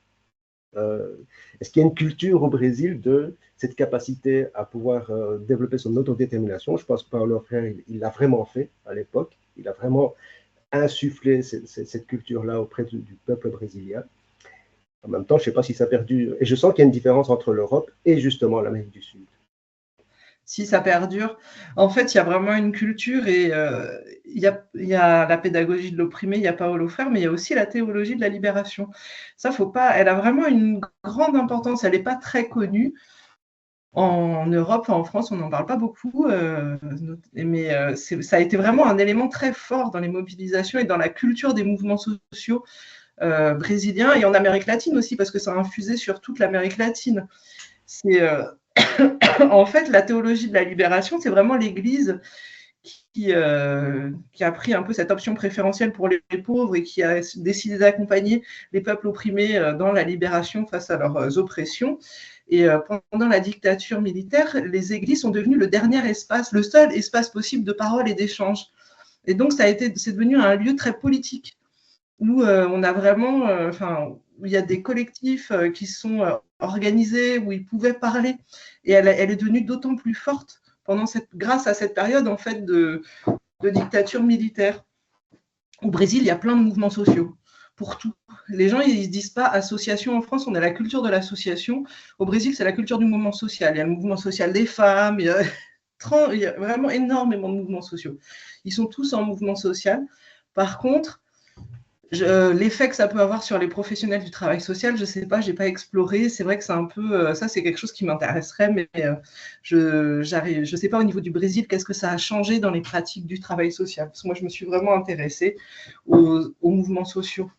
Est-ce qu'il y a une culture au Brésil de cette capacité à pouvoir développer son autodétermination? Je pense que Paulo Freire, il l'a vraiment fait à l'époque. Il a vraiment insufflé cette culture-là auprès du peuple brésilien. En même temps, je ne sais pas si ça a perdu. Et je sens qu'il y a une différence entre l'Europe et justement l'Amérique du Sud. Si ça perdure. En fait, il y a vraiment une culture et il y a la pédagogie de l'opprimé, il y a Paulo Freire, mais il y a aussi la théologie de la libération. Ça, faut pas. Elle a vraiment une grande importance. Elle n'est pas très connue. En Europe, en France, on n'en parle pas beaucoup, mais ça a été vraiment un élément très fort dans les mobilisations et dans la culture des mouvements sociaux brésiliens et en Amérique latine aussi, parce que ça a infusé sur toute l'Amérique latine. C'est en fait, la théologie de la libération, c'est vraiment l'Église qui a pris un peu cette option préférentielle pour les pauvres et qui a décidé d'accompagner les peuples opprimés dans la libération face à leurs oppressions. Et pendant la dictature militaire, les églises sont devenues le dernier espace, le seul espace possible de parole et d'échange. Et donc, c'est devenu un lieu très politique où on a vraiment, où il y a des collectifs qui sont organisés, où ils pouvaient parler. Et elle est devenue d'autant plus forte grâce à cette période en fait de dictature militaire. Au Brésil, il y a plein de mouvements sociaux pour tout. Les gens, ils ne se disent pas association. En France, on a la culture de l'association. Au Brésil, c'est la culture du mouvement social. Il y a le mouvement social des femmes. Il y a vraiment énormément de mouvements sociaux. Ils sont tous en mouvement social. Par contre, l'effet que ça peut avoir sur les professionnels du travail social, je ne sais pas, je n'ai pas exploré. C'est vrai que c'est un peu, ça c'est quelque chose qui m'intéresserait, mais je ne sais pas au niveau du Brésil, qu'est-ce que ça a changé dans les pratiques du travail social. Parce que moi, je me suis vraiment intéressée aux mouvements sociaux.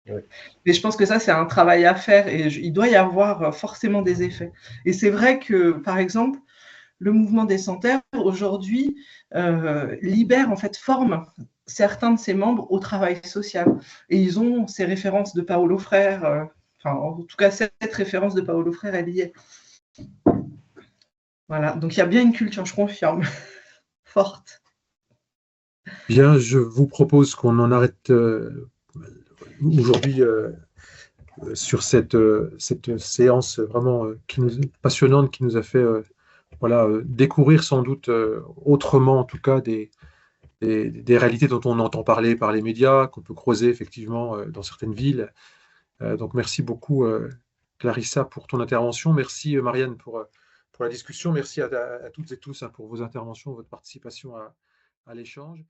Oui. Mais je pense que ça, c'est un travail à faire et il doit y avoir forcément des effets. Et c'est vrai que, par exemple, le mouvement des Sans-Terre, aujourd'hui, libère, en fait, forme certains de ses membres au travail social. Et ils ont ces références de Paolo Freire, enfin, en tout cas, cette référence de Paolo Freire, elle y est. Voilà, donc il y a bien une culture, je confirme, forte. Bien, je vous propose qu'on en arrête aujourd'hui sur cette séance vraiment passionnante qui nous a fait voilà, découvrir sans doute autrement, en tout cas, des réalités dont on entend parler par les médias, qu'on peut creuser effectivement dans certaines villes. Donc merci beaucoup Clarissa pour ton intervention. Merci Marianne pour la discussion. Merci à toutes et tous pour vos interventions, votre participation à l'échange.